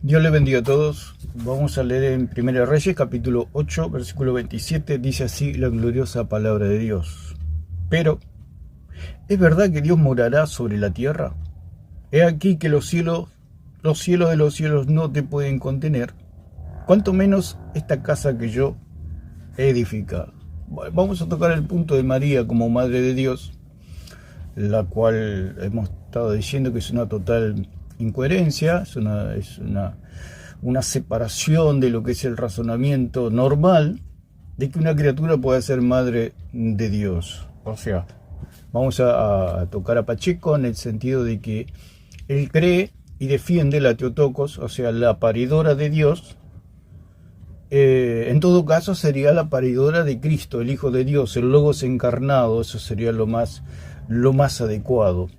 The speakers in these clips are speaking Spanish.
Dios le bendiga a todos. Vamos a leer en Primera Reyes, capítulo 8, versículo 27. Dice así la gloriosa palabra de Dios. Pero, ¿es verdad que Dios morará sobre la tierra? He aquí que los cielos de los cielos no te pueden contener, cuanto menos esta casa que yo he edificado. Bueno, vamos a tocar el punto de María como Madre de Dios, la cual hemos estado diciendo que es una total incoherencia, es una separación de lo que es el razonamiento normal de que una criatura pueda ser madre de Dios. O sea, vamos a tocar a Pacheco en el sentido de que él cree y defiende la Teotokos, o sea, la paridora de Dios. En todo caso sería la paridora de Cristo, el Hijo de Dios, el Logos encarnado. Eso sería lo más adecuado.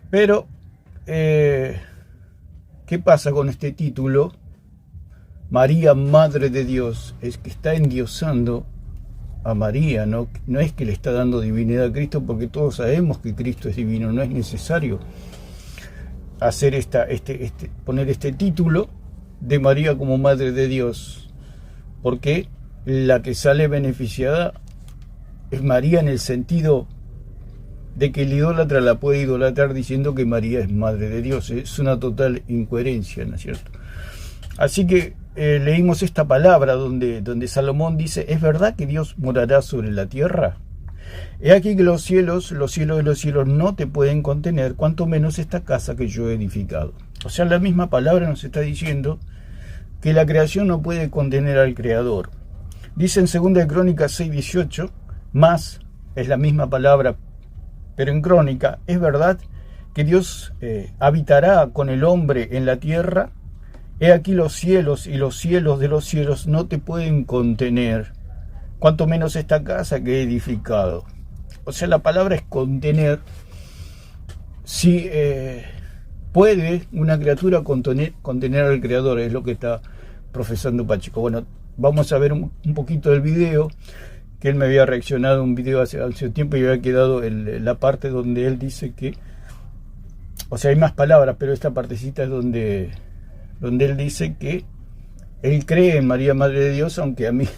Pero ¿qué pasa con este título? María, Madre de Dios, es que está endiosando a María, no es que le está dando divinidad a Cristo, porque todos sabemos que Cristo es divino. No es necesario hacer poner este título de María como Madre de Dios, porque la que sale beneficiada es María, en el sentido de que el idólatra la puede idolatrar diciendo que María es Madre de Dios. Es una total incoherencia, ¿no es cierto? Así que leímos esta palabra donde Salomón dice: ¿es verdad que Dios morará sobre la tierra? He aquí que los cielos de los cielos no te pueden contener, cuanto menos esta casa que yo he edificado. O sea, la misma palabra nos está diciendo que la creación no puede contener al Creador. Dice en 2 de Crónicas 6:18, más, es la misma palabra, pero en Crónica: es verdad que Dios habitará con el hombre en la tierra. He aquí los cielos y los cielos de los cielos no te pueden contener, cuanto menos esta casa que he edificado. O sea, la palabra es contener. Si puede una criatura contener al Creador, es lo que está profesando Pacheco. Bueno, vamos a ver un poquito del video, que él me había reaccionado a un video hace tiempo y había quedado en la parte donde él dice que, o sea, hay más palabras, pero esta partecita es donde él dice que él cree en María, Madre de Dios, aunque a mí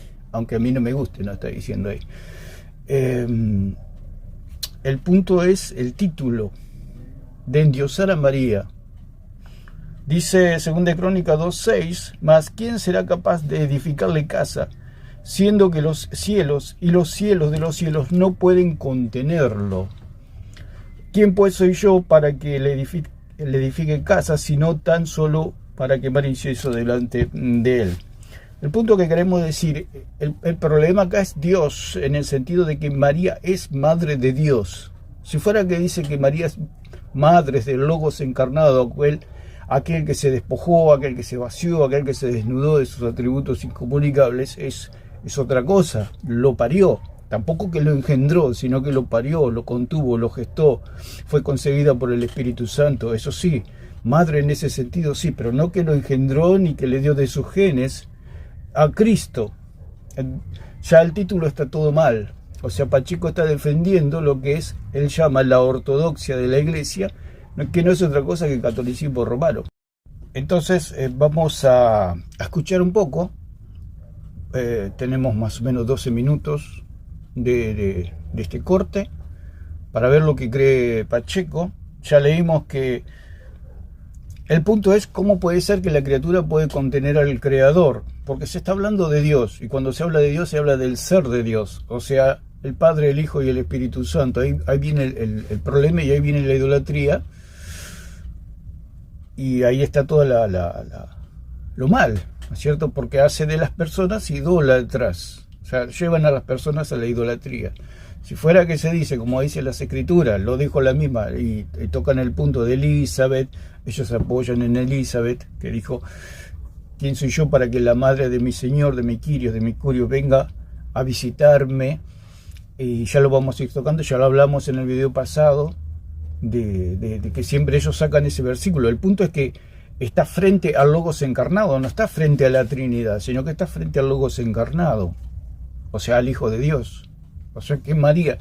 no me guste, no está diciendo ahí. El punto es el título de endiosar a María. Dice 2 de Crónica 2:6, mas ¿quién será capaz de edificarle casa, siendo que los cielos y los cielos de los cielos no pueden contenerlo? ¿Quién pues soy yo para que le edifique casa, sino tan solo para quemar incienso delante de él? El punto que queremos decir, el problema acá es Dios, en el sentido de que María es Madre de Dios. Si fuera que dice que María es Madre del Logos encarnado, aquel que se despojó, aquel que se vació, aquel que se desnudó de sus atributos incomunicables, es otra cosa. Lo parió, tampoco que lo engendró, sino que lo parió, lo contuvo, lo gestó, fue concebida por el Espíritu Santo. Eso sí, madre en ese sentido sí, pero no que lo engendró ni que le dio de sus genes a Cristo. Ya el título está todo mal. O sea, Pacheco está defendiendo lo que él llama la ortodoxia de la Iglesia, que no es otra cosa que el catolicismo romano. Entonces vamos a escuchar un poco. Tenemos más o menos 12 minutos de este corte para ver lo que cree Pacheco. Ya leímos que el punto es cómo puede ser que la criatura puede contener al Creador, porque se está hablando de Dios, y cuando se habla de Dios se habla del ser de Dios, o sea, el Padre, el Hijo y el Espíritu Santo. Ahí viene el problema, y ahí viene la idolatría, y ahí está todo lo mal, ¿no es cierto? Porque hace de las personas idólatras, o sea, llevan a las personas a la idolatría. Si fuera que se dice, como dice las Escrituras, lo dijo la misma, y tocan el punto de Elizabeth, ellos apoyan en Elizabeth, que dijo: ¿quién soy yo para que la madre de mi Señor, de mi Kyrios, de mi Curio, venga a visitarme? Y ya lo vamos a ir tocando, ya lo hablamos en el video pasado, de que siempre ellos sacan ese versículo. El punto es que está frente al Logos encarnado, no está frente a la Trinidad, sino que está frente al Logos encarnado, o sea, al Hijo de Dios. O sea que María,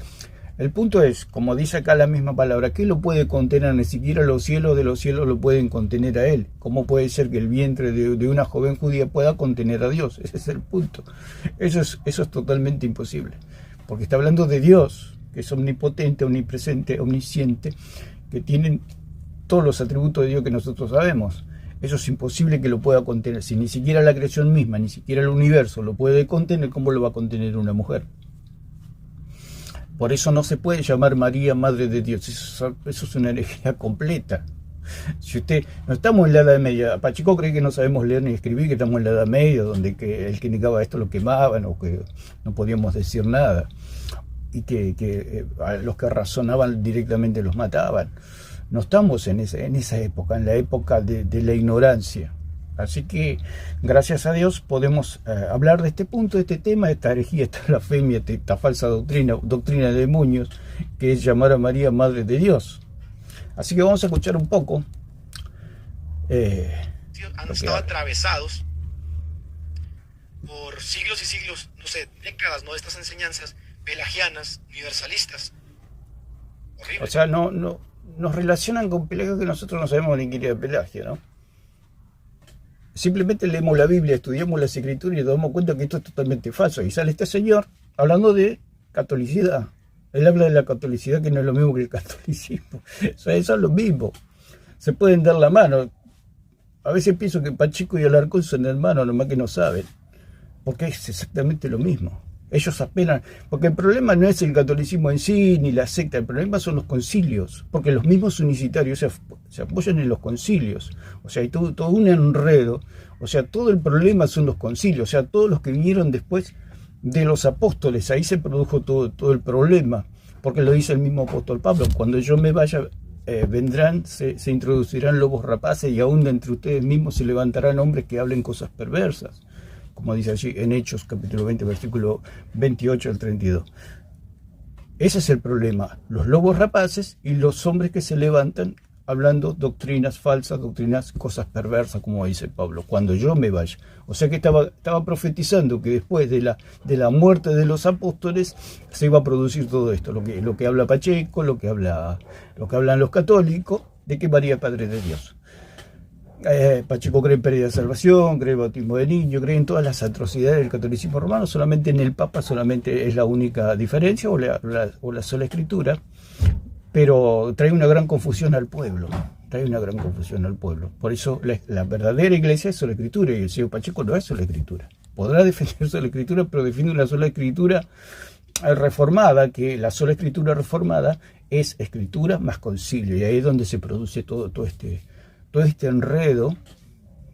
El punto es, como dice acá la misma palabra, ¿qué lo puede contener? Ni siquiera los cielos de los cielos lo pueden contener a él. ¿Cómo puede ser que el vientre de una joven judía pueda contener a Dios? Ese es el punto. Eso es totalmente imposible. Porque está hablando de Dios, que es omnipotente, omnipresente, omnisciente, que tienen todos los atributos de Dios que nosotros sabemos. Eso es imposible que lo pueda contener. Si ni siquiera la creación misma, ni siquiera el universo lo puede contener, ¿cómo lo va a contener una mujer? Por eso no se puede llamar María Madre de Dios. Eso es una herejía completa. Si usted, no estamos en la Edad Media. Pacheco cree que no sabemos leer ni escribir, que estamos en la Edad Media, donde el que negaba esto lo quemaban, o que no podíamos decir nada, y que a los que razonaban directamente los mataban. No estamos en esa época, en la época de la ignorancia. Así que, gracias a Dios, podemos hablar de este punto, de este tema, de esta herejía, esta blasfemia, esta falsa doctrina de demonios, que es llamar a María Madre de Dios. Así que vamos a escuchar un poco. Han estado atravesados por siglos y siglos, no sé, décadas, ¿no? Estas enseñanzas pelagianas, universalistas. Horrible. O sea, no nos relacionan con Pelagio, que nosotros no sabemos ni quién era Pelagio, ¿no? Simplemente leemos la Biblia, estudiamos las Escrituras y nos damos cuenta que esto es totalmente falso. Y sale este señor hablando de catolicidad. Él habla de la catolicidad, que no es lo mismo que el catolicismo. O sea, eso es lo mismo. Se pueden dar la mano. A veces pienso que Pacheco y Alarcón son hermanos, nomás que no saben. Porque es exactamente lo mismo. Ellos apelan, porque el problema no es el catolicismo en sí, ni la secta, el problema son los concilios, porque los mismos unicitarios se apoyan en los concilios, o sea, hay todo un enredo, o sea, todo el problema son los concilios, o sea, todos los que vinieron después de los apóstoles, ahí se produjo todo el problema, porque lo dice el mismo apóstol Pablo: cuando yo me vaya, vendrán, se introducirán lobos rapaces, y aún de entre ustedes mismos se levantarán hombres que hablen cosas perversas, como dice allí en Hechos capítulo 20, versículo 28 al 32. Ese es el problema, los lobos rapaces y los hombres que se levantan hablando doctrinas falsas, doctrinas, cosas perversas, como dice Pablo, cuando yo me vaya. O sea que estaba profetizando que después de la muerte de los apóstoles se iba a producir todo esto, lo que habla Pacheco, lo que hablan los católicos, de que María es Padre de Dios. Pacheco cree en pérdida de salvación, cree en bautismo de niño, cree en todas las atrocidades del catolicismo romano, solamente en el Papa solamente es la única diferencia, o la sola escritura, pero trae una gran confusión al pueblo, Por eso la verdadera iglesia es sola escritura, y el señor Pacheco no es sola escritura. Podrá defender sola escritura, pero defiende una sola escritura reformada, que la sola escritura reformada es escritura más concilio, y ahí es donde se produce todo este enredo,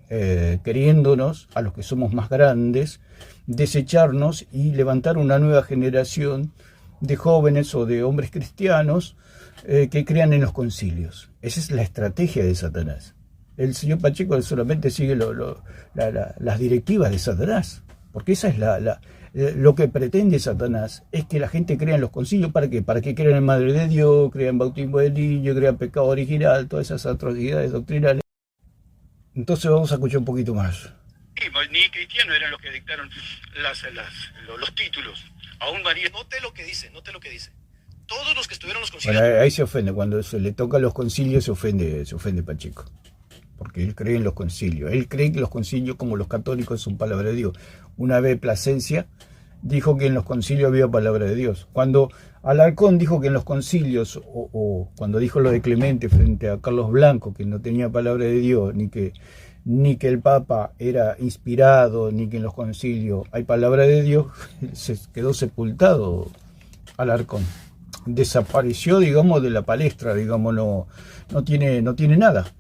queriéndonos, a los que somos más grandes, desecharnos y levantar una nueva generación de jóvenes o de hombres cristianos que crean en los concilios. Esa es la estrategia de Satanás. El señor Pacheco solamente sigue las directivas de Satanás, porque esa es lo que pretende Satanás, es que la gente crea en los concilios. ¿Para qué? Para que crean en Madre de Dios, crean en bautismo del niño, crean pecado original, todas esas atrocidades doctrinales. Entonces vamos a escuchar un poquito más. Sí, ni cristianos eran los que dictaron los títulos. Aún María, note lo que dice. Todos los que estuvieron en los concilios. Bueno, ahí se ofende, cuando se le toca a los concilios se ofende Pacheco. Porque él cree en los concilios. Él cree que los concilios, como los católicos, son palabra de Dios. Una vez Plasencia dijo que en los concilios había palabra de Dios. Cuando Alarcón dijo que en los concilios, o cuando dijo lo de Clemente frente a Carlos Blanco, que no tenía palabra de Dios, ni que el Papa era inspirado, ni que en los concilios hay palabra de Dios, se quedó sepultado Alarcón. Desapareció, digamos, de la palestra, digamos, no tiene nada.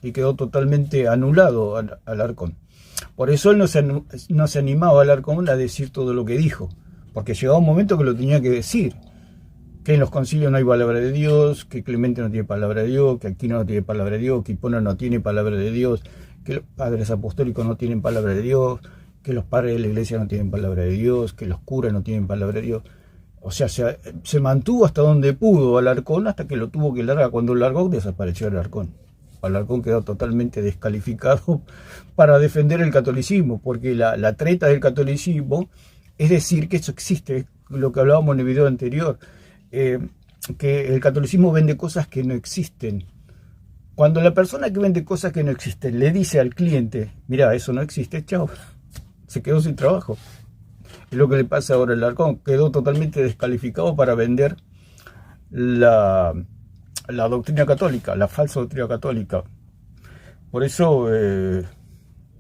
Y quedó totalmente anulado Alarcón. Por eso él no se animaba Alarcón a decir todo lo que dijo, porque llegaba un momento que lo tenía que decir, que en los concilios no hay palabra de Dios, que Clemente no tiene palabra de Dios, que Aquino no tiene palabra de Dios, que Hipona no tiene palabra de Dios, que los padres apostólicos no tienen palabra de Dios, que los padres de la iglesia no tienen palabra de Dios, que los curas no tienen palabra de Dios. O sea, se mantuvo hasta donde pudo Alarcón, hasta que lo tuvo que largar. Cuando largó, desapareció Alarcón. Alarcón quedó totalmente descalificado para defender el catolicismo, porque la treta del catolicismo es decir que eso existe, lo que hablábamos en el video anterior, que el catolicismo vende cosas que no existen. Cuando la persona que vende cosas que no existen le dice al cliente, mira, eso no existe, chao, se quedó sin trabajo. Es lo que le pasa ahora al Alarcón, quedó totalmente descalificado para vender la doctrina católica, la falsa doctrina católica. Por eso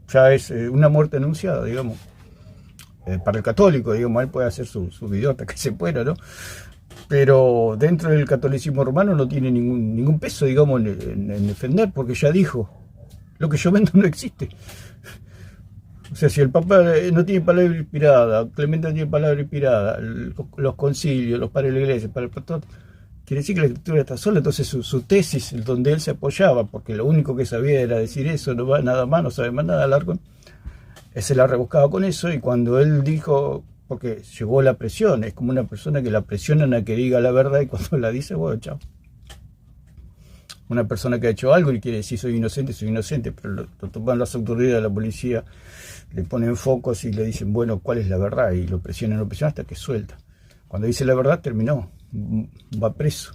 ya es una muerte anunciada, digamos, para el católico, digamos, él puede hacer su video hasta que se pueda, ¿no? Pero dentro del catolicismo romano no tiene ningún peso, digamos, en defender, porque ya dijo, lo que yo vendo no existe. O sea, si el Papa no tiene palabra inspirada, Clemente no tiene palabra inspirada, los concilios, los padres de la iglesia, para el pastor, quiere decir que la escritura está sola. Entonces su tesis, donde él se apoyaba, porque lo único que sabía era decir eso, no va nada más, no sabe más nada, Alarcón, se la rebuscaba con eso, y cuando él dijo, porque llegó la presión, es como una persona que la presionan a que diga la verdad, y cuando la dice, bueno, chao. Una persona que ha hecho algo y quiere decir soy inocente, pero lo toman las autoridades de la policía, le ponen focos y le dicen, bueno, ¿cuál es la verdad? Y lo presionan hasta que suelta. Cuando dice la verdad, terminó, va preso.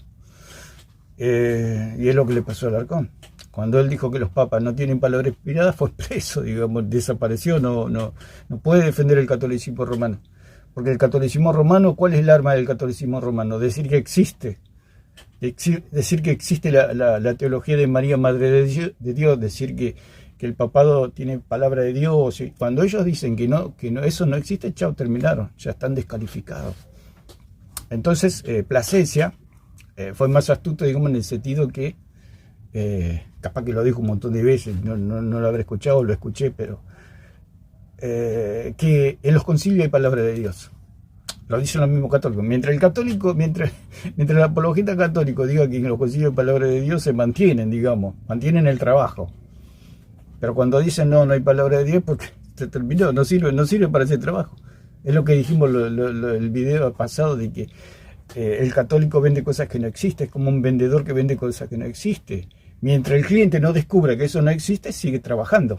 Y es lo que le pasó al Alarcón. Cuando él dijo que los papas no tienen palabra inspirada, fue preso, digamos, desapareció, no puede defender el catolicismo romano. Porque el catolicismo romano, ¿cuál es el arma del catolicismo romano? Decir que existe. Decir que existe la teología de María, Madre de Dios, decir que el papado tiene palabra de Dios. Y cuando ellos dicen que eso no existe, chao, terminaron, ya están descalificados. Entonces, Plasencia fue más astuto, digamos, en el sentido que, capaz que lo dijo un montón de veces, no lo habré escuchado, lo escuché, pero que en los concilios hay palabra de Dios. Lo dicen los mismos católicos. Mientras el apologeta católico diga que en los concilios hay palabra de Dios, se mantienen, digamos, mantienen el trabajo. Pero cuando dicen no hay palabra de Dios, porque se terminó, no sirve para ese trabajo. Es lo que dijimos el video pasado, de que el católico vende cosas que no existen, es como un vendedor que vende cosas que no existen. Mientras el cliente no descubra que eso no existe, sigue trabajando.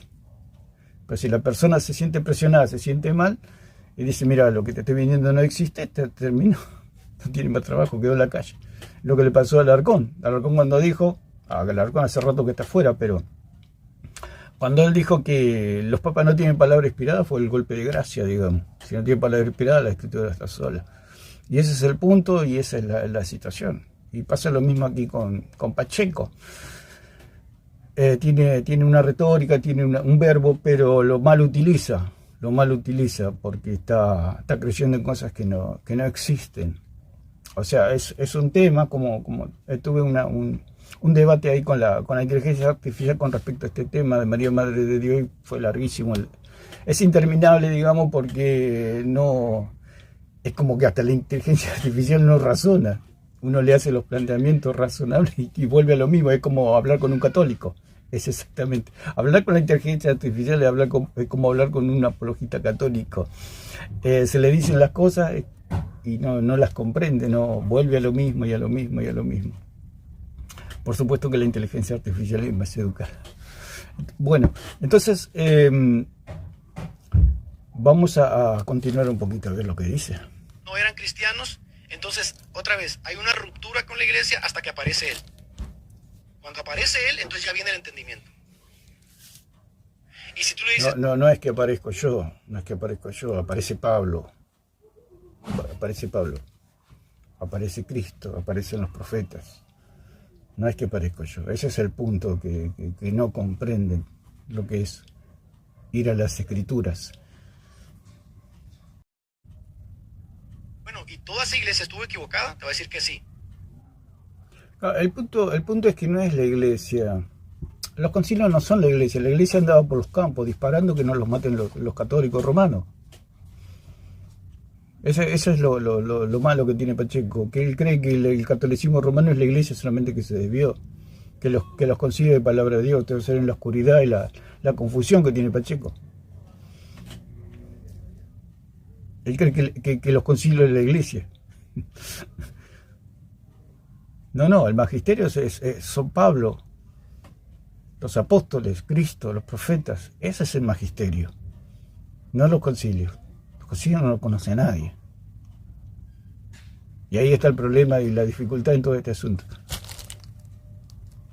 Pero si la persona se siente presionada, se siente mal, y dice, mira, lo que te estoy vendiendo no existe, terminó, no tiene más trabajo, quedó en la calle. Lo que le pasó al Alarcón. Alarcón cuando dijo, Alarcón hace rato que está fuera, pero cuando él dijo que los papas no tienen palabra inspirada, fue el golpe de gracia, digamos. Si no tiene palabra inspirada, la escritura está sola. Y ese es el punto, y esa es la situación. Y pasa lo mismo aquí con Pacheco. Tiene una retórica, tiene un verbo, pero lo mal utiliza porque está creyendo en cosas que no existen. O sea, es un tema, como tuve un debate ahí con la inteligencia artificial con respecto a este tema de María, Madre de Dios, y fue larguísimo. Es interminable, digamos, porque no es como que hasta la inteligencia artificial no razona. Uno le hace los planteamientos razonables y vuelve a lo mismo. Es como hablar con un católico. Es exactamente. Hablar con la inteligencia artificial es como hablar con un apologista católico. Se le dicen las cosas y no las comprende, no vuelve a lo mismo y a lo mismo y a lo mismo. Por supuesto que la inteligencia artificial es más educada. Bueno, entonces vamos a continuar un poquito a ver lo que dice. No eran cristianos, entonces otra vez hay una ruptura con la iglesia hasta que aparece él. Cuando aparece él, entonces ya viene el entendimiento. Y si tú le dices... No es que aparezco yo, aparece Pablo. Aparece Cristo, aparecen los profetas. No es que aparezco yo. Ese es el punto que no comprenden lo que es ir a las escrituras. Bueno, ¿y toda esa iglesia estuvo equivocada? Te voy a decir que sí. El punto es que no es la iglesia. Los concilios no son la iglesia andaba por los campos disparando que no los maten los católicos romanos. Eso es lo malo que tiene Pacheco, que él cree que el catolicismo romano es la iglesia solamente que se desvió, que los concilios de palabra de Dios deben ser en la oscuridad y la confusión que tiene Pacheco. Él cree que los concilios es la iglesia. No, el magisterio son Pablo, los apóstoles, Cristo, los profetas. Ese es el magisterio, no los concilios. Los concilios no lo conoce nadie. Y ahí está el problema y la dificultad en todo este asunto.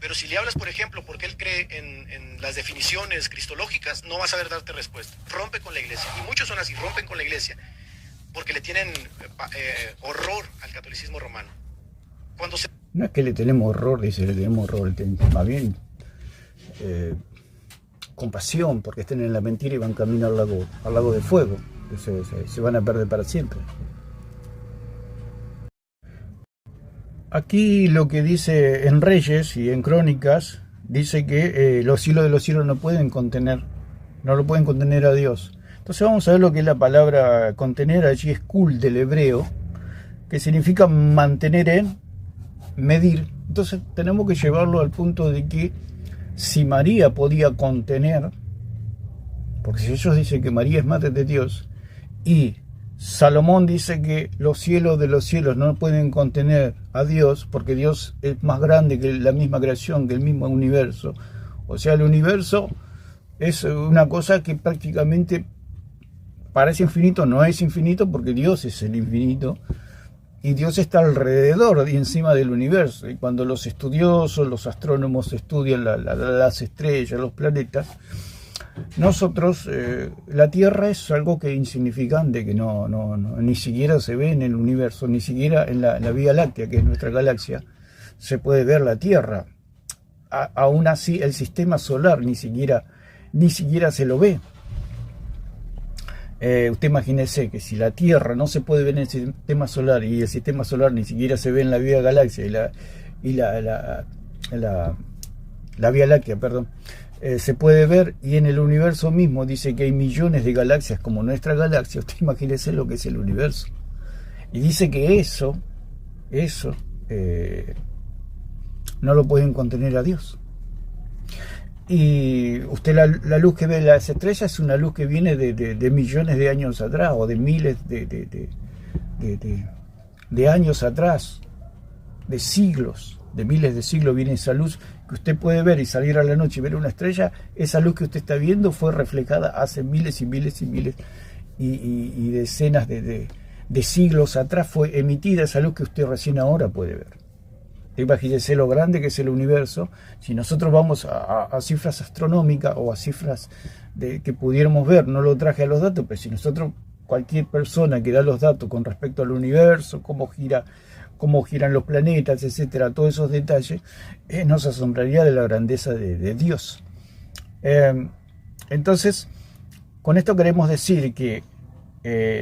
Pero si le hablas, por ejemplo, porque él cree en las definiciones cristológicas, no va a saber darte respuesta. Rompe con la iglesia. Y muchos son así, rompen con la iglesia, porque le tienen horror al catolicismo romano. No es que le tenemos horror, dice, le tenemos horror, más bien compasión, porque están en la mentira y van camino al lago de fuego. Se van a perder para siempre. Aquí lo que dice en Reyes y en Crónicas, dice que los cielos de los cielos no lo pueden contener a Dios. Entonces vamos a ver lo que es la palabra contener, allí es kul del hebreo, que significa mantener en, medir. Entonces tenemos que llevarlo al punto de que si María podía contener, porque si ellos dicen que María es madre de Dios, y Salomón dice que los cielos de los cielos no pueden contener a Dios, porque Dios es más grande que la misma creación, que el mismo universo. O sea, el universo es una cosa que prácticamente parece infinito, no es infinito, porque Dios es el infinito, y Dios está alrededor y encima del universo. Y cuando los estudiosos, los astrónomos estudian las estrellas, los planetas, nosotros, la Tierra es algo que es insignificante, que no, ni siquiera se ve en el universo, ni siquiera en la Vía Láctea, que es nuestra galaxia, se puede ver la Tierra. Aún así, el sistema solar ni siquiera se lo ve. Usted imagínese que si la Tierra no se puede ver en el sistema solar y el sistema solar ni siquiera se ve en la Vía Galaxia y la Vía Láctea, perdón, se puede ver, y en el universo mismo dice que hay millones de galaxias como nuestra galaxia. Usted imagínese lo que es el universo. Y dice que eso no lo pueden contener a Dios. Y usted la luz que ve en las estrellas es una luz que viene de millones de años atrás, o de miles de años atrás, de siglos, de miles de siglos viene esa luz que usted puede ver y salir a la noche y ver una estrella. Esa luz que usted está viendo fue reflejada hace miles y miles y miles y decenas de siglos atrás, fue emitida esa luz que usted recién ahora puede ver. Imagínese lo grande que es el universo. Si nosotros vamos a cifras astronómicas o a cifras que pudiéramos ver, no lo traje a los datos, pero si nosotros, cualquier persona que da los datos con respecto al universo, cómo giran los planetas, etcétera, todos esos detalles, nos asombraría de la grandeza de Dios. Entonces, con esto queremos decir que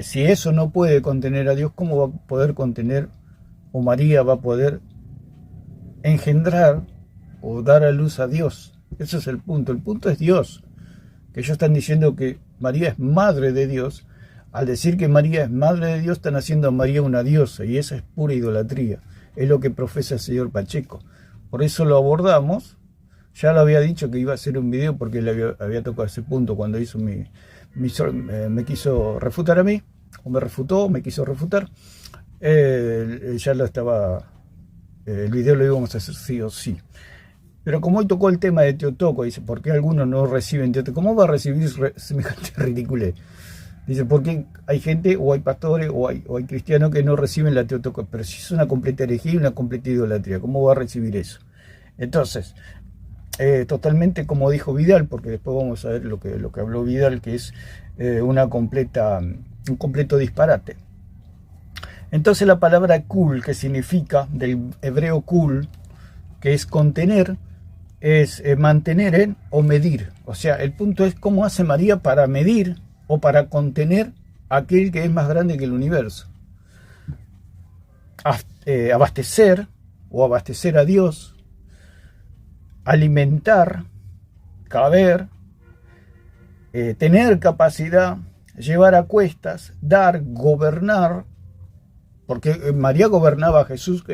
si eso no puede contener a Dios, ¿cómo va a poder contener, o María va a poder engendrar o dar a luz a Dios? Ese es el punto. El punto es Dios. Que ellos están diciendo que María es madre de Dios. Al decir que María es madre de Dios, están haciendo a María una diosa, y esa es pura idolatría. Es lo que profesa el señor Pacheco. Por eso lo abordamos. Ya lo había dicho que iba a hacer un video, porque le había tocado ese punto cuando hizo me quiso refutar a mí, o me refutó, me quiso refutar. Ya lo estaba... el video lo íbamos a hacer sí o sí. Pero como hoy tocó el tema de Teotocos, dice, ¿por qué algunos no reciben Teotocos? ¿Cómo va a recibir semejante ridiculez? Dice, porque hay gente, o hay pastores, o hay cristianos que no reciben la Teotocos. Pero si es una completa herejía y una completa idolatría, ¿cómo va a recibir eso? Entonces, totalmente como dijo Vidal, porque después vamos a ver lo que habló Vidal, que es un completo disparate. Entonces la palabra kul, que significa, del hebreo kul, que es contener, es mantener en o medir. O sea, el punto es cómo hace María para medir o para contener aquel que es más grande que el universo. Abastecer o abastecer a Dios, alimentar, caber, tener capacidad, llevar a cuestas, dar, gobernar. Porque María gobernaba a Jesús.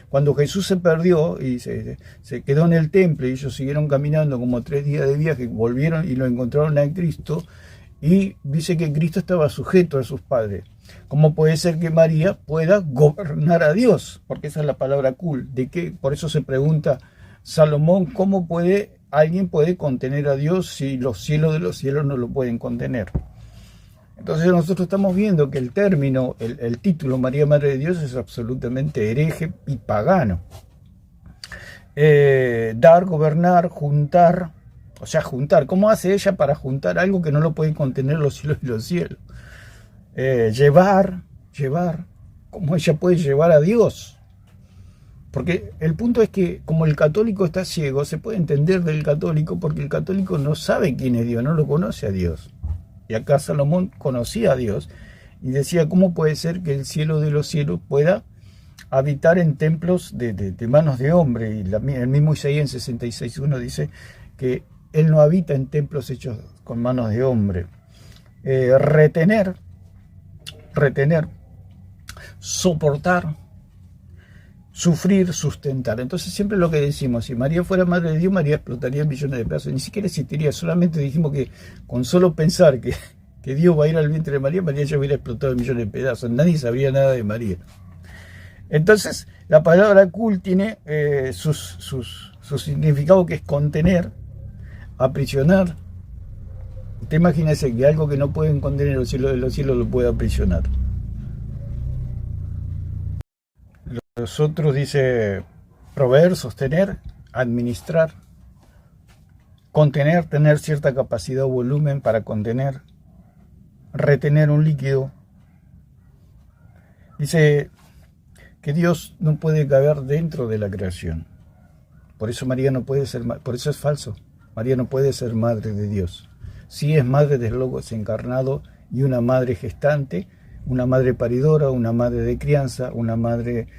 Cuando Jesús se perdió y se quedó en el templo, y ellos siguieron caminando como 3 días de viaje, volvieron y lo encontraron a Cristo, y dice que Cristo estaba sujeto a sus padres. ¿Cómo puede ser que María pueda gobernar a Dios? Porque esa es la palabra kul. Por eso se pregunta Salomón, ¿cómo alguien puede contener a Dios si los cielos de los cielos no lo pueden contener? Entonces nosotros estamos viendo que el término, el título María Madre de Dios es absolutamente hereje y pagano. Dar, gobernar, juntar, o sea, juntar. ¿Cómo hace ella para juntar algo que no lo pueden contener los cielos y los cielos? Llevar, ¿cómo ella puede llevar a Dios? Porque el punto es que como el católico está ciego, se puede entender del católico porque el católico no sabe quién es Dios, no lo conoce a Dios. Y acá Salomón conocía a Dios y decía, ¿cómo puede ser que el cielo de los cielos pueda habitar en templos de manos de hombre? Y el mismo Isaías en 66.1 dice que él no habita en templos hechos con manos de hombre. Retener, soportar, sufrir, sustentar. Entonces siempre lo que decimos, si María fuera madre de Dios, María explotaría en millones de pedazos. Ni siquiera existiría, solamente dijimos que con solo pensar que Dios va a ir al vientre de María, María ya hubiera explotado en millones de pedazos. Nadie sabría nada de María. Entonces la palabra kul tiene su significado, que es contener, aprisionar. Usted imagínese que algo que no pueden contener los cielos de los cielos lo puede aprisionar. Los otros dice proveer, sostener, administrar, contener, tener cierta capacidad o volumen para contener, retener un líquido. Dice que Dios no puede caber dentro de la creación. Por eso María no puede ser, por eso es falso. María no puede ser madre de Dios. Sí es madre del Logos encarnado y una madre gestante, una madre paridora, una madre de crianza, una madre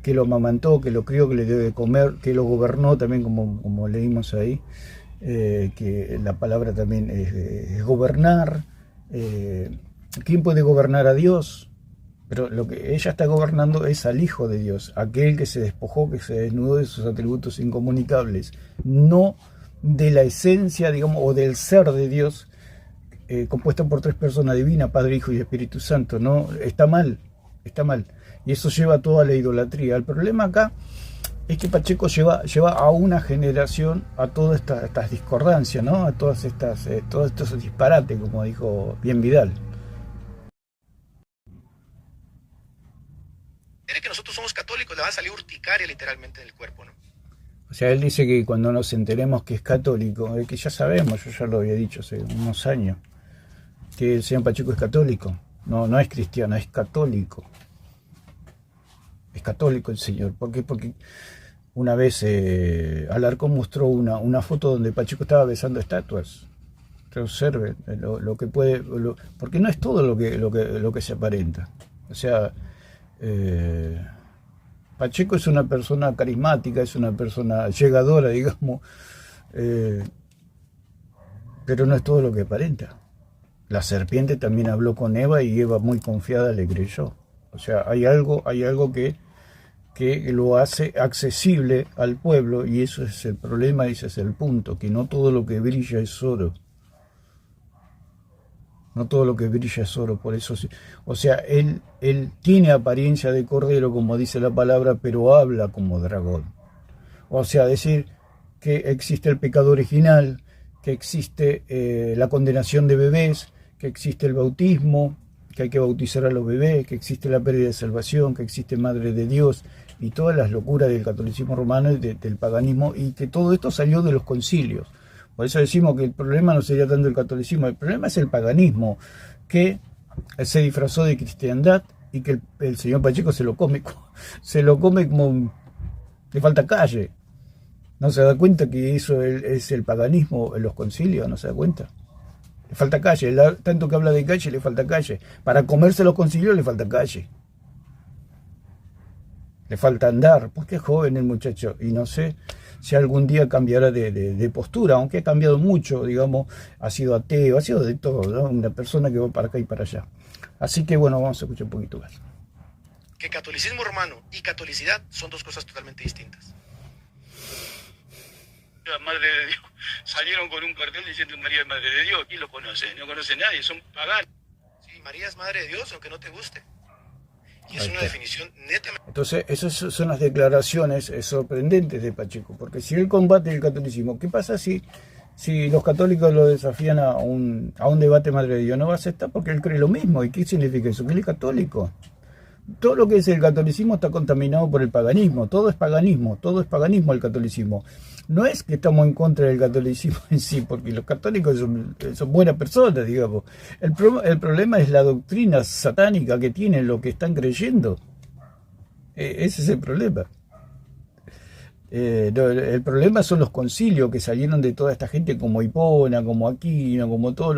que lo amamantó, que lo crió, que le dio de comer, que lo gobernó también, como leímos ahí, que la palabra también es gobernar. ¿Quién puede gobernar a Dios? Pero lo que ella está gobernando es al Hijo de Dios, aquel que se despojó, que se desnudó de sus atributos incomunicables, no de la esencia, digamos, o del ser de Dios, compuesto por tres personas divinas, Padre, Hijo y Espíritu Santo. No, está mal. Y eso lleva a toda la idolatría. El problema acá es que Pacheco lleva a una generación a todas estas discordancias, ¿no? A todos estos disparates, como dijo bien Vidal. Es que nosotros somos católicos, le va a salir urticaria literalmente del cuerpo, ¿no? O sea, él dice que cuando nos enteremos que es católico, que ya sabemos, yo ya lo había dicho hace unos años, que el señor Pacheco es católico. No es cristiano, es católico. Es católico el señor. ¿Por qué? Porque una vez Alarcón mostró una foto donde Pacheco estaba besando estatuas. Se observe lo que puede, porque no es todo lo que se aparenta. O sea, Pacheco es una persona carismática, es una persona llegadora, digamos, pero no es todo lo que aparenta. La serpiente también habló con Eva y Eva, muy confiada, le creyó. O sea, hay algo que lo hace accesible al pueblo, y eso es el problema, ese es el punto, que no todo lo que brilla es oro. No todo lo que brilla es oro, por eso, o sea, él tiene apariencia de cordero, como dice la palabra, pero habla como dragón. O sea, decir que existe el pecado original, que existe la condenación de bebés, que existe el bautismo, que hay que bautizar a los bebés, que existe la pérdida de salvación, que existe Madre de Dios, y todas las locuras del catolicismo romano y del paganismo, y que todo esto salió de los concilios. Por eso decimos que el problema no sería tanto el catolicismo, el problema es el paganismo, que se disfrazó de cristiandad y que el señor Pacheco se lo come como le falta calle. ¿No se da cuenta que eso es el paganismo en los concilios? ¿No se da cuenta? Le falta calle, tanto que habla de calle, le falta calle. Para comerse los concilios le falta calle. Le falta andar, porque es joven el muchacho, y no sé si algún día cambiará de postura, aunque ha cambiado mucho, digamos, ha sido ateo, ha sido de todo, ¿no? Una persona que va para acá y para allá. Así que bueno, vamos a escuchar un poquito más. Que catolicismo romano y catolicidad son dos cosas totalmente distintas. La Madre de Dios, salieron con un cartel diciendo María es Madre de Dios, ¿quién lo conoce? No conoce nadie, son paganos. Sí, María es Madre de Dios, aunque no te guste. Y es una definición netamente. Entonces, esas son las declaraciones sorprendentes de Pacheco, porque si él combate el catolicismo, ¿qué pasa si Si los católicos lo desafían a un debate Madre de Dios, no va a aceptar porque él cree lo mismo. ¿Y qué significa eso? Que él es católico. Todo lo que es el catolicismo está contaminado por el paganismo. Todo es paganismo el catolicismo. No es que estamos en contra del catolicismo en sí, porque los católicos son buenas personas, digamos. El problema es la doctrina satánica que tienen, lo que están creyendo. Ese es el problema. El problema son los concilios que salieron de toda esta gente como Hipona, como Aquino, como todo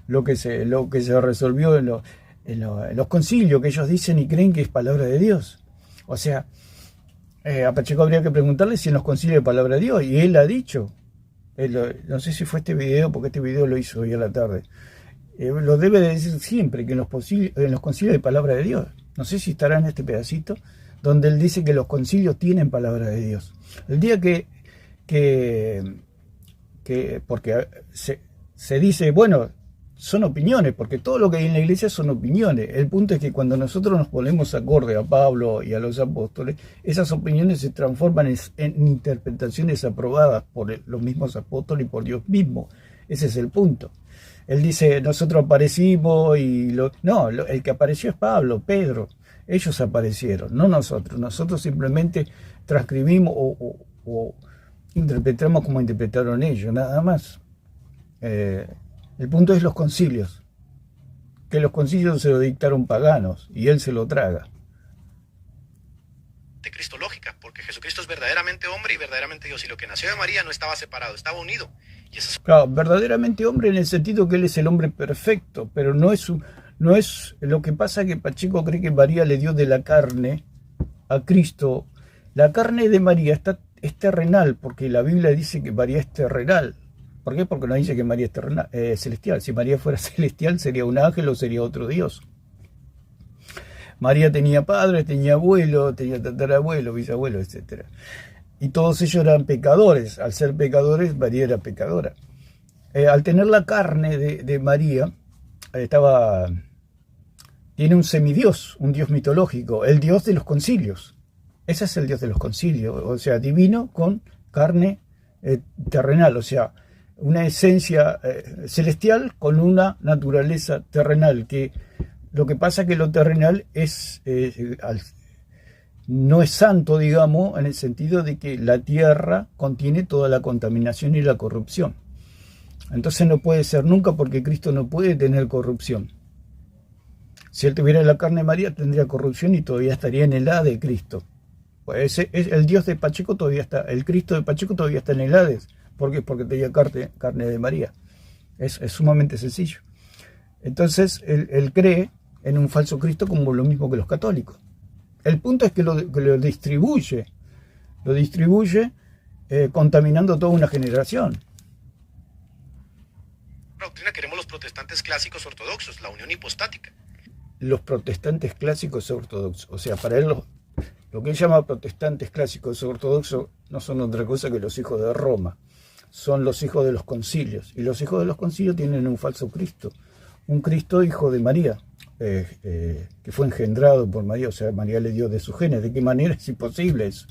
lo que se resolvió en los concilios que ellos dicen y creen que es palabra de Dios. O sea, a Pacheco habría que preguntarle si en los concilios es palabra de Dios, y él ha dicho, no sé si fue este video, porque este video lo hizo hoy a la tarde, lo debe de decir siempre, que en los concilios hay palabra de Dios. No sé si estará en este pedacito, donde él dice que los concilios tienen palabra de Dios. El día porque se dice, bueno, son opiniones, porque todo lo que hay en la iglesia son opiniones. El punto es que cuando nosotros nos ponemos acorde a Pablo y a los apóstoles, esas opiniones se transforman en interpretaciones aprobadas por los mismos apóstoles y por Dios mismo. Ese es el punto. Él dice, nosotros aparecimos el que apareció es Pablo, Pedro. Ellos aparecieron, no nosotros. Nosotros simplemente transcribimos o interpretamos como interpretaron ellos, nada más. El punto es los concilios. Que los concilios se lo dictaron paganos y él se lo traga. De cristológica, porque Jesucristo es verdaderamente hombre y verdaderamente Dios. Y lo que nació de María no estaba separado, estaba unido. Y eso es... Claro, verdaderamente hombre en el sentido que él es el hombre perfecto, pero no es lo que pasa que Pacheco cree que María le dio de la carne a Cristo. La carne de María es terrenal, porque la Biblia dice que María es terrenal. ¿Por qué? Porque no dice que María es celestial. Si María fuera celestial, sería un ángel o sería otro Dios. María tenía padres, tenía abuelo, tenía tatarabuelo, bisabuelo, etc. Y todos ellos eran pecadores. Al ser pecadores, María era pecadora. Al tener la carne de María, tiene un semidios, un dios mitológico, el dios de los concilios. Ese es el dios de los concilios, o sea, divino con carne terrenal, o sea, una esencia celestial con una naturaleza terrenal, que lo que pasa es que lo terrenal no es santo, digamos, en el sentido de que la tierra contiene toda la contaminación y la corrupción. Entonces no puede ser nunca, porque Cristo no puede tener corrupción. Si él tuviera la carne de María, tendría corrupción y todavía estaría en el Hades de Cristo. Pues el Dios de Pacheco todavía está, el Cristo de Pacheco todavía está en el Hades. ¿Por qué? Porque tenía carne de María. Es sumamente sencillo. Entonces, él cree en un falso Cristo como lo mismo que los católicos. El punto es que lo distribuye contaminando toda una generación. La doctrina queremos los protestantes clásicos ortodoxos, la unión hipostática. Los protestantes clásicos ortodoxos, o sea, para él lo que él llama protestantes clásicos ortodoxos no son otra cosa que los hijos de Roma, son los hijos de los concilios, y los hijos de los concilios tienen un falso Cristo, un Cristo hijo de María, que fue engendrado por María, o sea, María le dio de sus genes. ¿De qué manera es imposible eso?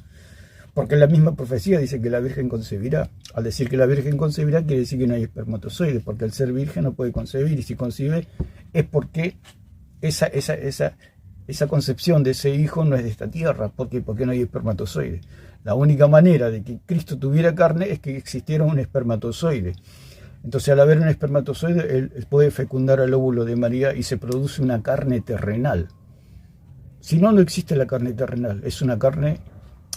Porque la misma profecía dice que la Virgen concebirá. Al decir que la Virgen concebirá, quiere decir que no hay espermatozoides, porque al ser virgen no puede concebir, y si concibe es porque esa concepción de ese hijo no es de esta tierra. ¿Por qué? Porque no hay espermatozoides. La única manera de que Cristo tuviera carne es que existiera un espermatozoide. Entonces, al haber un espermatozoide, él puede fecundar al óvulo de María y se produce una carne terrenal. Si no, no existe la carne terrenal. Es una carne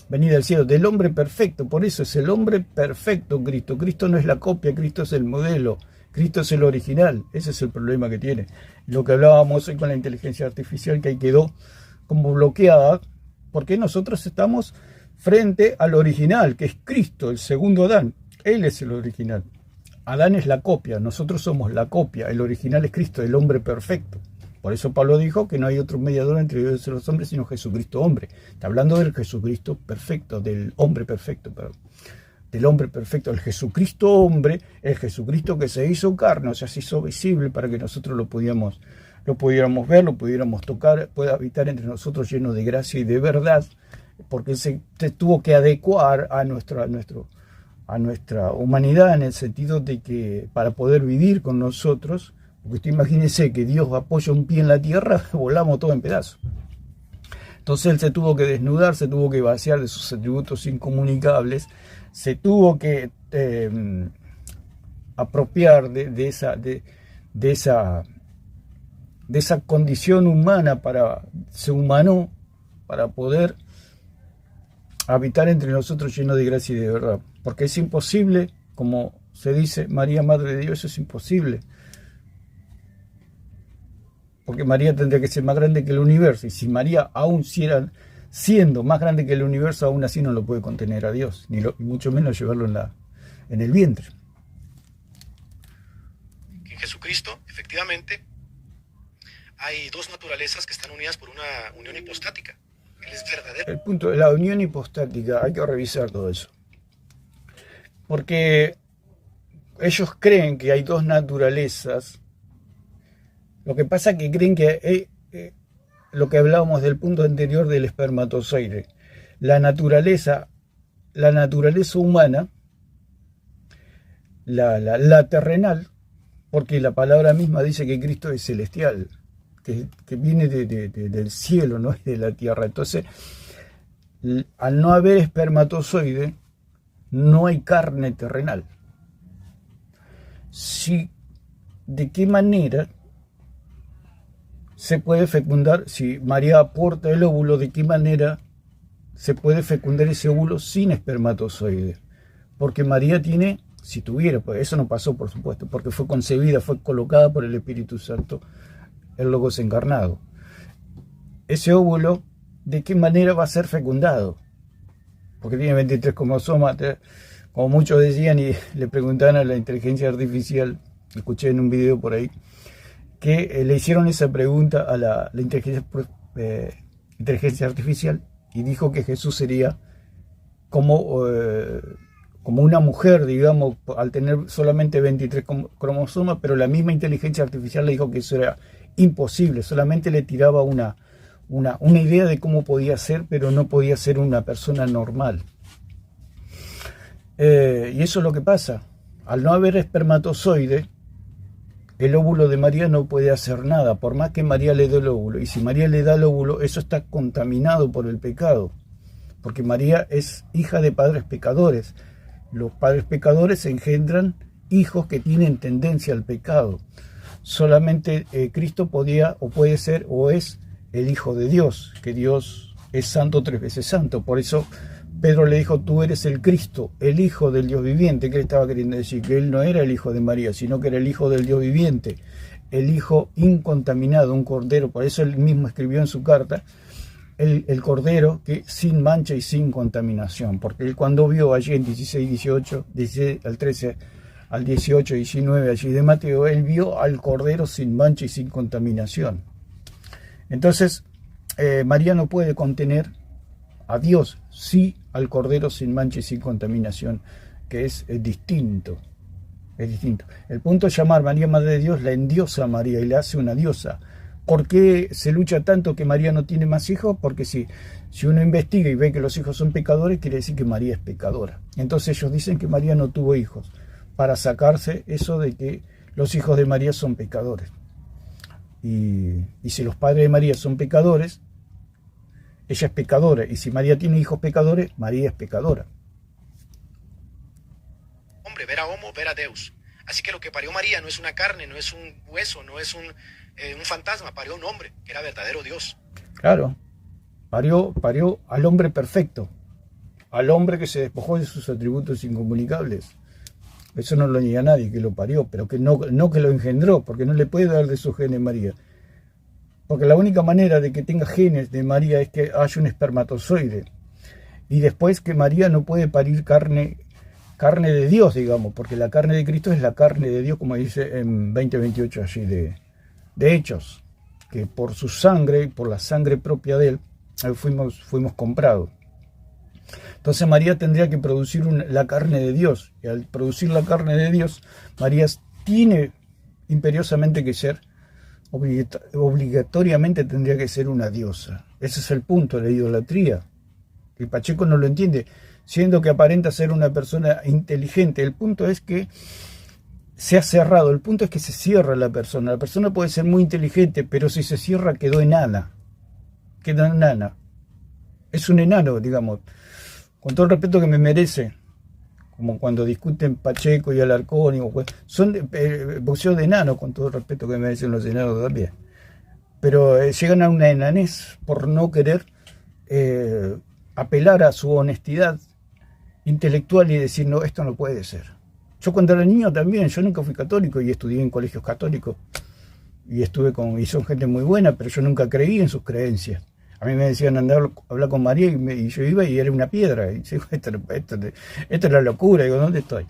venida del cielo, del hombre perfecto. Por eso es el hombre perfecto Cristo. Cristo no es la copia, Cristo es el modelo. Cristo es el original. Ese es el problema que tiene. Lo que hablábamos hoy con la inteligencia artificial, que ahí quedó como bloqueada, porque nosotros estamos frente al original, que es Cristo, el segundo Adán. Él es el original. Adán es la copia, nosotros somos la copia. El original es Cristo, el hombre perfecto. Por eso Pablo dijo que no hay otro mediador entre Dios y los hombres, sino Jesucristo hombre. Está hablando del Jesucristo perfecto, del hombre perfecto, perdón. Del hombre perfecto, el Jesucristo hombre, el Jesucristo que se hizo carne, o sea, se hizo visible para que nosotros lo pudiéramos ver, lo pudiéramos tocar, pueda habitar entre nosotros lleno de gracia y de verdad, porque se tuvo que adecuar a nuestra humanidad, en el sentido de que para poder vivir con nosotros, porque usted imagínese que Dios apoya un pie en la tierra, volamos todo en pedazos. Entonces él se tuvo que desnudar, se tuvo que vaciar de sus atributos incomunicables, se tuvo que apropiar de esa condición humana, se humanó para poder habitar entre nosotros lleno de gracia y de verdad. Porque es imposible, como se dice, María, Madre de Dios, es imposible. Porque María tendría que ser más grande que el universo, y si María aún siendo más grande que el universo, aún así no lo puede contener a Dios, ni mucho menos llevarlo en el vientre. En Jesucristo, efectivamente, hay dos naturalezas que están unidas por una unión hipostática. Él es verdadero. El punto de la unión hipostática, hay que revisar todo eso. Porque ellos creen que hay dos naturalezas. Lo que pasa es que creen que lo que hablábamos del punto anterior del espermatozoide, la naturaleza humana, la terrenal, porque la palabra misma dice que Cristo es celestial, que viene del cielo, no es de la tierra. Entonces, al no haber espermatozoide, no hay carne terrenal. ¿De qué manera se puede fecundar? Si María aporta el óvulo, ¿de qué manera se puede fecundar ese óvulo sin espermatozoide? Porque María tiene, si tuviera, pues eso no pasó, por supuesto, porque fue concebida, fue colocada por el Espíritu Santo, el Logos encarnado. Ese óvulo, ¿de qué manera va a ser fecundado? Porque tiene 23 cromosomas, como muchos decían, y le preguntaban a la inteligencia artificial, escuché en un video por ahí, que le hicieron esa pregunta a la inteligencia artificial, y dijo que Jesús sería como una mujer, digamos, al tener solamente 23 cromosomas, pero la misma inteligencia artificial le dijo que eso era imposible, solamente le tiraba una idea de cómo podía ser, pero no podía ser una persona normal. Y eso es lo que pasa. Al no haber espermatozoide, el óvulo de María no puede hacer nada, por más que María le dé el óvulo. Y si María le da el óvulo, eso está contaminado por el pecado, porque María es hija de padres pecadores. Los padres pecadores engendran hijos que tienen tendencia al pecado. Solamente Cristo podía, o puede ser, o es el Hijo de Dios, que Dios es santo, 3 veces santo. Por eso Pedro le dijo: tú eres el Cristo, el Hijo del Dios viviente. ¿Qué le estaba queriendo decir? Que él no era el Hijo de María, sino que era el Hijo del Dios viviente, el Hijo incontaminado, un Cordero. Por eso él mismo escribió en su carta, el Cordero que sin mancha y sin contaminación. Porque él, cuando vio allí en 16, 18, 16 al 13, al 18, 19 allí de Mateo, él vio al Cordero sin mancha y sin contaminación. Entonces, María no puede contener a Dios, sí al Cordero sin mancha y sin contaminación, que es distinto. Es distinto. El punto es llamar María Madre de Dios, la endiosa a María y la hace una diosa. ¿Por qué se lucha tanto que María no tiene más hijos? Porque si uno investiga y ve que los hijos son pecadores, quiere decir que María es pecadora. Entonces ellos dicen que María no tuvo hijos, para sacarse eso de que los hijos de María son pecadores. Y si los padres de María son pecadores, ella es pecadora. Y si María tiene hijos pecadores, María es pecadora. Hombre, vera homo, vera deus. Así que lo que parió María no es una carne, no es un hueso, no es un fantasma, parió un hombre, que era verdadero Dios. Claro, parió al hombre perfecto, al hombre que se despojó de sus atributos incomunicables. Eso no lo niega nadie, que lo parió, pero que no que lo engendró, porque no le puede dar de sus genes María. Porque la única manera de que tenga genes de María es que haya un espermatozoide. Y después que María no puede parir carne de Dios, digamos, porque la carne de Cristo es la carne de Dios, como dice en 20:28 allí de Hechos, que por su sangre, por la sangre propia de él, fuimos comprados. Entonces María tendría que producir la carne de Dios, y al producir la carne de Dios, María tiene imperiosamente que ser, obligatoriamente tendría que ser una diosa. Ese es el punto de la idolatría. El Pacheco no lo entiende. siendo que aparenta ser una persona inteligente. El punto es que se ha cerrado, el punto es que se cierra la persona. La persona puede ser muy inteligente, pero si se cierra quedó enana. Queda enana. Es un enano, digamos, con todo el respeto que me merece, como cuando discuten Pacheco y Alarcón, son boxeo de enano, con todo el respeto que me merecen los enanos también. Pero llegan a una enanez por no querer apelar a su honestidad intelectual y decir, no, esto no puede ser. Yo cuando era niño también, yo nunca fui católico y estudié en colegios católicos y y son gente muy buena, pero yo nunca creí en sus creencias. A mí me decían andar a hablar con María y yo iba y era una piedra. Y digo, esto es la locura. Digo, ¿dónde estoy?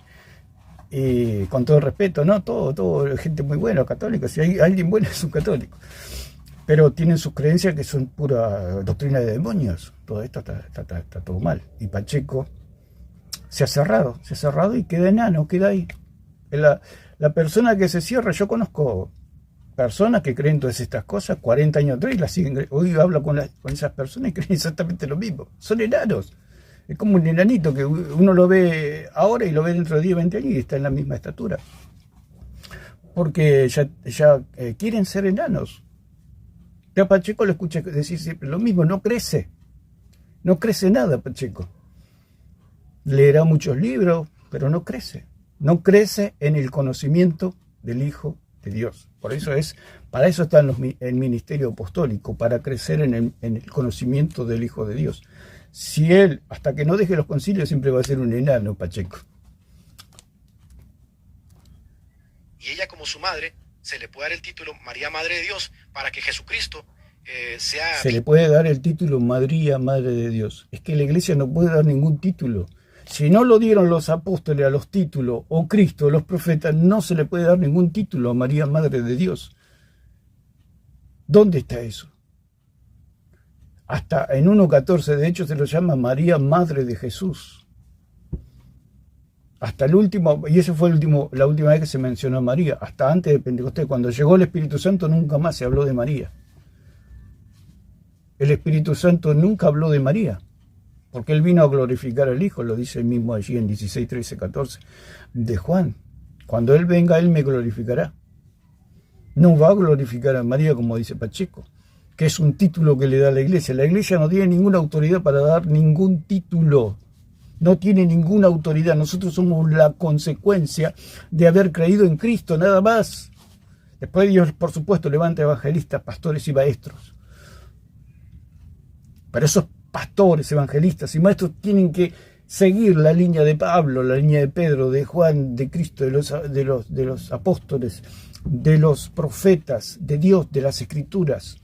Y con todo respeto, no, todo, gente muy buena, católica. Si hay alguien bueno es un católico. Pero tienen sus creencias que son pura doctrina de demonios. Todo esto está todo mal. Y Pacheco se ha cerrado y queda enano, queda ahí. La persona que se cierra, yo conozco personas que creen todas estas cosas 40 años atrás y las siguen. Hoy hablo con esas personas y creen exactamente lo mismo. Son enanos. Es como un enanito que uno lo ve ahora y lo ve dentro de 10, 20 años y está en la misma estatura. Porque ya quieren ser enanos. Yo a Pacheco le escuché decir siempre lo mismo, no crece. No crece nada Pacheco. Leerá muchos libros, pero no crece. No crece en el conocimiento del Hijo de Dios. Para eso está el ministerio apostólico, para crecer en el conocimiento del Hijo de Dios. Si él, hasta que no deje los concilios, siempre va a ser un enano, Pacheco. Y ella, como su madre, se le puede dar el título María Madre de Dios para que Jesucristo sea... Se le puede dar el título María Madre de Dios. Es que la iglesia no puede dar ningún título. Si no lo dieron los apóstoles a los títulos, o Cristo, los profetas, no se le puede dar ningún título a María Madre de Dios. ¿Dónde está eso? Hasta en 1.14, de hecho, se lo llama María Madre de Jesús. Hasta el último, y esa fue la última vez que se mencionó a María, hasta antes de Pentecostés. Cuando llegó el Espíritu Santo nunca más se habló de María. El Espíritu Santo nunca habló de María. Porque él vino a glorificar al Hijo, lo dice él mismo allí en 16, 13, 14 de Juan. Cuando él venga, él me glorificará. No va a glorificar a María como dice Pacheco, que es un título que le da a la iglesia. La iglesia no tiene ninguna autoridad para dar ningún título. No tiene ninguna autoridad. Nosotros somos la consecuencia de haber creído en Cristo, nada más. Después Dios, por supuesto, levanta evangelistas, pastores y maestros. Pero esos pastores, evangelistas y maestros tienen que seguir la línea de Pablo, la línea de Pedro, de Juan, de Cristo, de los apóstoles, de los profetas, de Dios, de las Escrituras.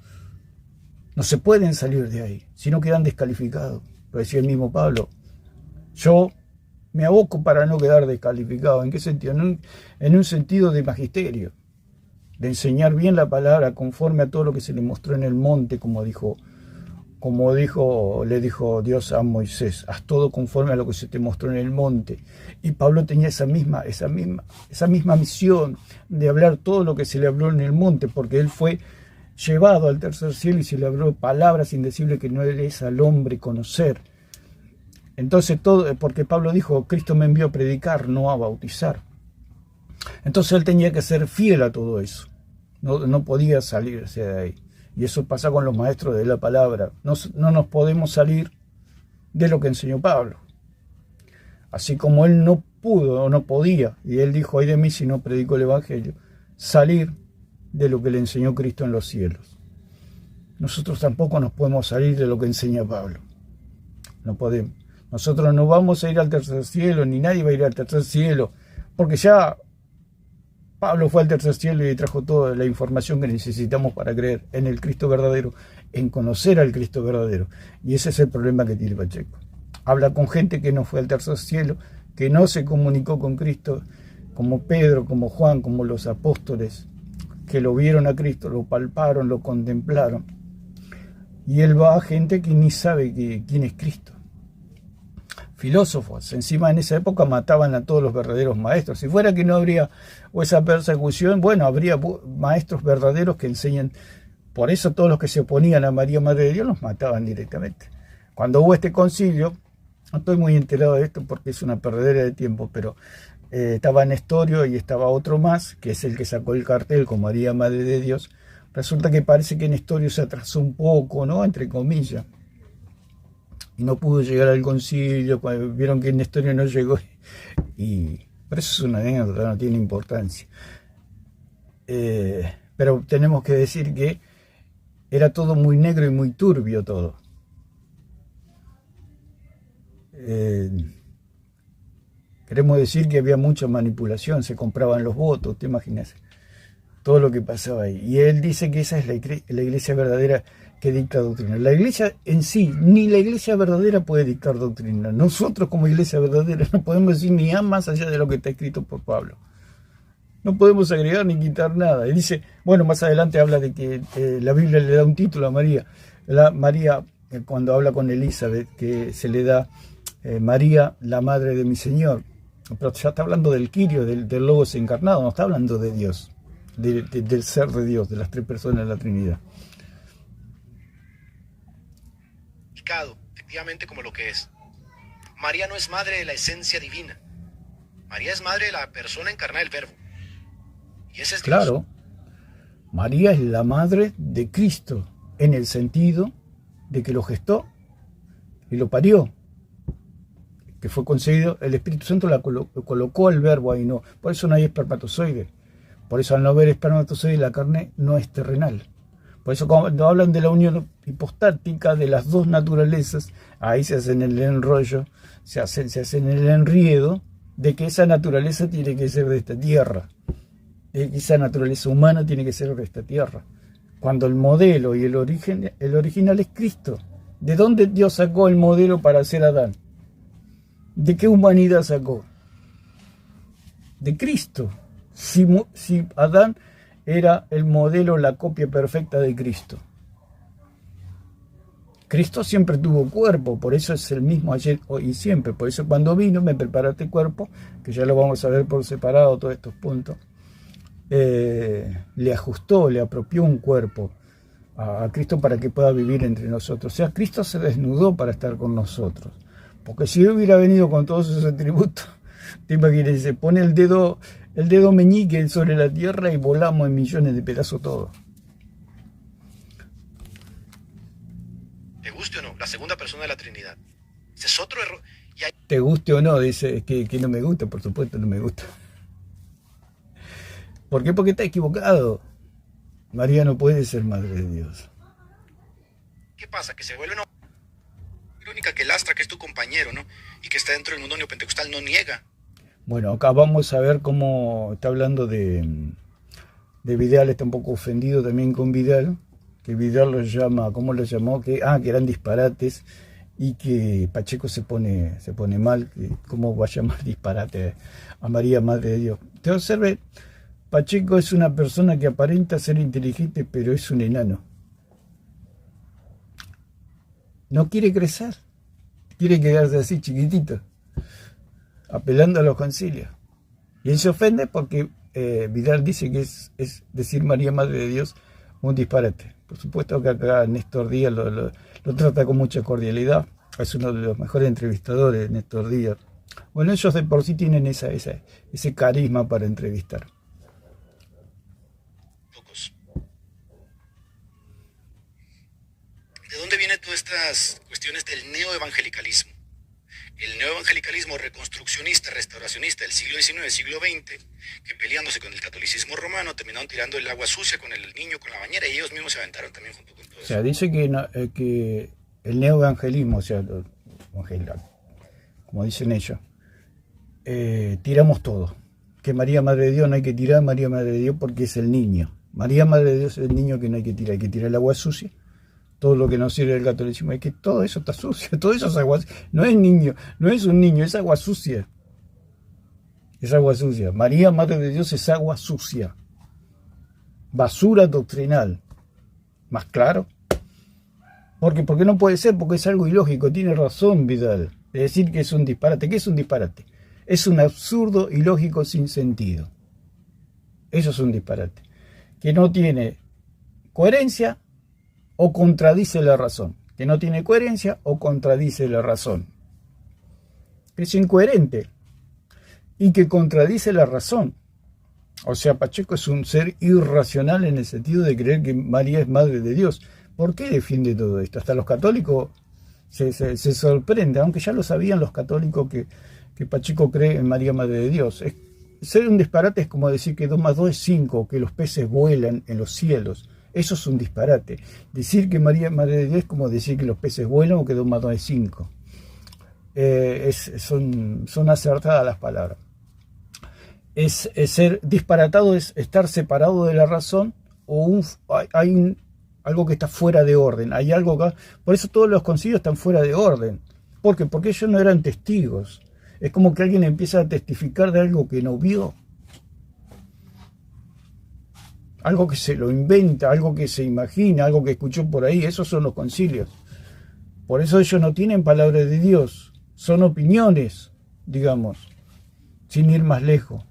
No se pueden salir de ahí, si no quedan descalificados. Lo decía el mismo Pablo. Yo me aboco para no quedar descalificado. ¿En qué sentido? En un sentido de magisterio, de enseñar bien la palabra conforme a todo lo que se le mostró en el monte, le dijo Dios a Moisés, haz todo conforme a lo que se te mostró en el monte. Y Pablo tenía esa misma misión de hablar todo lo que se le habló en el monte, porque él fue llevado al tercer cielo y se le habló palabras indecibles que no le es al hombre conocer. Entonces porque Pablo dijo, Cristo me envió a predicar, no a bautizar. Entonces él tenía que ser fiel a todo eso. No podía salirse de ahí. Y eso pasa con los maestros de la palabra. No nos podemos salir de lo que enseñó Pablo. Así como él no pudo o no podía, y él dijo, ay de mí si no predico el Evangelio, salir de lo que le enseñó Cristo en los cielos. Nosotros tampoco nos podemos salir de lo que enseña Pablo. No podemos. Nosotros no vamos a ir al tercer cielo, ni nadie va a ir al tercer cielo, porque ya Pablo fue al tercer cielo y trajo toda la información que necesitamos para creer en el Cristo verdadero, en conocer al Cristo verdadero. Y ese es el problema que tiene Pacheco. Habla con gente que no fue al tercer cielo, que no se comunicó con Cristo, como Pedro, como Juan, como los apóstoles, que lo vieron a Cristo, lo palparon, lo contemplaron. Y él va a gente que ni sabe quién es Cristo. Filósofos, encima en esa época mataban a todos los verdaderos maestros. Si fuera que no habría esa persecución, bueno, habría maestros verdaderos que enseñan. Por eso todos los que se oponían a María Madre de Dios los mataban directamente. Cuando hubo este concilio, No estoy muy enterado de esto porque es una perdedera de tiempo, pero estaba Nestorio y estaba otro más, que es el que sacó el cartel con María, Madre de Dios. Resulta que parece que Nestorio se atrasó un poco, ¿no? Entre comillas. Y no pudo llegar al concilio, cuando vieron que Nestorio no llegó. Pero eso es una anécdota, no tiene importancia. Pero tenemos que decir que era todo muy negro y muy turbio todo. Queremos decir que había mucha manipulación, se compraban los votos, ¿te imaginas? Todo lo que pasaba ahí. Y él dice que esa es la iglesia verdadera que dicta doctrina. La iglesia en sí, ni la iglesia verdadera puede dictar doctrina. Nosotros como iglesia verdadera no podemos decir ni A más allá de lo que está escrito por Pablo. No podemos agregar ni quitar nada. Y dice, bueno, más adelante habla de que la Biblia le da un título a María. María, cuando habla con Elizabeth, que se le da María, la madre de mi Señor. Pero ya está hablando del Kyrios, del Logos encarnado, no está hablando de Dios, del ser de Dios, de las tres personas de la Trinidad. Efectivamente como lo que es. María no es madre de la esencia divina. María es madre de la persona encarnada del Verbo. Y ese es Dios. Claro, María es la madre de Cristo, en el sentido de que lo gestó y lo parió, que fue concebido, el Espíritu Santo colocó el Verbo ahí, no. Por eso no hay espermatozoide. Por eso al no haber espermatozoide la carne no es terrenal. Por eso cuando hablan de la unión hipostática de las dos naturalezas, ahí se hacen el enrollo, se hacen el enriedo de que esa naturaleza tiene que ser de esta tierra. Esa naturaleza humana tiene que ser de esta tierra. Cuando el modelo y el original es Cristo. ¿De dónde Dios sacó el modelo para hacer Adán? ¿De qué humanidad sacó? De Cristo. Si Adán era el modelo, la copia perfecta de Cristo. Cristo siempre tuvo cuerpo, por eso es el mismo ayer, hoy y siempre. Por eso cuando vino, me preparaste cuerpo, que ya lo vamos a ver por separado todos estos puntos. Le ajustó, le apropió un cuerpo a Cristo para que pueda vivir entre nosotros. O sea, Cristo se desnudó para estar con nosotros. Porque si hubiera venido con todos esos atributos, te imaginas, se pone el dedo meñique sobre la tierra y volamos en millones de pedazos todos. Te guste o no, la segunda persona de la Trinidad. Ese es otro error. Te guste o no, dice que no me gusta, por supuesto no me gusta. ¿Por qué? Porque está equivocado. María no puede ser madre de Dios. ¿Qué pasa? Que se vuelve una única que lastra, que es tu compañero, ¿no? Y que está dentro del mundo neopentecostal, no niega. Bueno, acá vamos a ver cómo está hablando de Vidal, está un poco ofendido también con Vidal, que Vidal lo llama, ¿cómo lo llamó? Que eran disparates, y que Pacheco se pone mal, que cómo va a llamar disparate a María, Madre de Dios. Te observe, Pacheco es una persona que aparenta ser inteligente, pero es un enano. No quiere crecer, quiere quedarse así chiquitito, apelando a los concilios. Y él se ofende porque Vidal dice que es decir María, Madre de Dios, un disparate. Por supuesto que acá Néstor Díaz lo trata con mucha cordialidad. Es uno de los mejores entrevistadores, Néstor Díaz. Bueno, ellos de por sí tienen ese carisma para entrevistar. ¿De dónde vienen todas estas cuestiones del neoevangelicalismo? El neoevangelicalismo reconstruccionista, restauracionista del siglo XIX, siglo XX, que peleándose con el catolicismo romano, terminaron tirando el agua sucia con el niño, con la bañera, y ellos mismos se aventaron también junto con todo eso. O sea, dice que el neoevangelismo, o sea, como dicen ellos, tiramos todo. Que María, Madre de Dios, no hay que tirar María, Madre de Dios, porque es el niño. María, Madre de Dios es el niño que no hay que tirar el agua sucia. Todo lo que nos sirve del catolicismo, es que todo eso está sucio, todo eso es agua, no es niño, no es un niño, es agua sucia. Es agua sucia. María, Madre de Dios, es agua sucia. Basura doctrinal. ¿Más claro? Porque no puede ser, porque es algo ilógico, tiene razón Vidal, de decir que es un disparate. ¿Qué es un disparate? Es un absurdo ilógico sin sentido. Eso es un disparate. Que no tiene coherencia o contradice la razón, que no tiene coherencia o contradice la razón. es incoherente y que contradice la razón. O sea, Pacheco es un ser irracional en el sentido de creer que María es madre de Dios. ¿Por qué defiende todo esto? Hasta los católicos se sorprenden, aunque ya lo sabían los católicos que Pacheco cree en María madre de Dios. Ser un disparate es como decir que 2 más 2 es 5, que los peces vuelan en los cielos. Eso es un disparate. Decir que María es madre de Dios es como decir que los peces vuelan o que 2 más 2 es 5. Son acertadas las palabras. Ser disparatado es estar separado de la razón o hay algo que está fuera de orden. Hay algo acá. Por eso todos los concilios están fuera de orden. ¿Por qué? Porque ellos no eran testigos. Es como que alguien empieza a testificar de algo que no vio. Algo que se lo inventa, algo que se imagina, algo que escuchó por ahí. Esos son los concilios. Por eso ellos no tienen palabra de Dios. Son opiniones, digamos, sin ir más lejos,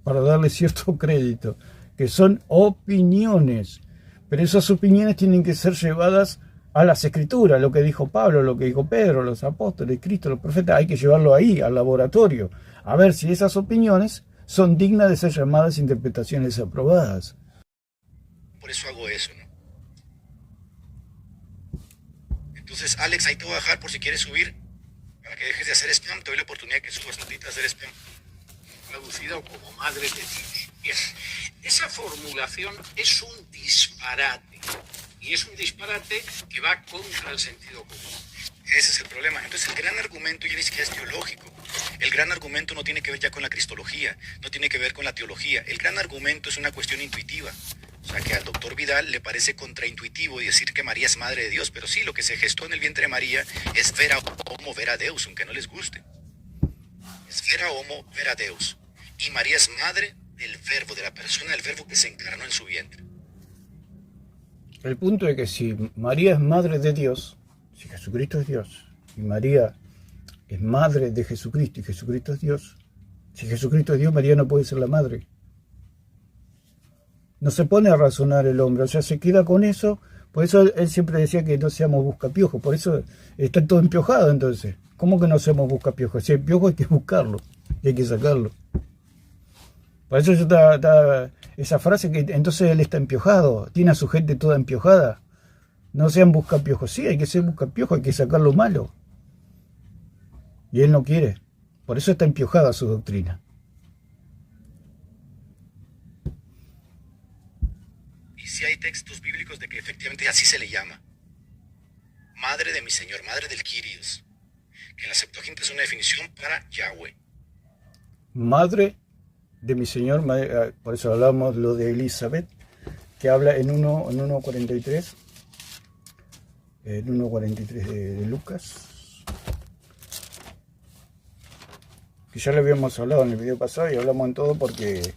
para darle cierto crédito, que son opiniones. Pero esas opiniones tienen que ser llevadas a las escrituras, lo que dijo Pablo, lo que dijo Pedro, los apóstoles, Cristo, los profetas. Hay que llevarlo ahí, al laboratorio, a ver si esas opiniones son dignas de ser llamadas interpretaciones aprobadas. Por eso hago eso, ¿no? Entonces, Alex, ahí te voy a dejar por si quieres subir, para que dejes de hacer spam. Te doy la oportunidad que subas, no necesitas hacer spam. Traducido como madre de Dios. Bien, esa formulación es un disparate. Y es un disparate que va contra el sentido común. Ese es el problema. Entonces el gran argumento ya ni siquiera es teológico. El gran argumento no tiene que ver ya con la cristología, no tiene que ver con la teología. El gran argumento es una cuestión intuitiva. O sea, que al doctor Vidal le parece contraintuitivo decir que María es madre de Dios, pero sí, lo que se gestó en el vientre de María es vera homo vera Deus, aunque no les guste. Es vera homo vera Deus. Y María es madre del verbo, de la persona del verbo que se encarnó en su vientre. El punto es que si María es madre de Dios, si Jesucristo es Dios, y María es madre de Jesucristo y Jesucristo es Dios, si Jesucristo es Dios, María no puede ser la madre. No se pone a razonar el hombre, o sea, se queda con eso. Por eso él siempre decía que no seamos buscapiojos, por eso está todo empiojado entonces. ¿Cómo que no seamos buscapiojos? Si hay piojo hay que buscarlo, y hay que sacarlo. Por eso está esa frase que entonces él está empiojado, tiene a su gente toda empiojada. No sean buscapiojos, sí, hay que ser buscapiojos, hay que sacar lo malo. Y él no quiere, por eso está empiojada su doctrina. Y sí hay textos bíblicos de que efectivamente así se le llama. Madre de mi Señor, madre del Kyrios. Que en la Septuaginta es una definición para Yahweh. Madre de mi Señor, por eso hablamos lo de Elizabeth, que habla en 1.43, en 1.43 de Lucas, que ya le habíamos hablado en el video pasado y hablamos en todo porque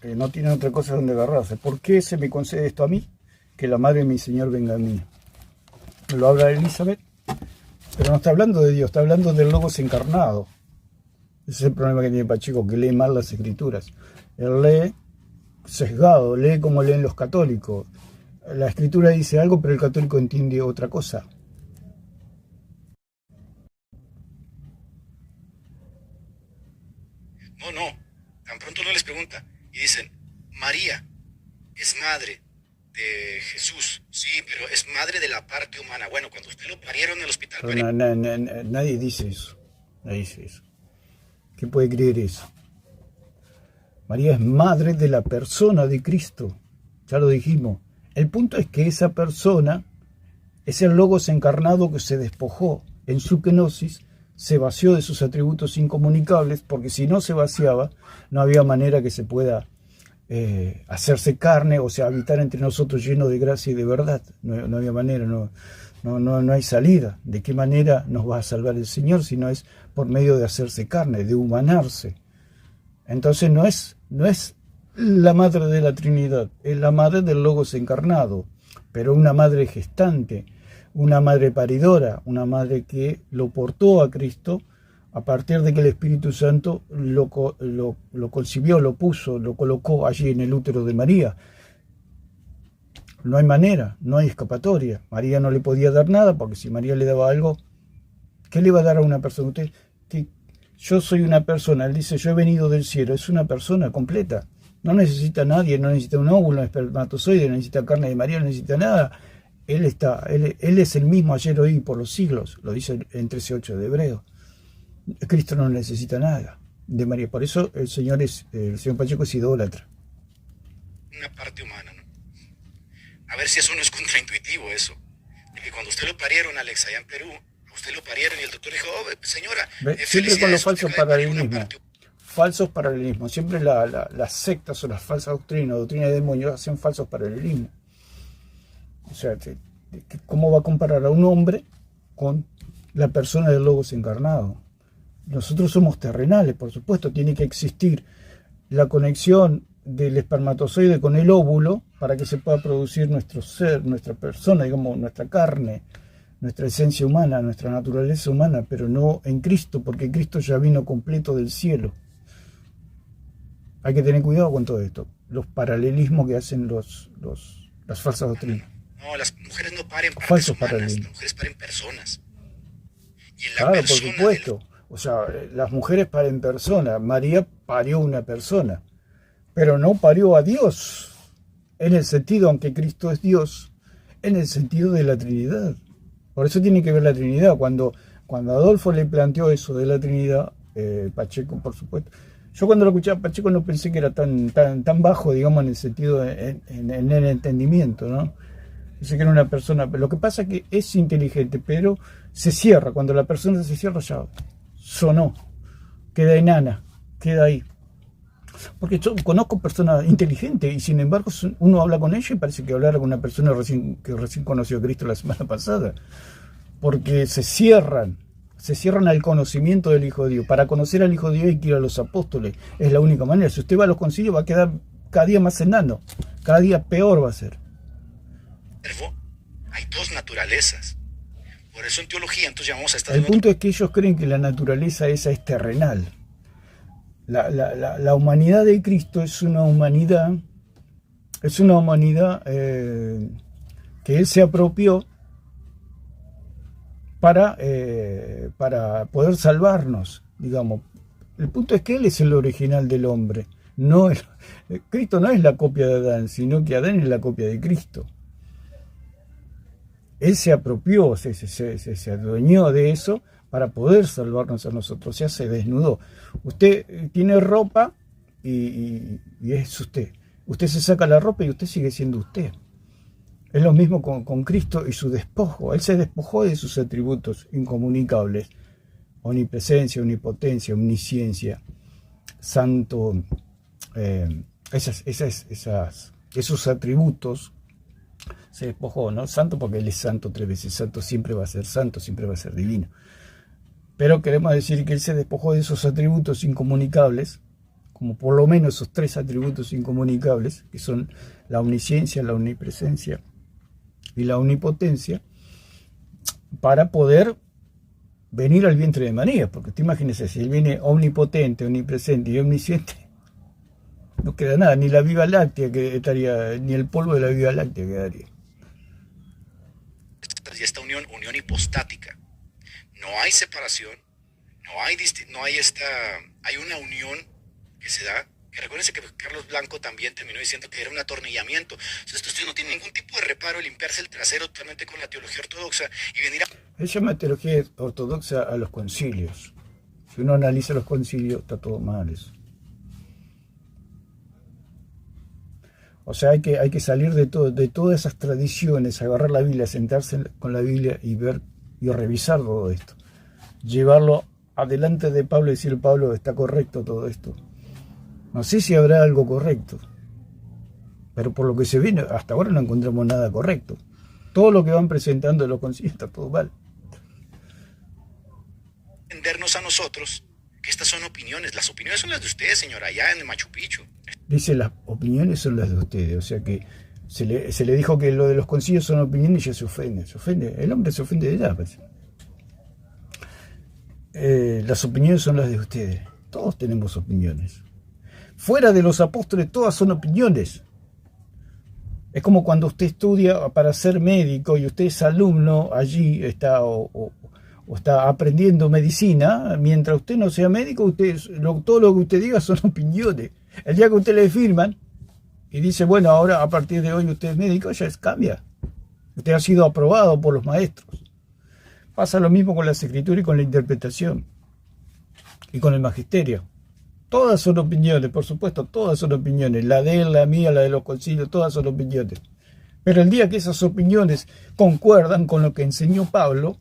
no tienen otra cosa donde agarrarse. ¿Por qué se me concede esto a mí? Que la madre de mi Señor venga a mí. Lo habla Elizabeth, pero no está hablando de Dios, está hablando del Logos encarnado. Ese es el problema que tiene Pacheco, que lee mal las escrituras. Él lee sesgado, lee como leen los católicos. La escritura dice algo, pero el católico entiende otra cosa. No, tan pronto no les pregunta. Y dicen, María es madre de Jesús. Sí, pero es madre de la parte humana. Bueno, cuando usted lo parieron en el hospital... Nadie dice eso. Nadie dice eso. ¿Qué puede creer eso? María es madre de la persona de Cristo. Ya lo dijimos. El punto es que esa persona es el Logos encarnado que se despojó en su kenosis, se vació de sus atributos incomunicables, porque si no se vaciaba, no había manera que se pueda hacerse carne, o sea, habitar entre nosotros lleno de gracia y de verdad. No había manera, no hay salida. ¿De qué manera nos va a salvar el Señor si no es por medio de hacerse carne, de humanarse? Entonces no es la madre de la Trinidad, es la madre del Logos encarnado, pero una madre gestante, una madre paridora, una madre que lo portó a Cristo a partir de que el Espíritu Santo lo concibió, lo puso, lo colocó allí en el útero de María. No hay manera, no hay escapatoria. María no le podía dar nada, porque si María le daba algo, ¿qué le iba a dar a una persona? que yo soy una persona. Él dice, yo he venido del cielo. Es una persona completa. No necesita a nadie, no necesita un óvulo, un espermatozoide, no necesita carne de María, no necesita nada. Él es el mismo ayer, hoy y por los siglos. Lo dice en 13:8 de Hebreo. Cristo no necesita nada de María. Por eso el señor Pacheco es idólatra. Una parte humana, ¿no? A ver si eso no es contraintuitivo, eso. De que cuando usted lo parieron, Alex, allá en Perú, usted lo parieron y el doctor dijo, oh, señora, siempre con los falsos paralelismos. Falsos paralelismos. Siempre las sectas o las falsas doctrinas de demonios hacen falsos paralelismos. O sea, ¿cómo va a comparar a un hombre con la persona del Logos encarnado? Nosotros somos terrenales, por supuesto, tiene que existir la conexión del espermatozoide con el óvulo para que se pueda producir nuestro ser, nuestra persona, digamos, nuestra carne, nuestra esencia humana, nuestra naturaleza humana, pero no en Cristo, porque Cristo ya vino completo del cielo. Hay que tener cuidado con todo esto, los paralelismos que hacen las falsas doctrinas. No, las mujeres no paren falsos humanas, paralelismos. Las mujeres paren personas. Y en la claro, por persona supuesto. O sea, las mujeres paren personas. María parió una persona, pero no parió a Dios, en el sentido, aunque Cristo es Dios, en el sentido de la Trinidad. Por eso tiene que ver la Trinidad. Cuando Adolfo le planteó eso de la Trinidad, Pacheco, por supuesto, yo cuando lo escuchaba Pacheco no pensé que era tan bajo, digamos, en el sentido, en el entendimiento, ¿no? Pensé que era una persona, lo que pasa es que es inteligente, pero se cierra. Cuando la persona se cierra, ya sonó, queda enana, queda ahí. Porque yo conozco personas inteligentes y sin embargo uno habla con ella y parece que hablara con una persona que recién conoció a Cristo la semana pasada. Porque se cierran al conocimiento del Hijo de Dios. Para conocer al Hijo de Dios hay que ir a los apóstoles. Es la única manera. Si usted va a los concilios va a quedar cada día más enano. Cada día peor va a ser. Hay dos naturalezas. Por eso en teología entonces llamamos a estas. El punto es que ellos creen que la naturaleza esa es terrenal. La humanidad de Cristo es una humanidad que Él se apropió para poder salvarnos, digamos. El punto es que Él es el original del hombre. Cristo no es la copia de Adán, sino que Adán es la copia de Cristo. Él se apropió, se adueñó de eso para poder salvarnos a nosotros, o sea, se desnudó. Usted tiene ropa y es usted. Usted se saca la ropa y usted sigue siendo usted. Es lo mismo con Cristo y su despojo. Él se despojó de sus atributos incomunicables. Omnipresencia, omnipotencia, omnisciencia, santo, esos atributos se despojó, ¿no? Santo porque Él es santo 3 veces santo, siempre va a ser santo, siempre va a ser divino. Pero queremos decir que Él se despojó de esos atributos incomunicables, como por lo menos esos 3 atributos incomunicables, que son la omnisciencia, la omnipresencia y la omnipotencia, para poder venir al vientre de María. Porque te imagínese, si Él viene omnipotente, omnipresente y omnisciente, no queda nada, ni la Vía Láctea que estaría, ni el polvo de la Vía Láctea quedaría. Y esta unión hipostática. No hay separación, hay una unión que se da. Que recuérdense que Carlos Blanco también terminó diciendo que era un atornillamiento. Entonces esto no tiene ningún tipo de reparo el limpiarse el trasero totalmente con la teología ortodoxa y venir a... Él llama teología ortodoxa a los concilios. Si uno analiza los concilios, está todo mal eso. O sea, hay que salir de todas esas tradiciones, agarrar la Biblia, sentarse con la Biblia y ver y revisar todo esto. Llevarlo adelante de Pablo y decir, Pablo, está correcto todo esto. No sé si habrá algo correcto, pero por lo que se viene, hasta ahora no encontramos nada correcto. Todo lo que van presentando los concilios está todo mal. Entendernos a nosotros que estas son opiniones. Las opiniones son las de ustedes, señora, allá en el Machu Picchu. Dice, las opiniones son las de ustedes, o sea que se le dijo que lo de los concilios son opiniones y ya se ofende, el hombre se ofende de ya, pues. Las opiniones son las de ustedes, todos tenemos opiniones. Fuera de los apóstoles todas son opiniones. Es como cuando usted estudia para ser médico y usted es alumno, allí está, o o está aprendiendo medicina, mientras usted no sea médico, todo lo que usted diga son opiniones. El día que usted le firman y dice, bueno, ahora a partir de hoy usted es médico, ya cambia. Usted ha sido aprobado por los maestros. Pasa lo mismo con las escrituras y con la interpretación. Y con el magisterio. Todas son opiniones, por supuesto, todas son opiniones. La de él, la mía, la de los concilios, todas son opiniones. Pero el día que esas opiniones concuerdan con lo que enseñó Pablo,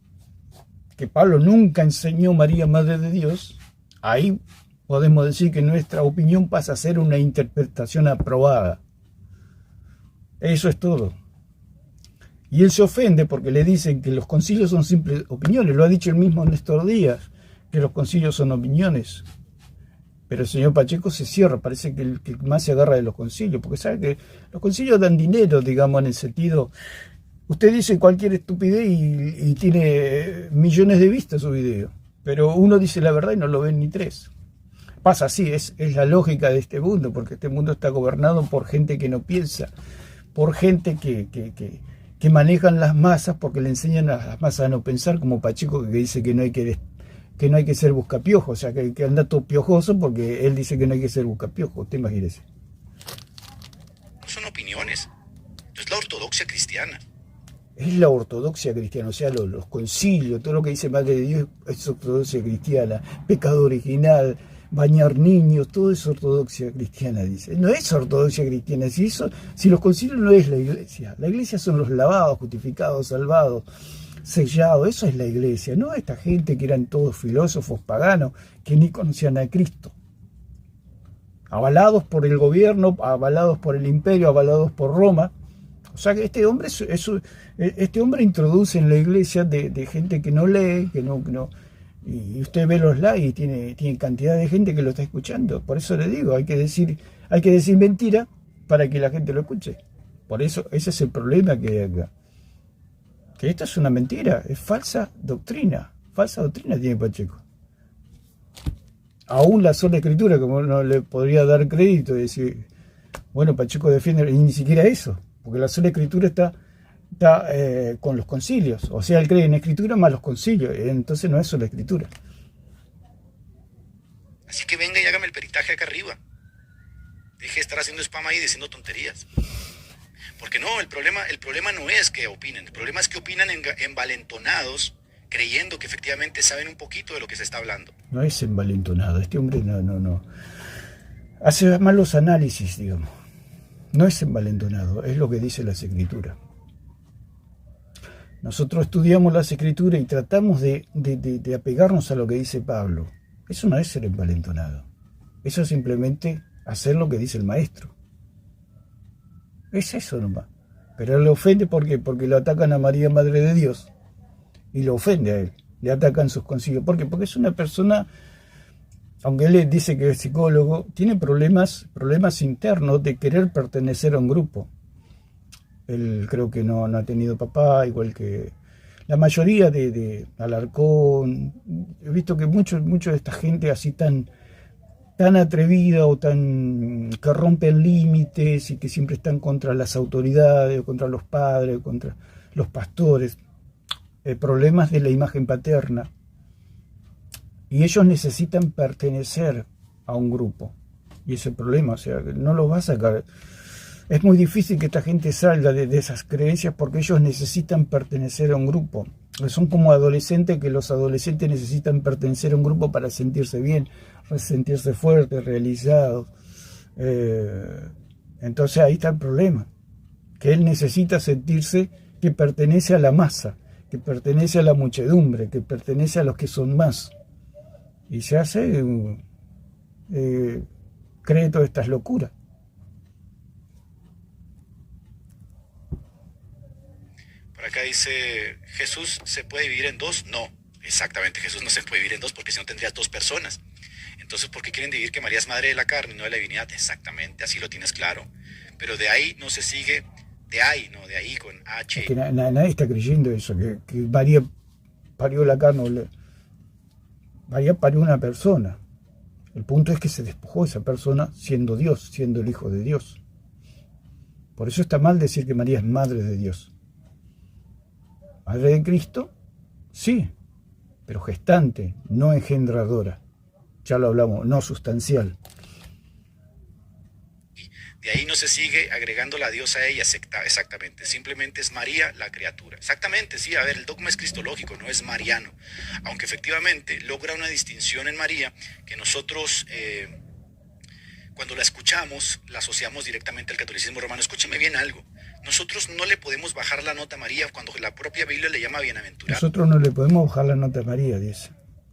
que Pablo nunca enseñó María, Madre de Dios, ahí podemos decir que nuestra opinión pasa a ser una interpretación aprobada. Eso es todo. Y él se ofende porque le dicen que los concilios son simples opiniones. Lo ha dicho el mismo Néstor Díaz, que los concilios son opiniones. Pero el señor Pacheco se cierra, parece que el que más se agarra de los concilios, porque sabe que los concilios dan dinero, digamos, en el sentido... Usted dice cualquier estupidez y tiene millones de vistas su video, pero uno dice la verdad y no lo ven ni tres. Pasa así, es la lógica de este mundo, porque este mundo está gobernado por gente que no piensa, por gente que manejan las masas porque le enseñan a las masas a no pensar, como Pacheco que dice que no hay que ser buscapiojo, o sea, que anda todo piojoso porque él dice que no hay que ser buscapiojo. Usted imagínese. Son opiniones. Es la ortodoxia cristiana. Es la ortodoxia cristiana, o sea, los concilios, todo lo que dice Madre de Dios es ortodoxia cristiana. Pecado original, bañar niños, todo es ortodoxia cristiana, dice. No es ortodoxia cristiana, si los concilios no es la iglesia son los lavados, justificados, salvados, sellados, eso es la iglesia, no esta gente que eran todos filósofos paganos que ni conocían a Cristo. Avalados por el gobierno, avalados por el imperio, avalados por Roma. O sea que este hombre introduce en la iglesia de gente que no lee, que no y usted ve los likes y tiene cantidad de gente que lo está escuchando. Por eso le digo, hay que decir mentira para que la gente lo escuche. Por eso, ese es el problema que hay acá. Que esto es una mentira, es falsa doctrina tiene Pacheco. Aún la sola escritura, como no le podría dar crédito y decir, bueno, Pacheco defiende, y ni siquiera eso, porque la sola escritura está con los concilios, o sea, él cree en escritura más los concilios, entonces no es sola escritura. Así que venga y hágame el peritaje acá arriba. Deje de estar haciendo spam ahí diciendo tonterías. Porque no, el problema no es que opinen, el problema es que opinan envalentonados, creyendo que efectivamente saben un poquito de lo que se está hablando. No es envalentonado, este hombre no. Hace malos análisis, digamos. No es envalentonado, es lo que dice las escrituras. Nosotros estudiamos las escrituras y tratamos de apegarnos a lo que dice Pablo. Eso no es ser envalentonado. Eso es simplemente hacer lo que dice el maestro. Es eso nomás. Pero él le ofende ¿por qué? Porque lo atacan a María, Madre de Dios. Y lo ofende a él. Le atacan sus concilios. ¿Por qué? Porque es una persona, aunque él dice que es psicólogo, tiene problemas internos de querer pertenecer a un grupo. Él creo que no ha tenido papá, igual que la mayoría de Alarcón. He visto que mucho de esta gente así tan atrevida o que rompen límites y que siempre están contra las autoridades, o contra los padres, o contra los pastores, problemas de la imagen paterna. Y ellos necesitan pertenecer a un grupo. Y ese problema, o sea, no los va a sacar. Es muy difícil que esta gente salga de esas creencias porque ellos necesitan pertenecer a un grupo. Son como adolescentes, que los adolescentes necesitan pertenecer a un grupo para sentirse bien, sentirse fuertes, realizados. Entonces ahí está el problema, que él necesita sentirse que pertenece a la masa, que pertenece a la muchedumbre, que pertenece a los que son más. Y se hace, cree todas estas locuras. Acá dice, ¿Jesús se puede dividir en dos? No, exactamente, Jesús no se puede dividir en dos porque si no tendrías dos personas. Entonces, ¿por qué quieren dividir que María es madre de la carne y no de la divinidad? Exactamente, así lo tienes claro. Pero de ahí no se sigue, de ahí con H. Es que nadie está creyendo eso, que María parió la carne, María parió una persona. El punto es que se despojó esa persona siendo Dios, siendo el Hijo de Dios. Por eso está mal decir que María es madre de Dios. ¿Madre de Cristo? Sí, pero gestante, no engendradora. Ya lo hablamos, no sustancial. De ahí no se sigue agregando la diosa a ella, exactamente. Simplemente es María la criatura. Exactamente, sí, a ver, el dogma es cristológico, no es mariano. Aunque efectivamente logra una distinción en María que nosotros, cuando la escuchamos, la asociamos directamente al catolicismo romano. Escúcheme bien algo. Nosotros no le podemos bajar la nota a María cuando la propia Biblia le llama bienaventurada. Nosotros no le podemos bajar la nota a María, dice.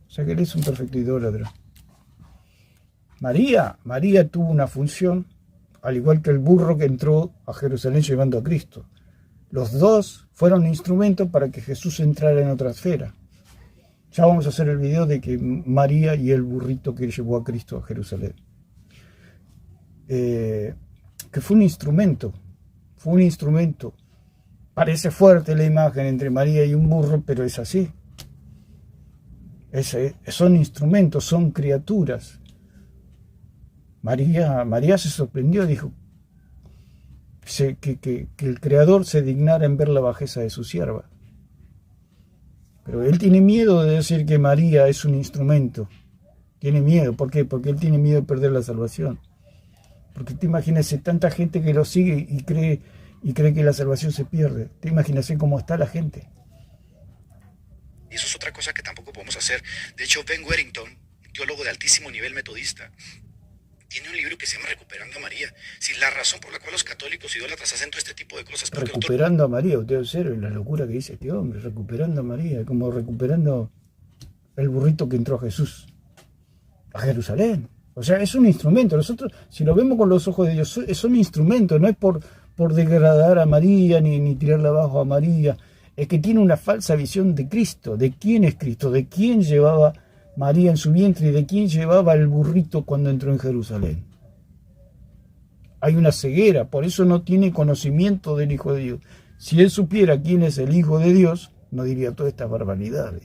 O sea que él es un perfecto idólatra. María tuvo una función, al igual que el burro que entró a Jerusalén llevando a Cristo. Los dos fueron instrumentos para que Jesús entrara en otra esfera. Ya vamos a hacer el video de que María y el burrito que llevó a Cristo a Jerusalén. Que fue un instrumento. Parece fuerte la imagen entre María y un burro, pero es así. Son instrumentos, son criaturas. María se sorprendió, dijo que el Creador se dignara en ver la bajeza de su sierva. Pero él tiene miedo de decir que María es un instrumento. Tiene miedo. ¿Por qué? Porque él tiene miedo de perder la salvación. Porque te imaginas tanta gente que lo sigue y cree que la salvación se pierde. Te imaginas cómo está la gente. Y eso es otra cosa que tampoco podemos hacer. De hecho, Ben Warrington, teólogo de altísimo nivel metodista, tiene un libro que se llama Recuperando a María. Si la razón por la cual los católicos idólatras hacen todo este tipo de cosas... Recuperando a María, usted observa la locura que dice este hombre, recuperando a María, como recuperando el burrito que entró a Jesús, a Jerusalén. O sea, es un instrumento. Nosotros, si lo vemos con los ojos de Dios, es un instrumento, no es por degradar a María, ni tirarla abajo a María. Es que tiene una falsa visión de Cristo, de quién es Cristo, de quién llevaba María en su vientre y de quién llevaba el burrito cuando entró en Jerusalén. Hay una ceguera, por eso no tiene conocimiento del Hijo de Dios. Si él supiera quién es el Hijo de Dios, no diría todas estas barbaridades.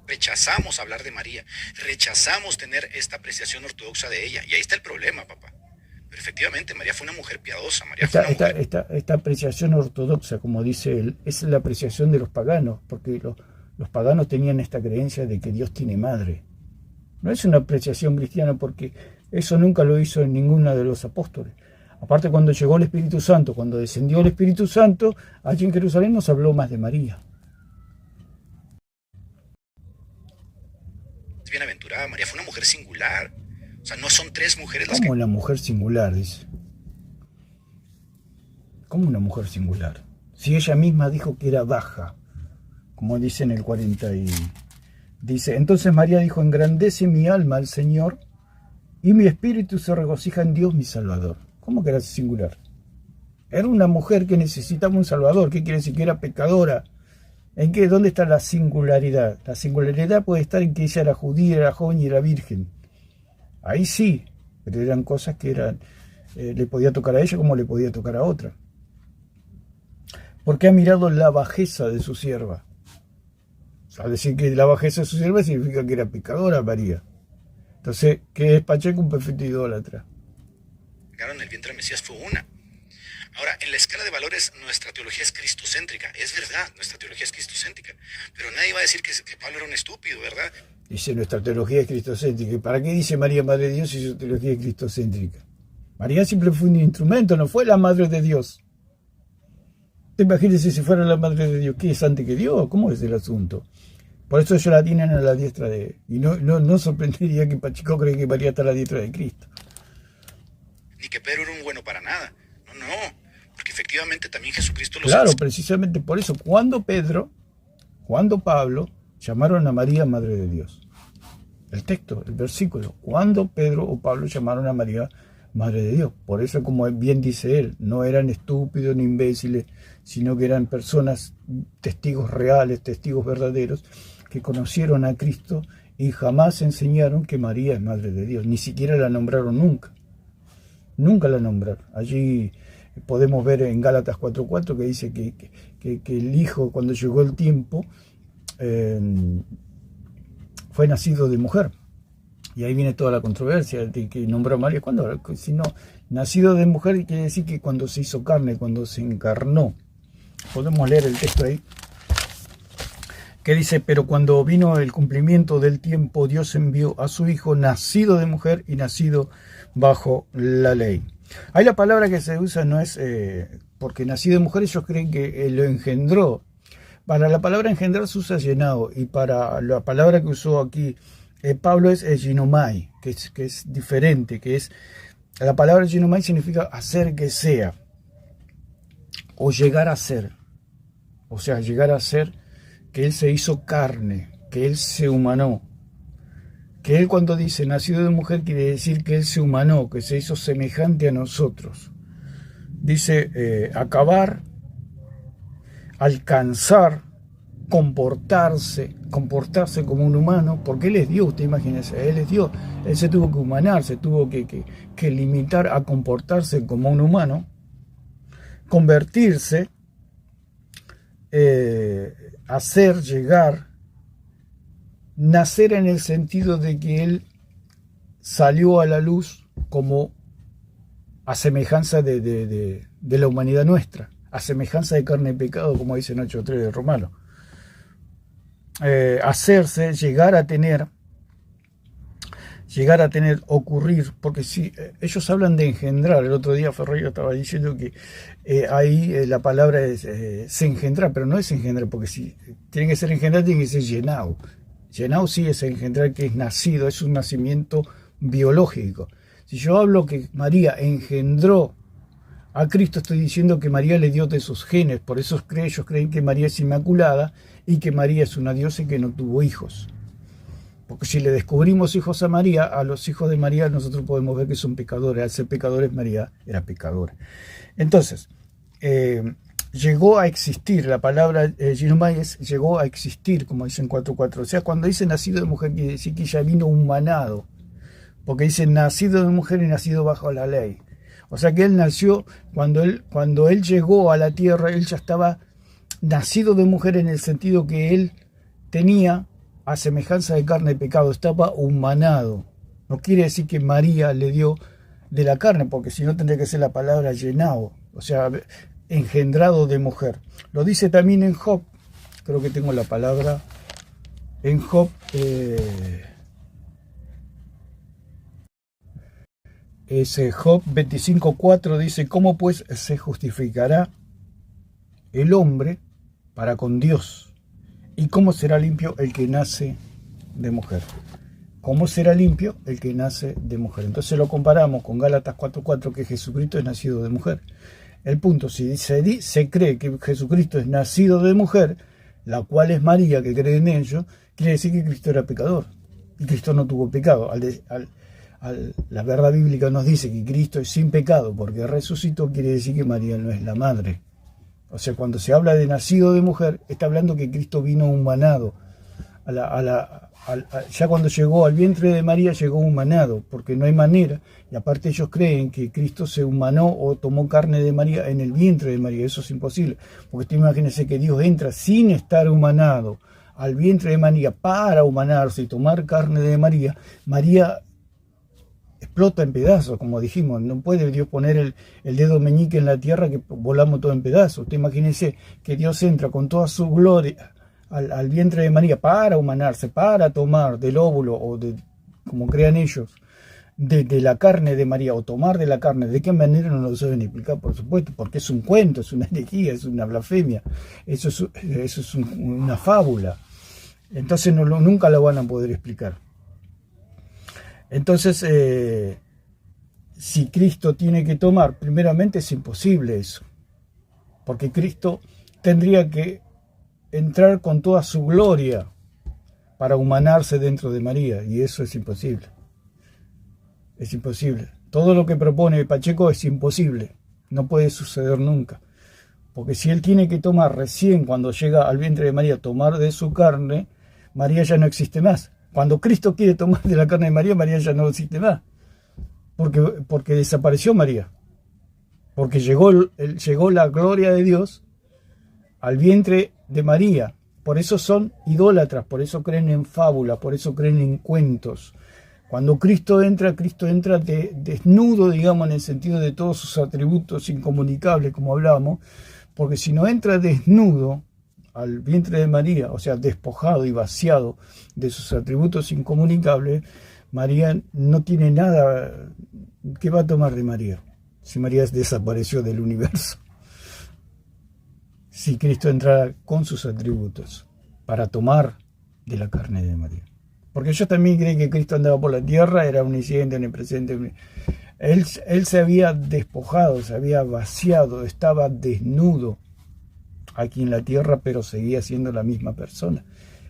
Rechazamos hablar de María, rechazamos tener esta apreciación ortodoxa de ella, y ahí está el problema, papá. Pero efectivamente, María fue una mujer piadosa. Esta apreciación ortodoxa, como dice él, es la apreciación de los paganos, porque los paganos tenían esta creencia de que Dios tiene madre. No es una apreciación cristiana, porque eso nunca lo hizo en ninguno de los apóstoles. Aparte, cuando llegó el Espíritu Santo, cuando descendió el Espíritu Santo, allí en Jerusalén no se habló más de María. Bienaventurada, María fue una mujer singular. O sea, no son tres mujeres las ¿Cómo una mujer singular, dice? ¿Cómo una mujer singular? Si ella misma dijo que era baja, como dice en el 40 y... Dice, entonces María dijo, engrandece mi alma al Señor y mi espíritu se regocija en Dios mi Salvador. ¿Cómo que era singular? Era una mujer que necesitaba un Salvador. ¿Qué quiere decir? Que era pecadora. ¿En qué? ¿Dónde está la singularidad? La singularidad puede estar en que ella era judía, era joven y era virgen. Ahí sí, pero eran cosas que le podía tocar a ella como le podía tocar a otra. Porque ha mirado la bajeza de su sierva. O sea, decir que la bajeza de su sierva significa que era pecadora María. Entonces, ¿qué es Pacheco? Un perfecto idólatra. En el vientre del Mesías fue una. Ahora, en la escala de valores, nuestra teología es cristocéntrica. Es verdad, nuestra teología es cristocéntrica. Pero nadie va a decir que Pablo era un estúpido, ¿verdad? Dice, nuestra teología es cristocéntrica. ¿Para qué dice María, Madre de Dios, si su teología es cristocéntrica? María siempre fue un instrumento, no fue la Madre de Dios. Imagínense si fuera la Madre de Dios. ¿Qué es antes que Dios? ¿Cómo es el asunto? Por eso ellos la tienen a la diestra de... Y no sorprendería que Pacheco cree que María está a la diestra de Cristo. Ni que Pedro era un bueno para nada. No. Porque efectivamente también Jesucristo los... Claro, precisamente por eso. Cuando Pablo llamaron a María Madre de Dios. El texto, el versículo. Cuando Pedro o Pablo llamaron a María Madre de Dios. Por eso, como bien dice él, no eran estúpidos ni imbéciles, sino que eran personas, testigos reales, testigos verdaderos, que conocieron a Cristo y jamás enseñaron que María es Madre de Dios. Ni siquiera la nombraron nunca. Nunca la nombraron. Allí podemos ver en Gálatas 4:4 que dice que el Hijo, cuando llegó el tiempo, fue nacido de mujer. Y ahí viene toda la controversia de que nombró a María. ¿Cuándo? Si no, nacido de mujer quiere decir que cuando se hizo carne, cuando se encarnó. Podemos leer el texto ahí. que dice, pero cuando vino el cumplimiento del tiempo, Dios envió a su Hijo, nacido de mujer y nacido bajo la ley. Ahí la palabra que se usa no es, porque nacido de mujer ellos creen que lo engendró. Para la palabra engendrar se usa llenado, y para la palabra que usó aquí Pablo es ginomai, que es diferente, que es, la palabra ginomai significa hacer que sea, o llegar a ser. O sea, llegar a ser que Él se hizo carne, que Él se humanó. Que Él cuando dice nacido de mujer quiere decir que Él se humanó, que se hizo semejante a nosotros. Dice acabar, alcanzar, comportarse como un humano, porque Él es Dios, usted imagínese, Él es Dios. Él se tuvo que humanar, se tuvo que limitar a comportarse como un humano, convertirse, hacer, llegar, nacer en el sentido de que Él salió a la luz como a semejanza de la humanidad nuestra, a semejanza de carne y pecado, como dice en 8.3 de Romano. Hacerse, llegar a tener, ocurrir, porque si ellos hablan de engendrar, el otro día Ferreira estaba diciendo que ahí la palabra es se engendrar, pero no es engendrar, porque si tiene que ser engendrar, tiene que ser llenado. Llenado sí es engendrar, que es nacido, es un nacimiento biológico. Si yo hablo que María engendró a Cristo, estoy diciendo que María le dio de sus genes, por eso ellos creen que María es inmaculada y que María es una diosa y que no tuvo hijos. Porque si le descubrimos hijos a María, a los hijos de María nosotros podemos ver que son pecadores. Al ser pecadores, María era pecadora. Entonces, llegó a existir, la palabra ginomai llegó a existir, como dicen 4.4. O sea, cuando dice nacido de mujer, quiere decir que ya vino humanado. Porque dice nacido de mujer y nacido bajo la ley. O sea que Él nació, cuando él llegó a la tierra, Él ya estaba nacido de mujer en el sentido que Él tenía a semejanza de carne y pecado, estaba humanado. No quiere decir que María le dio de la carne, porque si no tendría que ser la palabra llenado, o sea, engendrado de mujer. Lo dice también en Job, creo que tengo la palabra, en Job, Job 25.4 dice, ¿cómo pues se justificará el hombre para con Dios? ¿Y cómo será limpio el que nace de mujer? ¿Cómo será limpio el que nace de mujer? Entonces lo comparamos con Gálatas 4.4, que Jesucristo es nacido de mujer. El punto, si se cree que Jesucristo es nacido de mujer, la cual es María, que cree en ello, quiere decir que Cristo era pecador. Y Cristo no tuvo pecado. La verdad bíblica nos dice que Cristo es sin pecado, porque resucitó, quiere decir que María no es la madre. O sea, cuando se habla de nacido de mujer, está hablando que Cristo vino humanado. Ya cuando llegó al vientre de María, llegó humanado, porque no hay manera. Y aparte ellos creen que Cristo se humanó o tomó carne de María en el vientre de María. Eso es imposible. Porque usted imagínese que Dios entra sin estar humanado al vientre de María para humanarse y tomar carne de María. María explota en pedazos, como dijimos. No puede Dios poner el dedo meñique en la tierra que volamos todo en pedazos. Usted imagínese que Dios entra con toda su gloria al vientre de María para humanarse, para tomar del óvulo o de, como crean ellos, de la carne de María, o tomar de la carne. ¿De qué manera? No lo saben explicar, por supuesto, porque es un cuento, es una herejía, es una blasfemia, eso es una fábula. Entonces nunca lo van a poder explicar. Entonces, si Cristo tiene que tomar, primeramente es imposible eso, porque Cristo tendría que entrar con toda su gloria para humanarse dentro de María, y eso es imposible. Es imposible. Todo lo que propone Pacheco es imposible, no puede suceder nunca, porque si él tiene que tomar recién cuando llega al vientre de María, tomar de su carne, María ya no existe más. Cuando Cristo quiere tomar de la carne de María, María ya no existe más. Porque desapareció María. Porque llegó la gloria de Dios al vientre de María. Por eso son idólatras, por eso creen en fábulas, por eso creen en cuentos. Cuando Cristo entra desnudo, digamos, en el sentido de todos sus atributos incomunicables, como hablábamos. Porque si no entra desnudo al vientre de María, o sea, despojado y vaciado de sus atributos incomunicables, María no tiene nada. ¿Qué va a tomar de María? Si María desapareció del universo. Si Cristo entrara con sus atributos para tomar de la carne de María. Porque yo también creí que Cristo andaba por la tierra, era omnisciente, omnipresente. Él se había despojado, se había vaciado, estaba desnudo aquí en la tierra, pero seguía siendo la misma persona.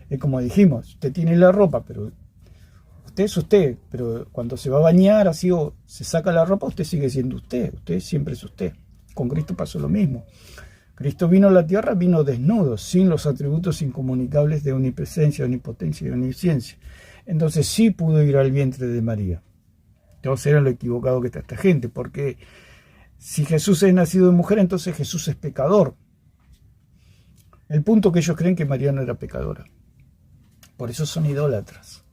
Es como dijimos, usted tiene la ropa, pero usted es usted, pero cuando se va a bañar así o se saca la ropa, usted sigue siendo usted siempre es usted. Con Cristo pasó lo mismo. Cristo vino a la tierra, vino desnudo, sin los atributos incomunicables de omnipresencia, omnipotencia y omnisciencia. Entonces sí pudo ir al vientre de María. Entonces era lo equivocado que está esta gente, porque si Jesús es nacido de mujer, entonces Jesús es pecador. El punto que ellos creen que María no era pecadora. Por eso son idólatras.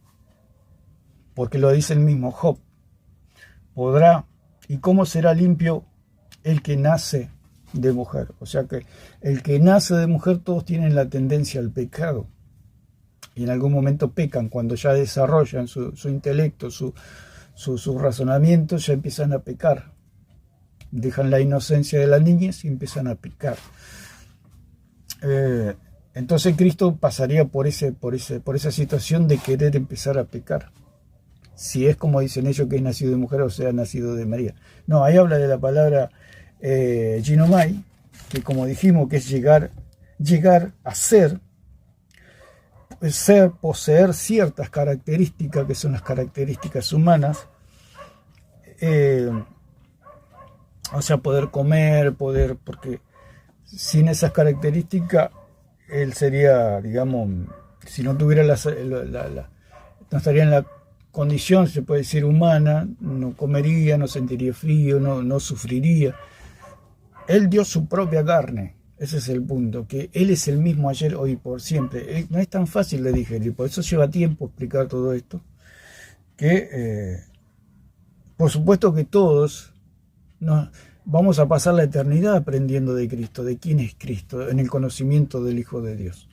Porque lo dice el mismo Job. ¿Podrá y cómo será limpio el que nace de mujer? O sea que el que nace de mujer, todos tienen la tendencia al pecado. Y en algún momento pecan, cuando ya desarrollan su intelecto, su razonamiento, ya empiezan a pecar. Dejan la inocencia de la niñez y empiezan a pecar. Entonces Cristo pasaría por esa situación de querer empezar a pecar. Si es como dicen ellos que es nacido de mujer, o sea, nacido de María. No, ahí habla de la palabra ginomai, que como dijimos que es llegar a ser, poseer ciertas características que son las características humanas, o sea, poder comer, porque sin esas características él sería, digamos, si no tuviera no estaría en la condición, se puede decir, humana, no comería, no sentiría frío, no sufriría. Él dio su propia carne. Ese es el punto, que Él es el mismo ayer, hoy y por siempre. No es tan fácil de digerir, por eso lleva tiempo explicar todo esto, que por supuesto que todos vamos a pasar la eternidad aprendiendo de Cristo, de quién es Cristo, en el conocimiento del Hijo de Dios.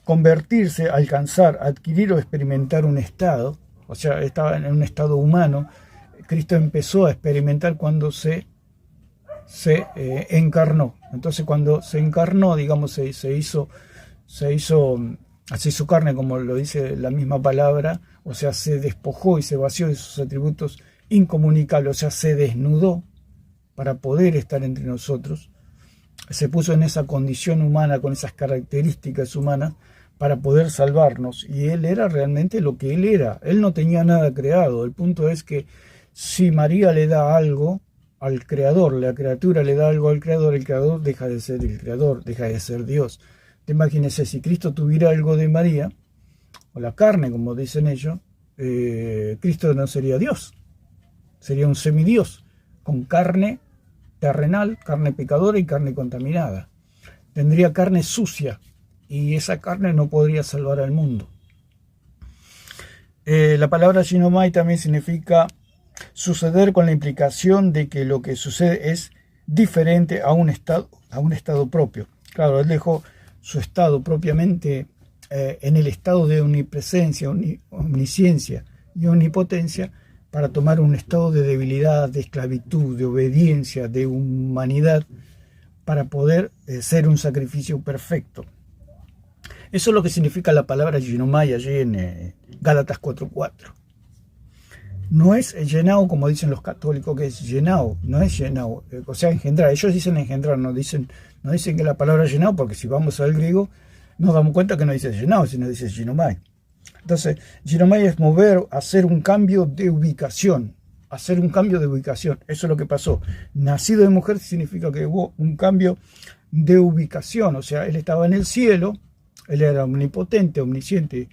Convertirse, alcanzar, adquirir o experimentar un estado, o sea, estaba en un estado humano. Cristo empezó a experimentar cuando se encarnó. Entonces cuando se encarnó, digamos, se hizo carne, como lo dice la misma palabra, o sea, se despojó y se vació de sus atributos incomunicables, o sea, se desnudó para poder estar entre nosotros, se puso en esa condición humana, con esas características humanas, para poder salvarnos, y Él era realmente lo que Él era. Él no tenía nada creado. El punto es que si María le da algo al Creador, la criatura le da algo al Creador, el Creador deja de ser el Creador, deja de ser Dios. Te imagínese, si Cristo tuviera algo de María, o la carne, como dicen ellos, Cristo no sería Dios, sería un semidios, con carne terrenal, carne pecadora y carne contaminada. Tendría carne sucia, y esa carne no podría salvar al mundo. La palabra ginomai también significa suceder, con la implicación de que lo que sucede es diferente a un estado propio. Claro, Él dejó su estado propiamente en el estado de omnipresencia, omnisciencia y omnipotencia, para tomar un estado de debilidad, de esclavitud, de obediencia, de humanidad, para poder ser un sacrificio perfecto. Eso es lo que significa la palabra ginomai allí en Gálatas 4:4. No es llenao, como dicen los católicos, que es llenao, no es llenao, o sea, engendrar. Ellos dicen engendrar, no dicen que la palabra llenao, porque si vamos al griego nos damos cuenta que no dice llenao, sino dice ginomai. Entonces, ginomai es mover, hacer un cambio de ubicación, Eso es lo que pasó. Nacido de mujer significa que hubo un cambio de ubicación, o sea, Él estaba en el cielo, Él era omnipotente, omnisciente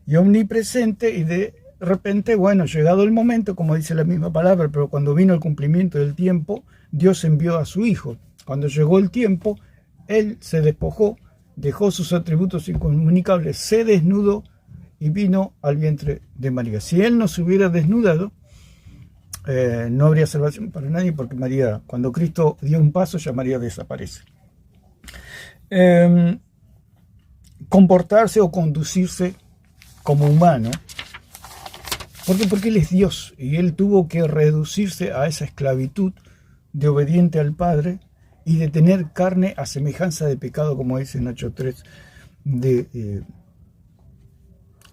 y omnipresente, y de repente, bueno, llegado el momento, como dice la misma palabra, pero cuando vino el cumplimiento del tiempo, Dios envió a su Hijo. Cuando llegó el tiempo, Él se despojó, dejó sus atributos incomunicables, se desnudó y vino al vientre de María. Si Él no se hubiera desnudado, no habría salvación para nadie, porque María, cuando Cristo dio un paso, ya María desaparece. comportarse o conducirse como humano. ¿Por qué? Porque Él es Dios y Él tuvo que reducirse a esa esclavitud de obediente al Padre y de tener carne a semejanza de pecado, como dice en Hechos 3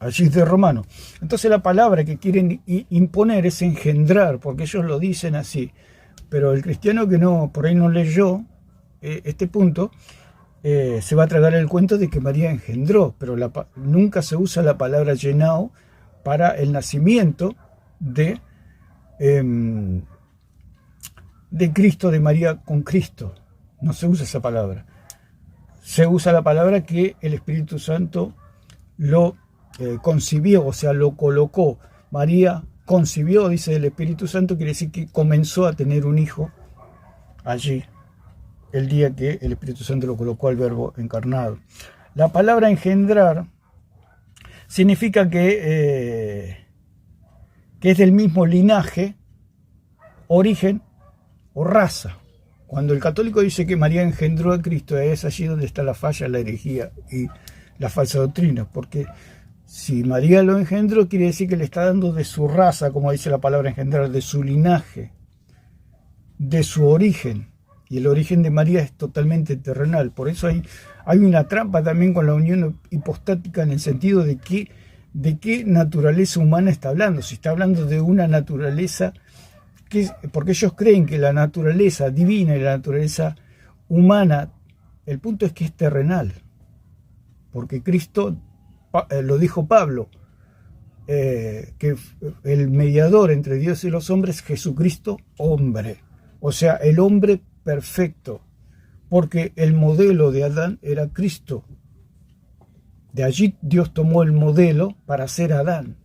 allí de Romano. Entonces la palabra que quieren imponer es engendrar, porque ellos lo dicen así. Pero el cristiano que no por ahí no leyó este punto, se va a tragar el cuento de que María engendró, pero nunca se usa la palabra llenao para el nacimiento de Cristo, de María con Cristo. No se usa esa palabra. Se usa la palabra que el Espíritu Santo lo concibió, o sea, lo colocó. María concibió, dice el Espíritu Santo, quiere decir que comenzó a tener un hijo allí, el día que el Espíritu Santo lo colocó al Verbo encarnado. La palabra engendrar significa que es del mismo linaje, origen o raza. Cuando el católico dice que María engendró a Cristo, es allí donde está la falla, la herejía y la falsa doctrina, porque si María lo engendró, quiere decir que le está dando de su raza, como dice la palabra engendrar, de su linaje, de su origen. Y el origen de María es totalmente terrenal. Por eso hay una trampa también con la unión hipostática, en el sentido de qué naturaleza humana está hablando. Si está hablando de una naturaleza, porque ellos creen que la naturaleza divina y la naturaleza humana, el punto es que es terrenal. Porque Cristo, lo dijo Pablo, que el mediador entre Dios y los hombres es Jesucristo hombre. O sea, el hombre perfecto, porque el modelo de Adán era Cristo. De allí Dios tomó el modelo para ser Adán.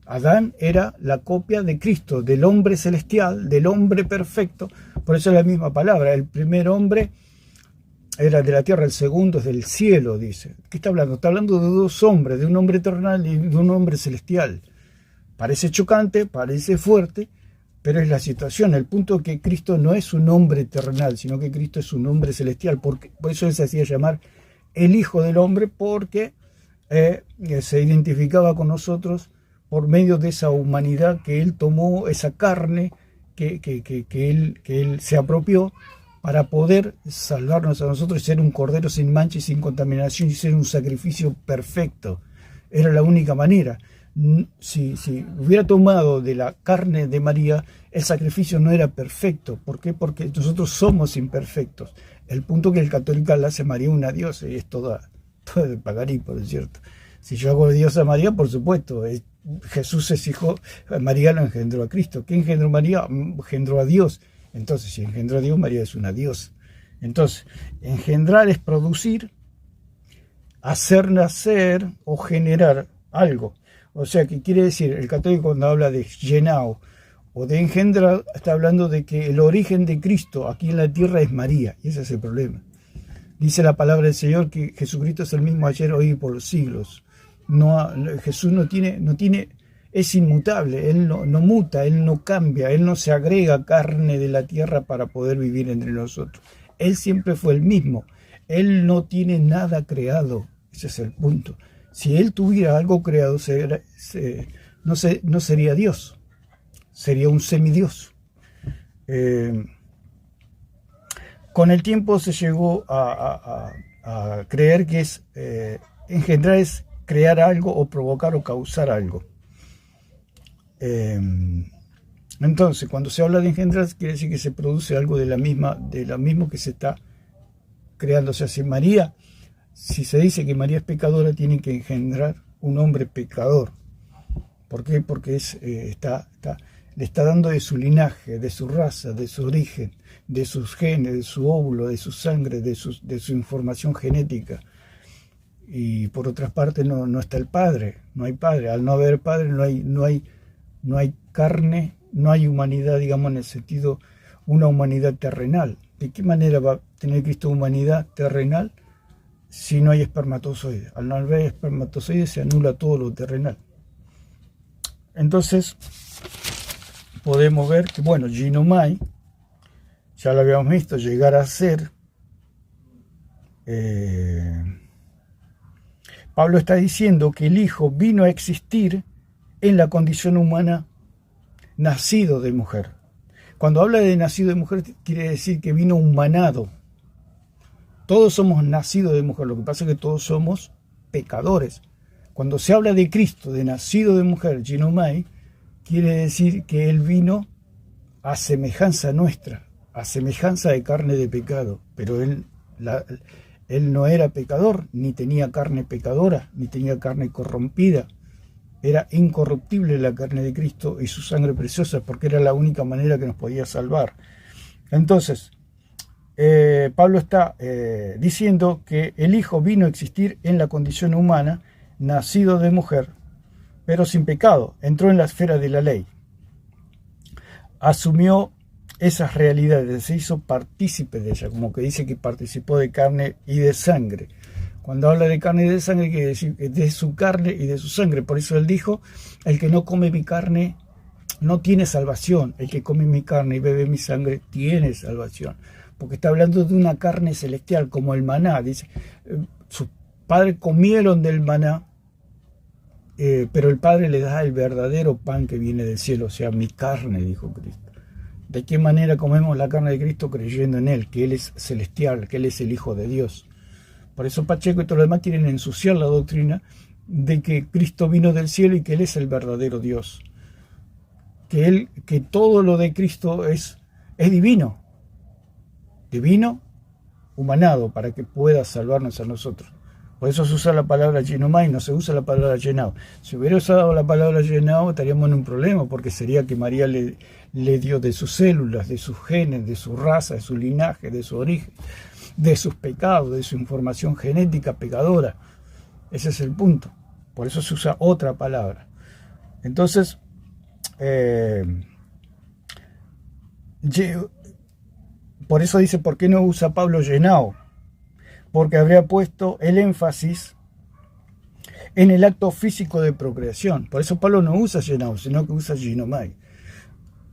Adán era la copia de Cristo, del hombre celestial, del hombre perfecto. Por eso es la misma palabra. El primer hombre era de la tierra, el segundo es del cielo, dice. ¿Qué está hablando? Está hablando de dos hombres, de un hombre terrenal y de un hombre celestial. Parece chocante, parece fuerte, pero es la situación. El punto es que Cristo no es un hombre terrenal, sino que Cristo es un hombre celestial. Por eso él se hacía llamar el Hijo del Hombre, porque se identificaba con nosotros por medio de esa humanidad que él tomó, esa carne que él se apropió para poder salvarnos a nosotros y ser un cordero sin mancha y sin contaminación y ser un sacrificio perfecto. Era la única manera. Si hubiera tomado de la carne de María, el sacrificio no era perfecto. ¿Por qué? Porque nosotros somos imperfectos. El punto que el católico le hace a María una diosa, y es todo de pagarí, por cierto. Si yo hago de diosa a María, por supuesto, Jesús es hijo, María lo engendró a Cristo. ¿Qué engendró María? Engendró a Dios. Entonces, si engendró a Dios, María es una diosa. Entonces, engendrar es producir, hacer nacer o generar algo. O sea, que quiere decir, el católico cuando habla de llenao o de engendrar, está hablando de que el origen de Cristo aquí en la tierra es María, y ese es el problema. Dice la palabra del Señor que Jesucristo es el mismo ayer, hoy y por los siglos. Jesús no tiene, es inmutable, Él no muta, Él no cambia, Él no se agrega carne de la tierra para poder vivir entre nosotros. Él siempre fue el mismo, Él no tiene nada creado, ese es el punto. Si Él tuviera algo creado, no sería Dios, sería un semidios. Con el tiempo se llegó a creer que engendrar es crear algo o provocar o causar algo. Entonces, cuando se habla de engendrar, quiere decir que se produce algo de la mismo que se está creando. O sea, si se dice que María es pecadora, tiene que engendrar un hombre pecador. ¿Por qué? Porque le está dando de su linaje, de su raza, de su origen, de sus genes, de su óvulo, de su sangre, de su información genética. Y por otra parte no está el Padre, no hay Padre. Al no haber Padre no hay carne, no hay humanidad, digamos, en el sentido, una humanidad terrenal. ¿De qué manera va a tener Cristo humanidad terrenal si no hay espermatozoides? Al no haber espermatozoides se anula todo lo terrenal. Entonces podemos ver que, bueno, Ginomai, ya lo habíamos visto, llegar a ser, Pablo está diciendo que el Hijo vino a existir en la condición humana, nacido de mujer. Cuando habla de nacido de mujer, quiere decir que vino humanado. Todos somos nacidos de mujer, lo que pasa es que todos somos pecadores. Cuando se habla de Cristo, de nacido de mujer, ginomai, quiere decir que Él vino a semejanza nuestra, a semejanza de carne de pecado, pero Él no era pecador, ni tenía carne pecadora, ni tenía carne corrompida. Era incorruptible la carne de Cristo y su sangre preciosa, porque era la única manera que nos podía salvar. Entonces, Pablo está diciendo que el Hijo vino a existir en la condición humana, nacido de mujer, pero sin pecado. Entró en la esfera de la ley. Asumió esas realidades, se hizo partícipe de ella, como que dice que participó de carne y de sangre. Cuando habla de carne y de sangre, quiere decir de su carne y de su sangre. Por eso él dijo, el que no come mi carne no tiene salvación. El que come mi carne y bebe mi sangre tiene salvación. Porque está hablando de una carne celestial, como el maná. Dice, sus padres comieron del maná, pero el Padre le da el verdadero pan que viene del cielo, o sea, mi carne, dijo Cristo. ¿De qué manera comemos la carne de Cristo? Creyendo en Él, que Él es celestial, que Él es el Hijo de Dios. Por eso Pacheco y todos los demás quieren ensuciar la doctrina de que Cristo vino del cielo y que Él es el verdadero Dios. Que todo lo de Cristo es divino. Divino, humanado, para que pueda salvarnos a nosotros. Por eso se usa la palabra ginomai, no se usa la palabra llenado. Si hubiera usado la palabra llenado, estaríamos en un problema, porque sería que María le dio de sus células, de sus genes, de su raza, de su linaje, de su origen, de sus pecados, de su información genética pecadora. Ese es el punto. Por eso se usa otra palabra. Entonces, por eso dice, ¿por qué no usa Pablo llenado? Porque habría puesto el énfasis en el acto físico de procreación. Por eso Pablo no usa llenado, sino que usa ginomai.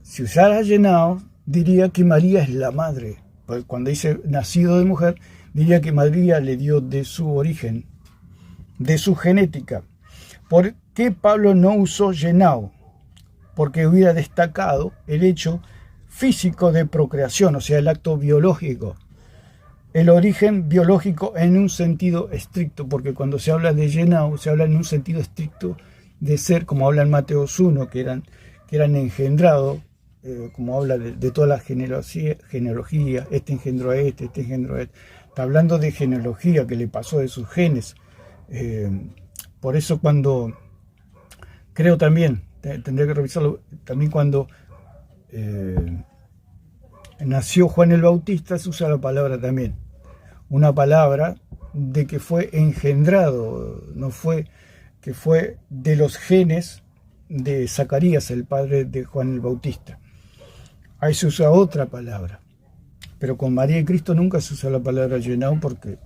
Si usara llenado, diría que María es la madre. Cuando dice nacido de mujer, diría que María le dio de su origen, de su genética. ¿Por qué Pablo no usó llenado? Porque hubiera destacado el hecho físico de procreación, o sea, el acto biológico. El origen biológico en un sentido estricto, porque cuando se habla de llenado, se habla en un sentido estricto de ser, como habla en Mateo 1, que eran engendrados, como habla de toda la genealogía, este engendró a este engendró a este. Está hablando de genealogía que le pasó de sus genes. Por eso cuando, creo también, tendría que revisarlo, también cuando nació Juan el Bautista, se usa la palabra también. Una palabra de que fue engendrado, no fue que fue de los genes de Zacarías, el padre de Juan el Bautista. Ahí se usa otra palabra. Pero con María y Cristo nunca se usa la palabra llenado, porque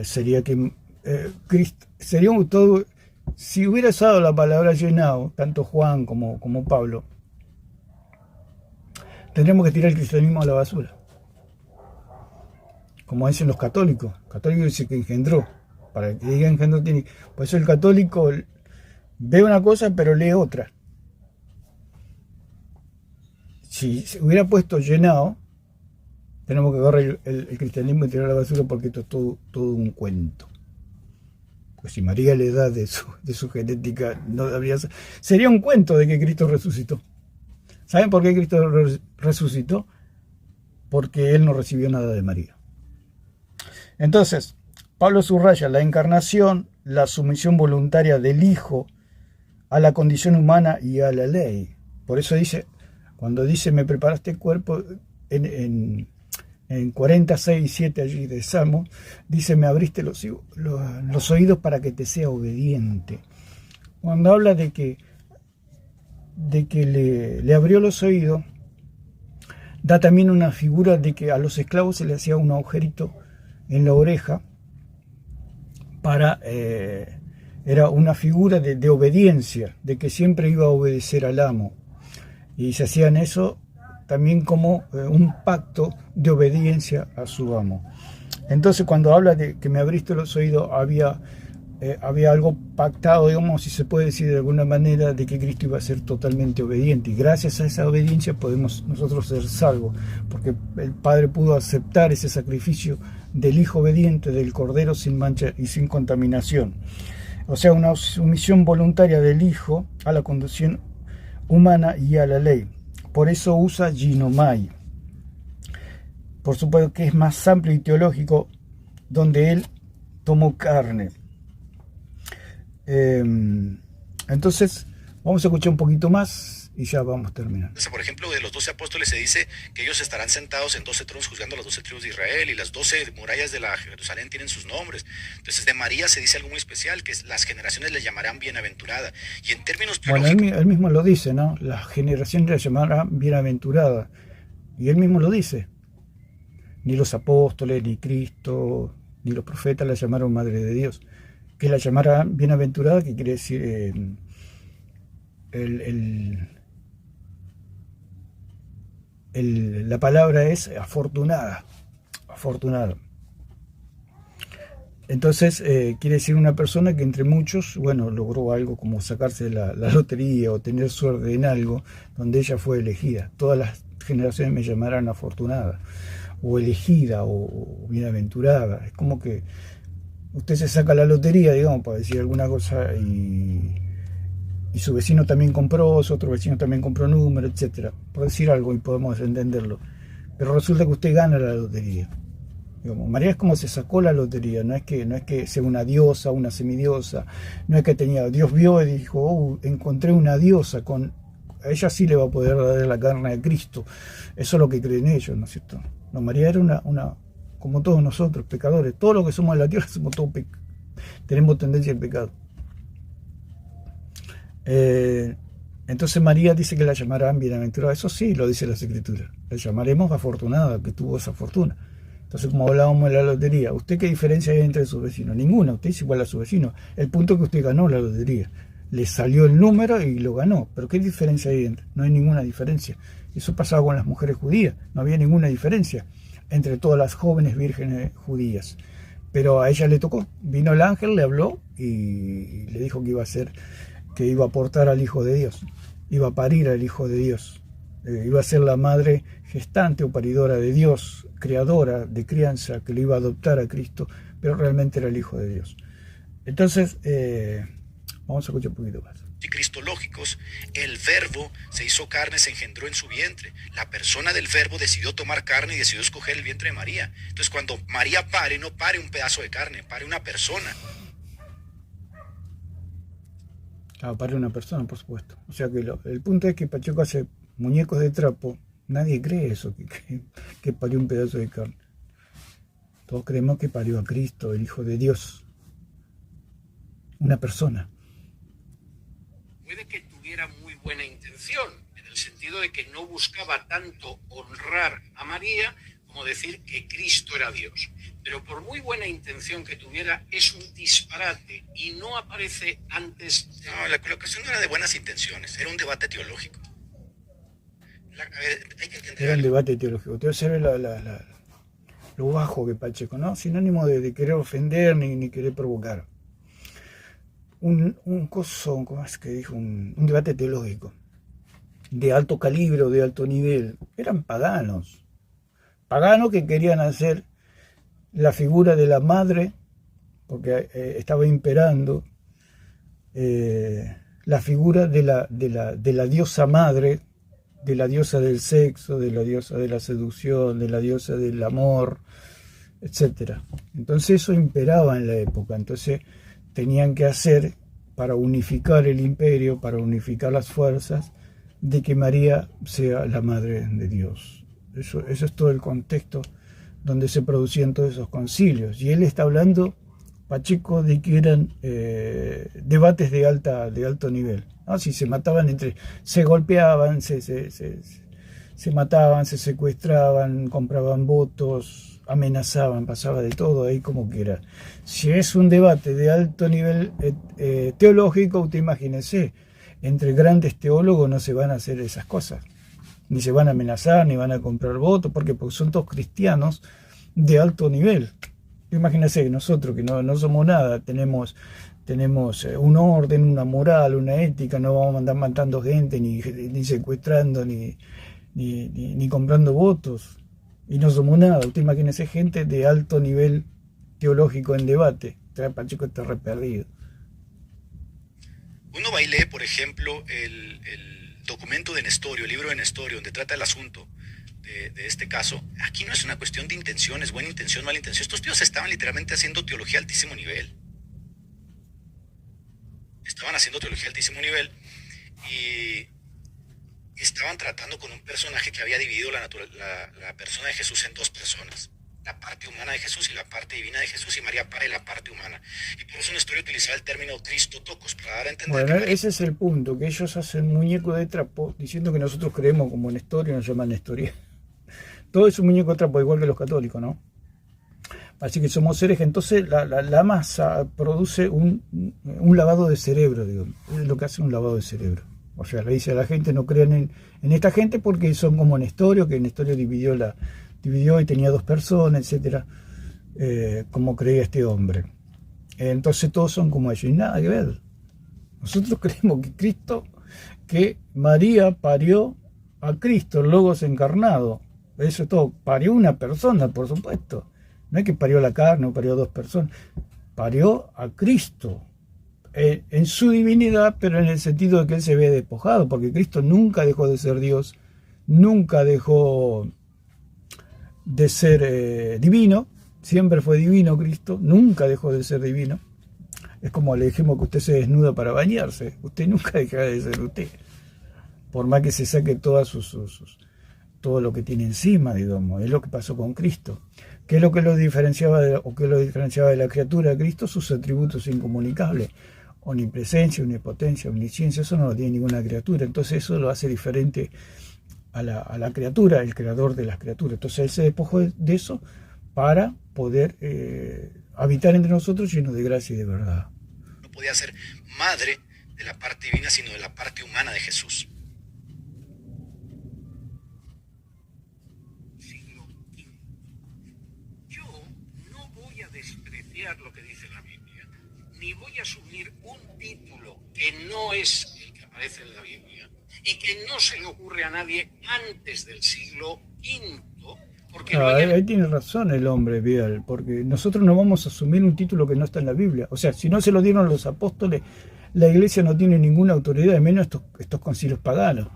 sería que Cristo, sería un todo. Si hubiera usado la palabra llenado, tanto Juan como Pablo, tendríamos que tirar el cristianismo a la basura. Como dicen los católicos. El católico dice que engendró. Para que diga engendró tiene. Por eso el católico ve una cosa pero lee otra. Si se hubiera puesto llenado, tenemos que agarrar el cristianismo y tirar a la basura, porque esto es todo un cuento. Pues si María le da de su genética, no habría, sería un cuento de que Cristo resucitó. ¿Saben por qué Cristo resucitó? Porque Él no recibió nada de María. Entonces, Pablo subraya la encarnación, la sumisión voluntaria del Hijo a la condición humana y a la ley. Por eso dice, cuando dice, me preparaste el cuerpo, en 46:7 allí de Salmo, dice, me abriste los oídos para que te sea obediente. Cuando habla de que le abrió los oídos, da también una figura de que a los esclavos se le hacía un agujerito en la oreja era una figura de obediencia, de que siempre iba a obedecer al amo, y se hacían eso también como un pacto de obediencia a su amo. Entonces cuando habla de que me abriste los oídos, había algo pactado, digamos, si se puede decir de alguna manera, de que Cristo iba a ser totalmente obediente, y gracias a esa obediencia podemos nosotros ser salvos, porque el Padre pudo aceptar ese sacrificio del Hijo obediente, del Cordero sin mancha y sin contaminación. O sea, una sumisión voluntaria del Hijo a la condición humana y a la ley. Por eso usa ginomai. Por supuesto que es más amplio y teológico, donde Él tomó carne. Entonces, vamos a escuchar un poquito más y ya vamos a terminar. Por ejemplo, de los 12 apóstoles se dice que ellos estarán sentados en 12 tronos juzgando a las 12 tribus de Israel, y las 12 murallas de la Jerusalén tienen sus nombres. Entonces, de María se dice algo muy especial, que las generaciones le llamarán bienaventurada. Y en términos teológicos... Bueno, él mismo lo dice, ¿no? Las generaciones la llamarán bienaventurada. Y él mismo lo dice. Ni los apóstoles, ni Cristo, ni los profetas la llamaron Madre de Dios. Que la llamara bienaventurada, que quiere decir la palabra es afortunada, afortunado. Entonces quiere decir una persona que entre muchos, bueno, logró algo como sacarse la lotería o tener suerte en algo donde ella fue elegida. Todas las generaciones me llamarán afortunada o elegida o bienaventurada. Es como que usted se saca la lotería, digamos, para decir alguna cosa, y su vecino también compró, su otro vecino también compró número, etcétera, por decir algo y podemos entenderlo. Pero resulta que usted gana la lotería. Digamos, María es como se sacó la lotería, no es que sea una diosa, una semidiosa, no es que tenía, Dios vio y dijo, encontré una diosa, a ella sí le va a poder dar la carne a Cristo. Eso es lo que creen ellos, ¿no es cierto? No, María era una como todos nosotros, pecadores. Todos los que somos de la tierra somos todos tenemos tendencia al pecado. Entonces María dice que la llamarán bienaventurada. Eso sí, lo dice las Escrituras. La llamaremos afortunada, que tuvo esa fortuna. Entonces, como hablábamos de la lotería, ¿usted qué diferencia hay entre sus vecinos? Ninguna, usted es igual a su vecino. El punto es que usted ganó la lotería. Le salió el número y lo ganó. Pero ¿qué diferencia hay entre? No hay ninguna diferencia. Eso pasaba con las mujeres judías. No había ninguna diferencia entre todas las jóvenes vírgenes judías. Pero a ella le tocó. Vino el ángel, le habló y le dijo que iba a aportar al Hijo de Dios. Iba a parir al Hijo de Dios. Iba a ser la madre gestante o paridora de Dios, creadora de crianza, que le iba a adoptar a Cristo, pero realmente era el Hijo de Dios. Entonces, vamos a escuchar un poquito más. Y cristológicos, el verbo se hizo carne, se engendró en su vientre. La persona del verbo decidió tomar carne y decidió escoger el vientre de María. Entonces, cuando María pare, no pare un pedazo de carne, pare una persona. Claro, pare una persona, por supuesto. O sea que el punto es que Pacheco hace muñecos de trapo. Nadie cree eso, que parió un pedazo de carne. Todos creemos que parió a Cristo, el Hijo de Dios. Una persona. Puede que tuviera muy buena intención, en el sentido de que no buscaba tanto honrar a María como decir que Cristo era Dios. Pero por muy buena intención que tuviera, es un disparate y no aparece antes de... No, la colocación no era de buenas intenciones, era un debate teológico. Hay que entender era un debate teológico. Usted se ve lo bajo que Pacheco, ¿no? Sin ánimo de querer ofender ni querer provocar. Un coso, ¿cómo es que dijo? Un debate teológico de alto calibre o de alto nivel. Eran paganos que querían hacer la figura de la madre, porque estaba imperando la figura de la diosa madre, de la diosa del sexo, de la diosa de la seducción, de la diosa del amor, etc. Entonces eso imperaba en la época. Entonces tenían que hacer, para unificar el imperio, para unificar las fuerzas, de que María sea la madre de Dios. Eso es todo el contexto donde se producían todos esos concilios. Y él está hablando, Pacheco, de que eran debates de alto nivel, ¿no? Si se mataban se golpeaban, se mataban, se secuestraban, compraban votos, amenazaban, pasaba de todo ahí como quiera. Si es un debate de alto nivel teológico, usted imagínese, entre grandes teólogos no se van a hacer esas cosas, ni se van a amenazar, ni van a comprar votos, porque son todos cristianos de alto nivel, Imagínense, nosotros que no somos nada, tenemos un orden, una moral, una ética, no vamos a andar matando gente, ni secuestrando, ni comprando votos, y no somos nada. Usted imagínese gente de alto nivel teológico en debate. Pacheco está re perdido. Uno va y lee, por ejemplo, el documento de Nestorio, el libro de Nestorio, donde trata el asunto de este caso. Aquí no es una cuestión de intenciones, buena intención, mala intención. Estos tíos estaban literalmente haciendo teología de altísimo nivel. Estaban haciendo teología de altísimo nivel y estaban tratando con un personaje que había dividido la persona de Jesús en dos personas. La parte humana de Jesús y la parte divina de Jesús, y María para la parte humana. Y por eso Nestorio utilizaba el término Cristotokos, para dar a entender bueno, ese es el punto, que ellos hacen muñeco de trapo, diciendo que nosotros creemos como Nestorio, nos llaman Nestoria. Todo es un muñeco de trapo, igual que los católicos, ¿no? Así que somos seres, entonces la masa produce un lavado de cerebro, digo. Es lo que hace un lavado de cerebro. O sea, le dice a la gente, no crean en esta gente porque son como Nestorio, que Nestorio dividió y tenía dos personas, etcétera, como creía este hombre. Entonces todos son como ellos, y nada que ver. Nosotros creemos que María parió a Cristo, el Logos encarnado. Eso es todo. Parió una persona, por supuesto. No es que parió la carne o parió dos personas. Parió a Cristo en su divinidad, pero en el sentido de que él se ve despojado, porque Cristo nunca dejó de ser Dios, nunca dejó de ser divino, siempre fue divino Cristo, nunca dejó de ser divino. Es como le dijimos que usted se desnuda para bañarse, usted nunca deja de ser usted, por más que se saque todas todo lo que tiene encima, digamos. Es lo que pasó con Cristo. ¿Qué es lo que lo diferenciaba de la criatura de Cristo? Sus atributos incomunicables: omnipresencia, omnipotencia, omnisciencia. Eso no lo tiene ninguna criatura, entonces eso lo hace diferente a la criatura, el creador de las criaturas. Entonces él se despojó de eso para poder habitar entre nosotros lleno de gracia y de verdad. No podía ser madre de la parte divina, sino de la parte humana de Jesús. Siglo V. Yo no voy a despreciar lo que dice la Biblia, ni voy a asumir un título que no es el que aparece en la Biblia y que no se le ocurre a nadie antes del siglo V. Porque ahí tiene razón el hombre, Vidal, porque nosotros no vamos a asumir un título que no está en la Biblia. O sea, si no se lo dieron los apóstoles, la iglesia no tiene ninguna autoridad, menos estos concilios paganos.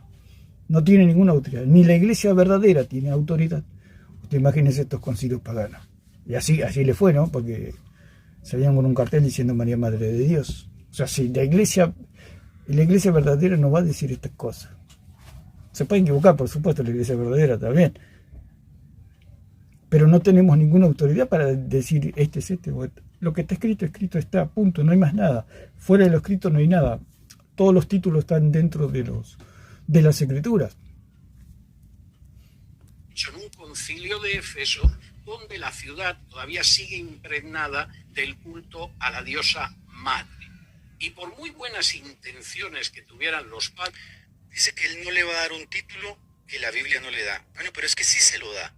No tiene ninguna autoridad. Ni la iglesia verdadera tiene autoridad. Usted imagínese estos concilios paganos. Y así le fue, ¿no? Porque salían con un cartel diciendo María Madre de Dios. O sea, si la iglesia verdadera no va a decir estas cosas. Se puede equivocar, por supuesto, la iglesia verdadera también. Pero no tenemos ninguna autoridad para decir este es este o este. Lo que está escrito está, punto, no hay más nada. Fuera de lo escrito no hay nada. Todos los títulos están dentro de las escrituras. En un concilio de Éfeso, donde la ciudad todavía sigue impregnada del culto a la diosa madre. Y por muy buenas intenciones que tuvieran los padres, dice que él no le va a dar un título que la Biblia no le da. Bueno, pero es que sí se lo da.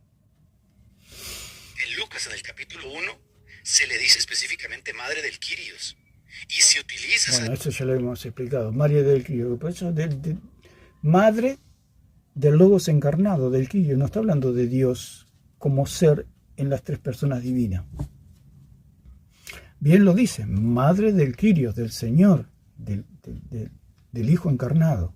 En Lucas, en el capítulo 1, se le dice específicamente Madre del Kyrios. Y se utiliza... Bueno, eso ya lo hemos explicado. María del Kyrios. Por eso, Madre del Logos encarnado, del Kyrios. No está hablando de Dios como ser en las tres personas divinas. Bien lo dice. Madre del Kyrios, del Señor, del Hijo encarnado.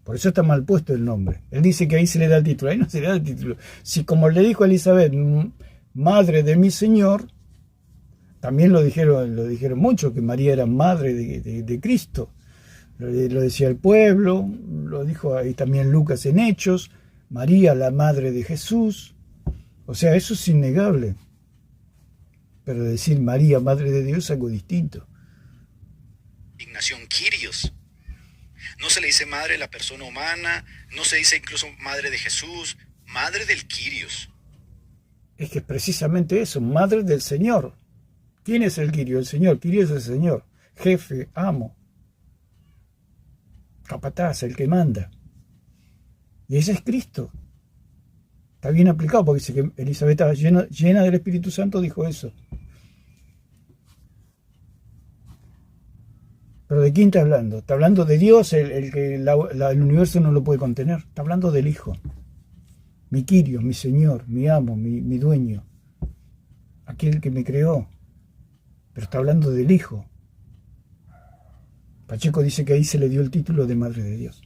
Por eso está mal puesto el nombre. Él dice que ahí se le da el título. Ahí no se le da el título. Si como le dijo a Elizabeth, madre de mi Señor, también lo dijeron mucho, que María era madre de Cristo. Lo decía el pueblo, lo dijo ahí también Lucas en Hechos. María, la madre de Jesús. O sea, eso es innegable. Pero decir María, madre de Dios, es algo distinto. Ignación Kyrios. No se le dice madre de la persona humana, no se dice incluso madre de Jesús, madre del Kyrios. Es que es precisamente eso, madre del Señor. ¿Quién es el Kyrios? El Señor. Kyrios es el Señor. Jefe, amo. Capataz, el que manda. Y ese es Cristo. Está bien aplicado porque dice que Elizabeth estaba llena del Espíritu Santo, dijo eso. Pero ¿de quién está hablando? Está hablando de Dios, el que el universo no lo puede contener. Está hablando del Hijo. Mi Kyrios, mi Señor, mi amo, mi dueño. Aquel que me creó. Pero está hablando del Hijo. Pacheco dice que ahí se le dio el título de Madre de Dios.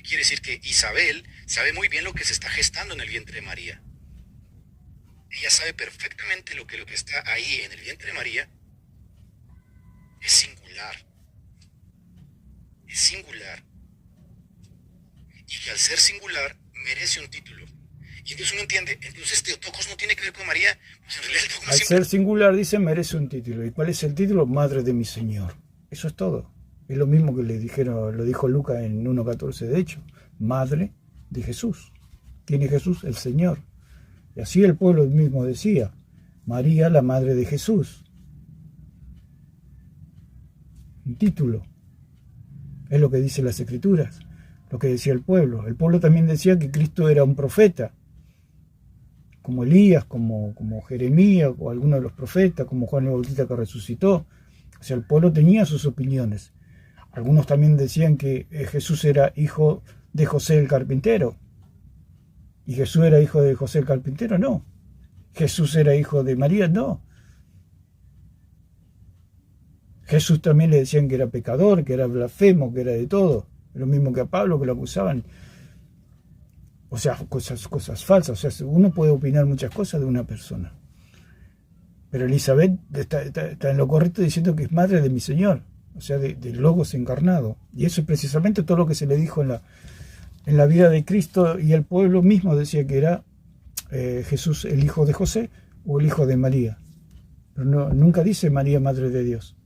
Quiere decir que Isabel sabe muy bien lo que se está gestando en el vientre de María. Ella sabe perfectamente lo que está ahí en el vientre de María es singular. Es singular. Y que al ser singular merece un título. Y entonces uno entiende, entonces Teotocos no tiene que ver con María. Pues en realidad, al ser singular, dice, merece un título. ¿Y cuál es el título? Madre de mi Señor. Eso es todo. Es lo mismo que lo dijo Lucas en 1.14, de hecho. Madre de Jesús. ¿Quién es Jesús? El Señor. Y así el pueblo mismo decía, María, la Madre de Jesús. Un título. Es lo que dicen las Escrituras, lo que decía el pueblo. El pueblo también decía que Cristo era un profeta, como Elías, como Jeremías, o alguno de los profetas, como Juan el Bautista que resucitó. O sea, el pueblo tenía sus opiniones. Algunos también decían que Jesús era hijo de José el carpintero. ¿Y Jesús era hijo de José el carpintero? No. ¿Jesús era hijo de María? No. Jesús también le decían que era pecador, que era blasfemo, que era de todo. Lo mismo que a Pablo, que lo acusaban. O sea, cosas falsas. O sea, uno puede opinar muchas cosas de una persona. Pero Elizabeth está en lo correcto diciendo que es madre de mi Señor. O sea, del Logos encarnado. Y eso es precisamente todo lo que se le dijo en la vida de Cristo, y el pueblo mismo decía que era Jesús el hijo de José o el hijo de María. Pero nunca dice María, Madre de Dios.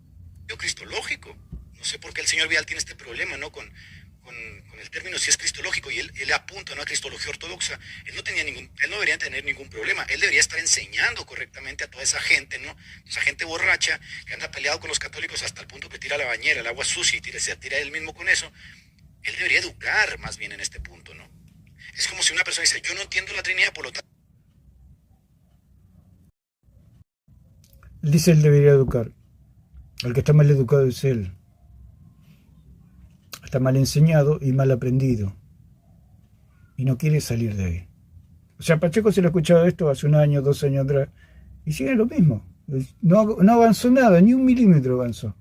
Cristológico. No sé por qué el señor Vidal tiene este problema, ¿no? Con el término si es cristológico, y él apunta, ¿no?, a cristología ortodoxa. Él no debería tener ningún problema. Él debería estar enseñando correctamente a toda esa gente, ¿no? Esa gente borracha que anda peleado con los católicos hasta el punto que tira la bañera, el agua sucia, y se tira él mismo con eso. Él debería educar más bien en este punto, ¿no? Es como si una persona dice, yo no entiendo la Trinidad, por lo tanto... Él dice, él debería educar. El que está mal educado es él. Está mal enseñado y mal aprendido. Y no quiere salir de ahí. O sea, Pacheco se lo ha escuchado esto hace 1 año, 2 años atrás. Y sigue lo mismo. No avanzó nada, ni 1 milímetro avanzó.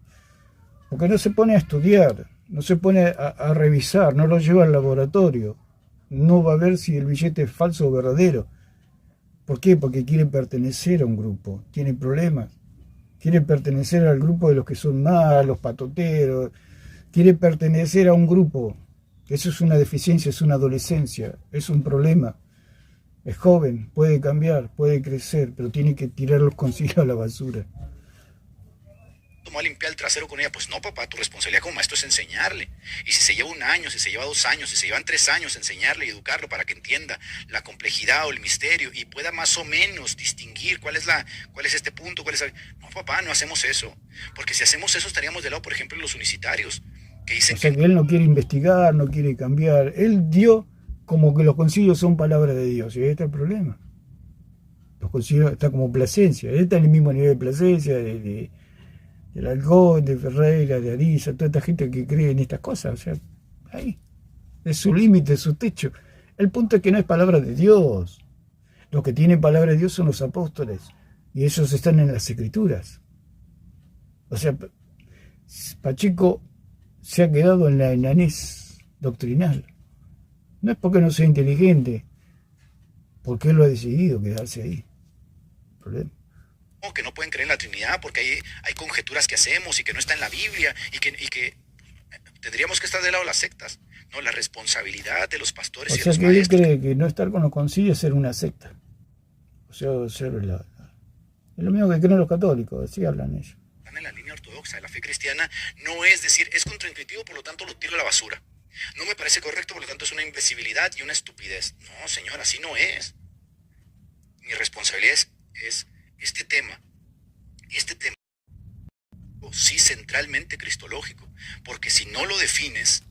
Porque no se pone a estudiar, no se pone a revisar, no lo lleva al laboratorio. No va a ver si el billete es falso o verdadero. ¿Por qué? Porque quiere pertenecer a un grupo. Tiene problemas. Quiere pertenecer al grupo de los que son malos, patoteros. Quiere pertenecer a un grupo. Eso es una deficiencia, es una adolescencia, es un problema. Es joven, puede cambiar, puede crecer, pero tiene que tirar los concilios a la basura. ¿Cómo a limpiar el trasero con ella? Pues no, papá, tu responsabilidad como maestro es enseñarle. Y si se lleva 1 año, si se lleva 2 años, si se llevan 3 años, enseñarle y educarlo para que entienda la complejidad o el misterio y pueda más o menos distinguir cuál es este punto, No, papá, no hacemos eso. Porque si hacemos eso estaríamos de lado, por ejemplo, los unicitarios, que dicen que él no quiere investigar, no quiere cambiar. Él dio como que los concilios son palabra de Dios, y ahí está el problema. Los concilios están como Plasencia, él está en el mismo nivel de Plasencia, de Alarcón, de Ferreira, de Ariza, toda esta gente que cree en estas cosas. O sea, ahí es su límite, su techo. El punto es que no es palabra de Dios. Los que tienen palabra de Dios son los apóstoles, y ellos están en las Escrituras. O sea, Pacheco se ha quedado en la enanez doctrinal. No es porque no sea inteligente, porque él lo ha decidido quedarse ahí. ¿Problema? Que no pueden creer en la Trinidad porque hay conjeturas que hacemos y que no está en la Biblia y que tendríamos que estar del lado de las sectas. No, la responsabilidad de los pastores y los maestros. O sea, que él cree que no estar con los concilios es ser una secta. O sea, es lo mismo que creen los católicos, así hablan ellos. En la línea ortodoxa de la fe cristiana no es decir, es contraintuitivo, por lo tanto lo tiro a la basura. No me parece correcto, por lo tanto es una imbecilidad y una estupidez. No, señor, así no es. Mi responsabilidad es este tema sí centralmente cristológico, porque si no lo defines,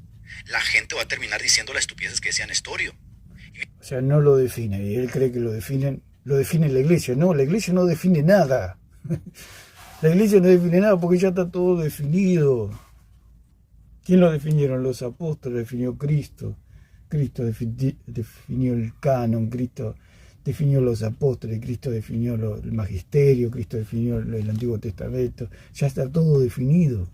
la gente va a terminar diciendo las estupideces que decía Nestorio. O sea, no lo define, y él cree que lo define la iglesia. No, la iglesia no define nada. La iglesia no define nada porque ya está todo definido. ¿Quién lo definieron? Los apóstoles, definió Cristo. Cristo definió el canon, Cristo definió los apóstoles, Cristo definió el magisterio, Cristo definió el Antiguo Testamento. Ya está todo definido.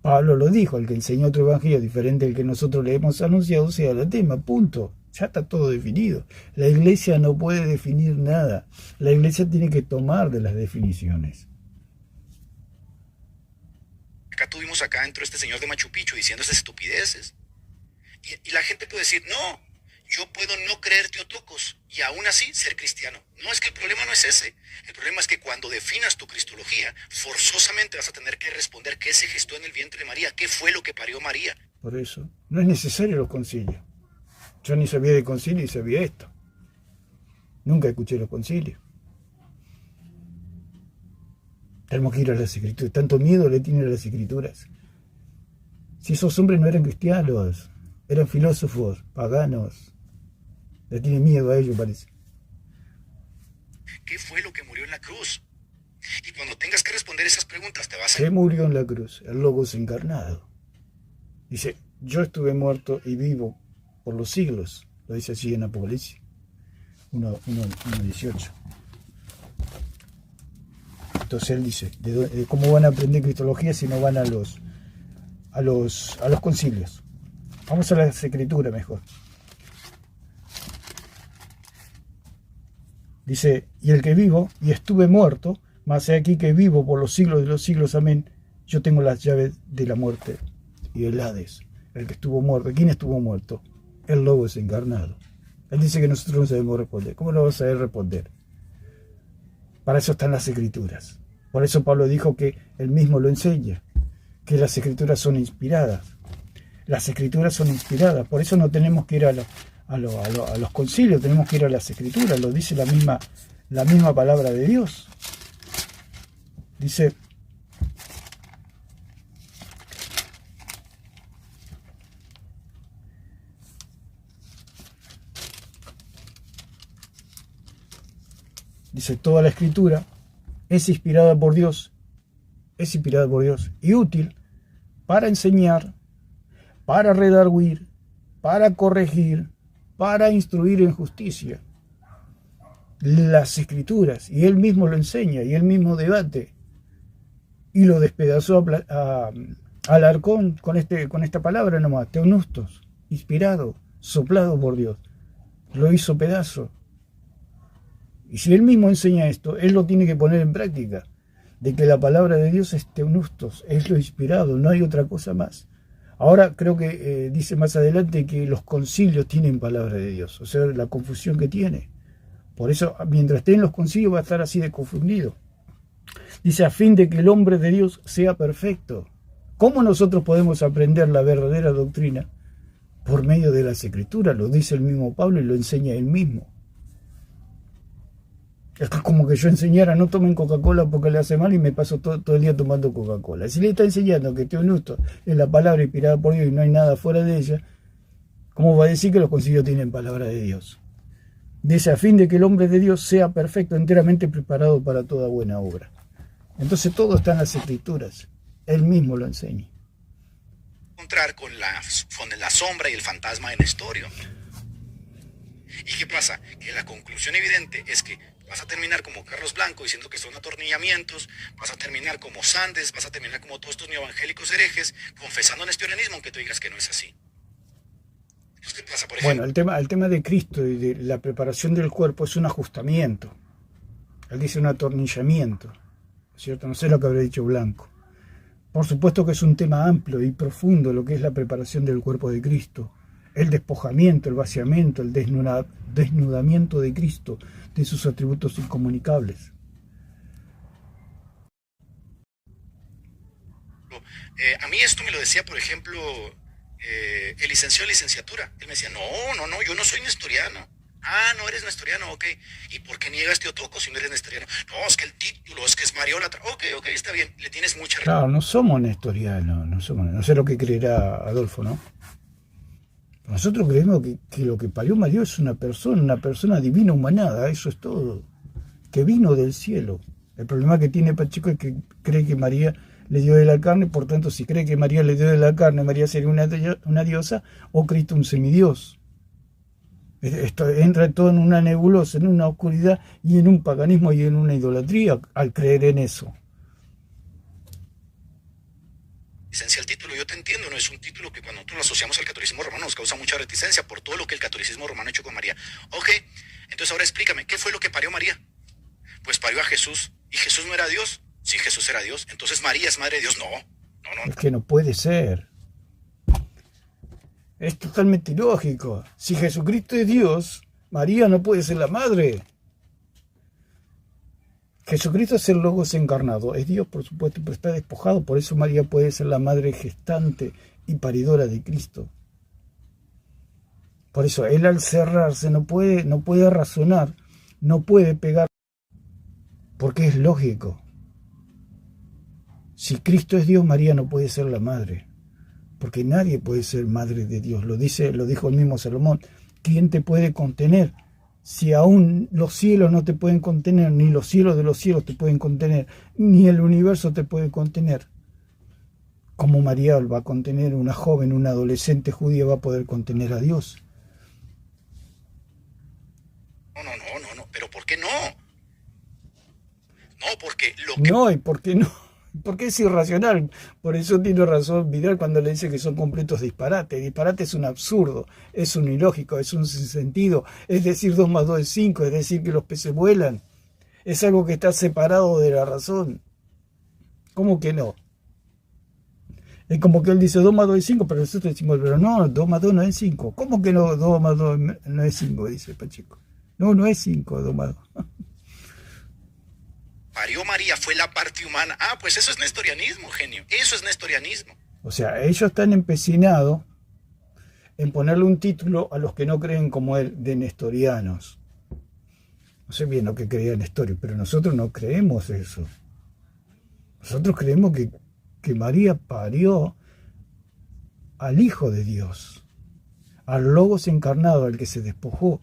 Pablo lo dijo, el que enseñó otro evangelio diferente al que nosotros le hemos anunciado sea anatema, punto. Ya está todo definido. La iglesia no puede definir nada. La iglesia tiene que tomar de las definiciones. Acá tuvimos acá entró este señor de Machu Picchu diciendo esas estupideces. Y la gente puede decir, no, yo puedo no creer Teotocos y aún así ser cristiano. No, es que el problema no es ese. El problema es que cuando definas tu cristología, forzosamente vas a tener que responder qué se gestó en el vientre de María, qué fue lo que parió María. Por eso, no es necesario los concilios. Yo ni sabía de concilio y sabía esto. Nunca escuché los concilios. Tenemos que ir a las escrituras. Tanto miedo le tienen a las escrituras. Si esos hombres no eran cristianos, eran filósofos, paganos. Le tienen miedo a ellos, parece. ¿Qué fue lo que murió en la cruz? Y cuando tengas que responder esas preguntas te vas a... ¿Qué murió en la cruz? El Logos encarnado. Dice, yo estuve muerto y vivo por los siglos. Lo dice así en Apocalipsis 1:18. Entonces él dice, ¿cómo van a aprender cristología si no van a los concilios? Vamos a las escrituras mejor. Dice, y el que vivo, y estuve muerto, mas he aquí que vivo por los siglos de los siglos, amén. Yo tengo las llaves de la muerte y del Hades. El que estuvo muerto. ¿Quién estuvo muerto? El Logos encarnado. Él dice que nosotros no sabemos responder. ¿Cómo lo vamos a saber responder? Para eso están las escrituras. Por eso Pablo dijo que él mismo lo enseña, que las escrituras son inspiradas. Las escrituras son inspiradas, por eso no tenemos que ir a los concilios, tenemos que ir a las escrituras, lo dice la misma palabra de Dios. Dice, toda la escritura es inspirada por Dios y útil para enseñar, para redarguir, para corregir, para instruir en justicia. Las escrituras, y él mismo lo enseña, y él mismo debate, y lo despedazó a Alarcón con esta palabra nomás, teonustos, inspirado, soplado por Dios, lo hizo pedazo. Y si él mismo enseña esto, él lo tiene que poner en práctica, de que la palabra de Dios es teonustos, es lo inspirado, no hay otra cosa más. Ahora creo que dice más adelante que los concilios tienen palabra de Dios, o sea, la confusión que tiene. Por eso, mientras esté en los concilios va a estar así de confundido. Dice, a fin de que el hombre de Dios sea perfecto. ¿Cómo nosotros podemos aprender la verdadera doctrina? Por medio de las escrituras, lo dice el mismo Pablo y lo enseña él mismo. Es como que yo enseñara, no tomen Coca-Cola porque le hace mal y me paso todo el día tomando Coca-Cola. Si le está enseñando que teonusto es la palabra inspirada por Dios y no hay nada fuera de ella, ¿cómo va a decir que los concilios tienen palabra de Dios? Dice, a fin de que el hombre de Dios sea perfecto, enteramente preparado para toda buena obra. Entonces todo está en las escrituras. Él mismo lo enseña. Encontrar con la sombra y el fantasma de Nestorio. ¿Y qué pasa? Que la conclusión evidente es que vas a terminar como Carlos Blanco diciendo que son atornillamientos, vas a terminar como Sandes, vas a terminar como todos estos neoevangélicos herejes, confesando nestorianismo, aunque tú digas que no es así. Entonces, ¿qué pasa, por ejemplo? Bueno, el tema de Cristo y de la preparación del cuerpo es un ajustamiento. Él dice un atornillamiento, ¿cierto? No sé lo que habrá dicho Blanco. Por supuesto que es un tema amplio y profundo lo que es la preparación del cuerpo de Cristo. El despojamiento, el vaciamiento, el desnudamiento de Cristo, de sus atributos incomunicables. A mí esto me lo decía, por ejemplo, el licenciado de licenciatura. Él me decía, no, yo no soy nestoriano. Ah, no eres nestoriano, ok. ¿Y por qué niegas Teotocos si no eres nestoriano? No, es que el título, es que es mariólatra. Ok, está bien, le tienes mucha razón. Claro, no somos nestorianos, no sé lo que creerá Adolfo, ¿no? Nosotros creemos que lo que parió María es una persona divina humanada, eso es todo, que vino del cielo. El problema que tiene Pacheco es que cree que María le dio de la carne, por tanto, si cree que María le dio de la carne, María sería una diosa o Cristo un semidios. Esto entra todo en una nebulosa, en una oscuridad y en un paganismo y en una idolatría al creer en eso. Reticencia al título, yo te entiendo, no es un título que cuando nosotros lo asociamos al catolicismo romano nos causa mucha reticencia por todo lo que el catolicismo romano ha hecho con María. Ok, entonces ahora explícame, ¿qué fue lo que parió María? Pues parió a Jesús, ¿y Jesús no era Dios? Sí, Jesús era Dios, entonces María es madre de Dios. No. Es que no puede ser. Es totalmente ilógico. Si Jesucristo es Dios, María no puede ser la madre. Jesucristo es el Logos encarnado, es Dios por supuesto, pero está despojado, por eso María puede ser la madre gestante y paridora de Cristo. Por eso él al cerrarse no puede razonar, no puede pegar, porque es lógico. Si Cristo es Dios, María no puede ser la madre, porque nadie puede ser madre de Dios, lo dijo el mismo Salomón. ¿Quién te puede contener? Si aún los cielos no te pueden contener, ni los cielos de los cielos te pueden contener, ni el universo te puede contener, ¿cómo María va a contener, una joven, una adolescente judía va a poder contener a Dios? No, pero ¿por qué no? No, porque lo que... No, ¿y por qué no? Porque es irracional. Por eso tiene razón Vidal cuando le dice que son completos disparates. Disparate es un absurdo, es un ilógico, es un sinsentido. Es decir, 2 más 2 es 5, es decir, que los peces vuelan. Es algo que está separado de la razón. ¿Cómo que no? Es como que él dice 2 más 2 es 5, pero nosotros decimos, pero no, 2 más 2 no es 5. ¿Cómo que no, 2 más 2 no es 5? Dice Pacheco. No es 5, 2 más 2. Parió María fue la parte humana. Ah, pues eso es nestorianismo, genio. Eso es nestorianismo. O sea, ellos están empecinados en ponerle un título a los que no creen como él, de nestorianos. No sé bien lo que creía Nestorio, pero nosotros no creemos eso. Nosotros creemos que María parió al Hijo de Dios, al Logos encarnado, al que se despojó.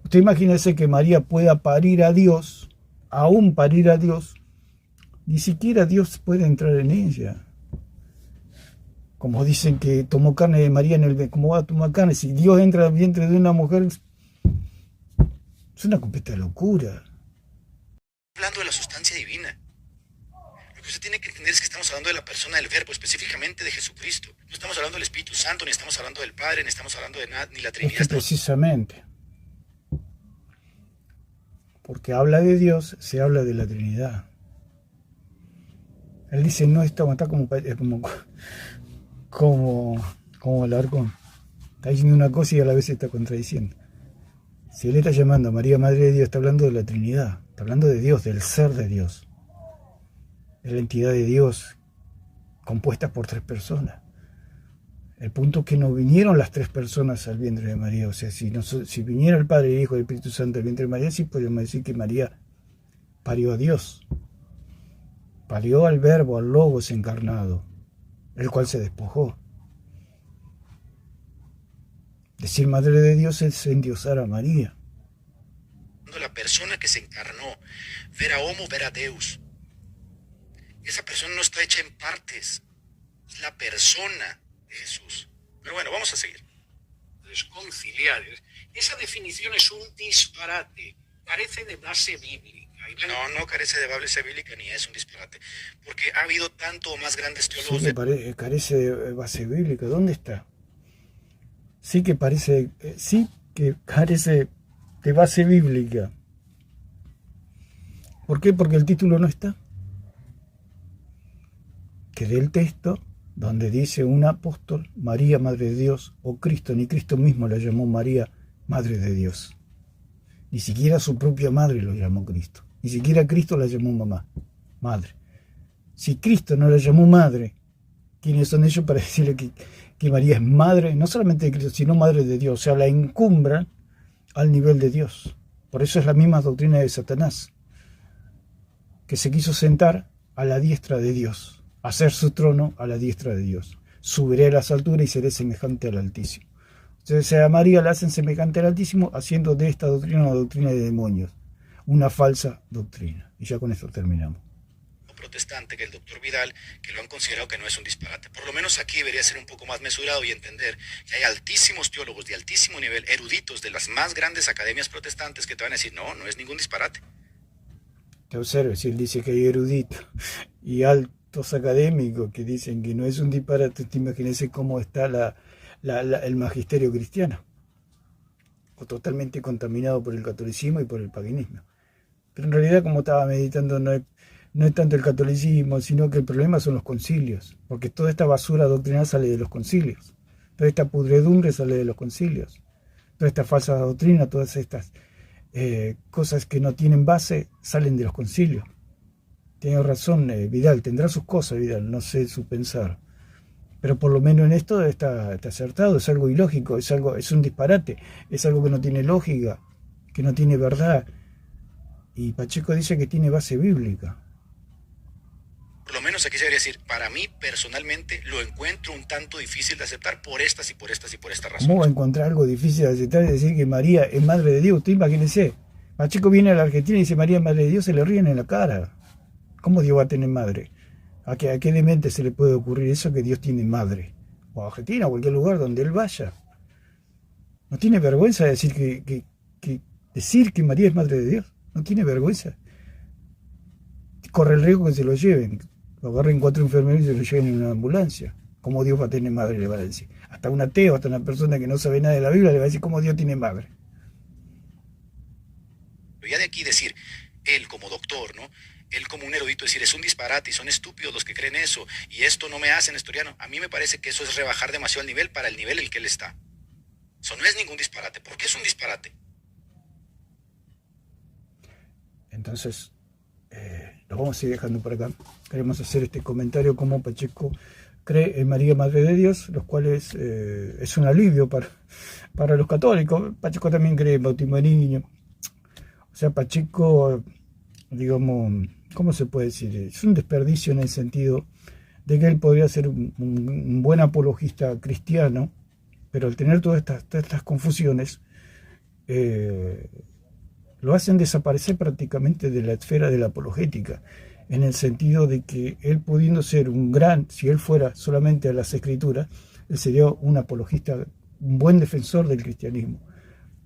Usted imagínese que María pueda parir a Dios, aún parir a Dios, ni siquiera Dios puede entrar en ella. Como dicen que tomó carne de María ¿cómo va a tomar carne? Si Dios entra al vientre de una mujer, es una completa locura. Hablando de la sustancia divina. Lo que usted tiene que entender es que estamos hablando de la persona del Verbo, específicamente de Jesucristo. No estamos hablando del Espíritu Santo, ni estamos hablando del Padre, ni estamos hablando de nada, ni la Trinidad. Es que precisamente, porque habla de Dios, se habla de la Trinidad. Él dice, no, está como el arcón. Está diciendo una cosa y a la vez se está contradiciendo. Si él está llamando a María Madre de Dios, está hablando de la Trinidad, está hablando de Dios, del ser de Dios. Es la entidad de Dios compuesta por 3 personas. El punto es que no vinieron las 3 personas al vientre de María. O sea, si viniera el Padre, el Hijo y el Espíritu Santo al vientre de María, sí podríamos decir que María parió a Dios. Parió al Verbo, al Logos encarnado, el cual se despojó. Decir Madre de Dios es endiosar a María. La persona que se encarnó, vera homo, vera Deus. Esa persona no está hecha en partes, es la persona de Jesús. Pero bueno, vamos a seguir. Conciliares. Esa definición es un disparate, carece de base bíblica. No carece de base bíblica ni es un disparate, porque ha habido tanto o más grandes teólogos. Sí, carece de base bíblica. ¿Dónde está? Sí que carece de base bíblica. ¿Por qué? Porque el título no está. Que del texto donde dice un apóstol, María, Madre de Dios, o Cristo, ni Cristo mismo la llamó María, Madre de Dios. Ni siquiera su propia madre lo llamó Cristo. Ni siquiera Cristo la llamó mamá, madre. Si Cristo no la llamó madre, ¿quiénes son ellos para decirle que María es madre, no solamente de Cristo, sino madre de Dios? O sea, la encumbran al nivel de Dios. Por eso es la misma doctrina de Satanás, que se quiso sentar a la diestra de Dios, hacer su trono a la diestra de Dios. Subiré a las alturas y seré semejante al Altísimo. Entonces a María la hacen semejante al Altísimo, haciendo de esta doctrina una doctrina de demonios, una falsa doctrina. Y ya con esto terminamos. Protestante, que el doctor Vidal, que lo han considerado que no es un disparate. Por lo menos aquí debería ser un poco más mesurado y entender que hay altísimos teólogos de altísimo nivel, eruditos de las más grandes academias protestantes, que te van a decir, no es ningún disparate. Te observes, si él dice que hay eruditos y altos académicos que dicen que no es un disparate, te imagínese cómo está el magisterio cristiano, o totalmente contaminado por el catolicismo y por el paganismo. Pero en realidad, como estaba meditando, no es tanto el catolicismo, sino que el problema son los concilios, porque toda esta basura doctrinal sale de los concilios, toda esta pudredumbre sale de los concilios, toda esta falsa doctrina, todas estas cosas que no tienen base salen de los concilios. Tiene razón Vidal, tendrá sus cosas Vidal, no sé su pensar, pero por lo menos en esto está acertado, es algo ilógico, es un disparate, es algo que no tiene lógica, que no tiene verdad, y Pacheco dice que tiene base bíblica. Por lo menos aquí se debería decir, para mí personalmente lo encuentro un tanto difícil de aceptar por estas y por estas y por estas razones. ¿Cómo va a encontrar algo difícil de aceptar y decir que María es madre de Dios? Usted imagínese, Pacheco viene a la Argentina y dice María es madre de Dios, se le ríen en la cara. ¿Cómo Dios va a tener madre? ¿A qué demente se le puede ocurrir eso que Dios tiene madre? O a Argentina, o cualquier lugar donde él vaya. ¿No tiene vergüenza de decir decir que María es madre de Dios? ¿No tiene vergüenza? Corre el riesgo que se lo lleven. Lo agarren 4 enfermeros y se lo lleven en una ambulancia. ¿Cómo Dios va a tener madre? Le va a decir. Hasta un ateo, hasta una persona que no sabe nada de la Biblia le va a decir cómo Dios tiene madre. Ya de aquí decir, él como doctor, ¿no? Él como un erudito decir, es un disparate y son estúpidos los que creen eso, y esto no me hace nestoriano. A mí me parece que eso es rebajar demasiado el nivel para el nivel en el que él está. Eso no es ningún disparate. ¿Por qué es un disparate? Entonces, lo vamos a ir dejando por acá. Queremos hacer este comentario como Pacheco cree en María Madre de Dios, los cuales es un alivio para los católicos. Pacheco también cree en bautismo de niño. O sea, Pacheco, digamos, ¿cómo se puede decir? Es un desperdicio en el sentido de que él podría ser un buen apologista cristiano, pero al tener todas estas confusiones, lo hacen desaparecer prácticamente de la esfera de la apologética, en el sentido de que él pudiendo ser si él fuera solamente a las escrituras, él sería un apologista, un buen defensor del cristianismo,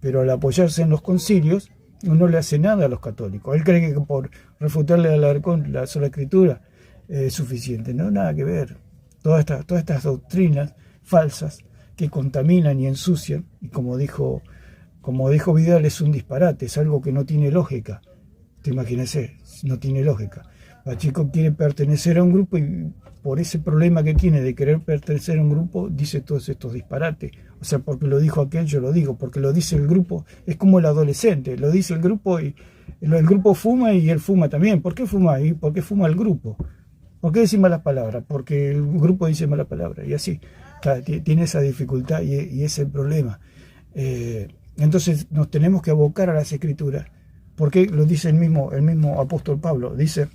pero al apoyarse en los concilios, no le hace nada a los católicos. Él cree que por refutarle al Alarcón la sola escritura es suficiente. No, nada que ver. Todas estas doctrinas falsas que contaminan y ensucian, y como dijo Vidal, es un disparate, es algo que no tiene lógica. Te imagínese, no tiene lógica. Pacheco quiere pertenecer a un grupo y por ese problema que tiene de querer pertenecer a un grupo, dice todos estos disparates. O sea, porque lo dijo aquel, yo lo digo, porque lo dice el grupo, es como el adolescente, lo dice el grupo y el grupo fuma y él fuma también. ¿Por qué fuma? ¿Y por qué fuma el grupo? ¿Por qué decir malas palabras? Porque el grupo dice malas palabras y así. Tiene esa dificultad y ese es el problema. Entonces nos tenemos que abocar a las escrituras, porque lo dice el mismo apóstol Pablo, dice: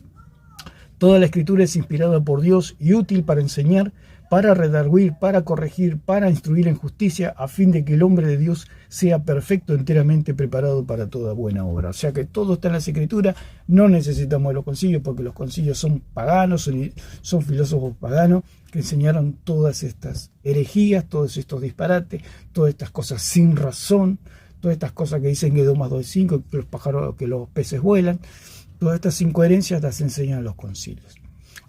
toda la escritura es inspirada por Dios y útil para enseñar, para redarguir, para corregir, para instruir en justicia, a fin de que el hombre de Dios sea perfecto, enteramente preparado para toda buena obra. O sea que todo está en las escrituras, no necesitamos de los concilios, porque los concilios son paganos, son filósofos paganos que enseñaron todas estas herejías, todos estos disparates, todas estas cosas sin razón, todas estas cosas que dicen que 2 más 2 es 5, que los peces vuelan. Todas estas incoherencias las enseñan los concilios.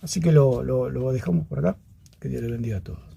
Así que lo dejamos por acá. Que Dios le bendiga a todos.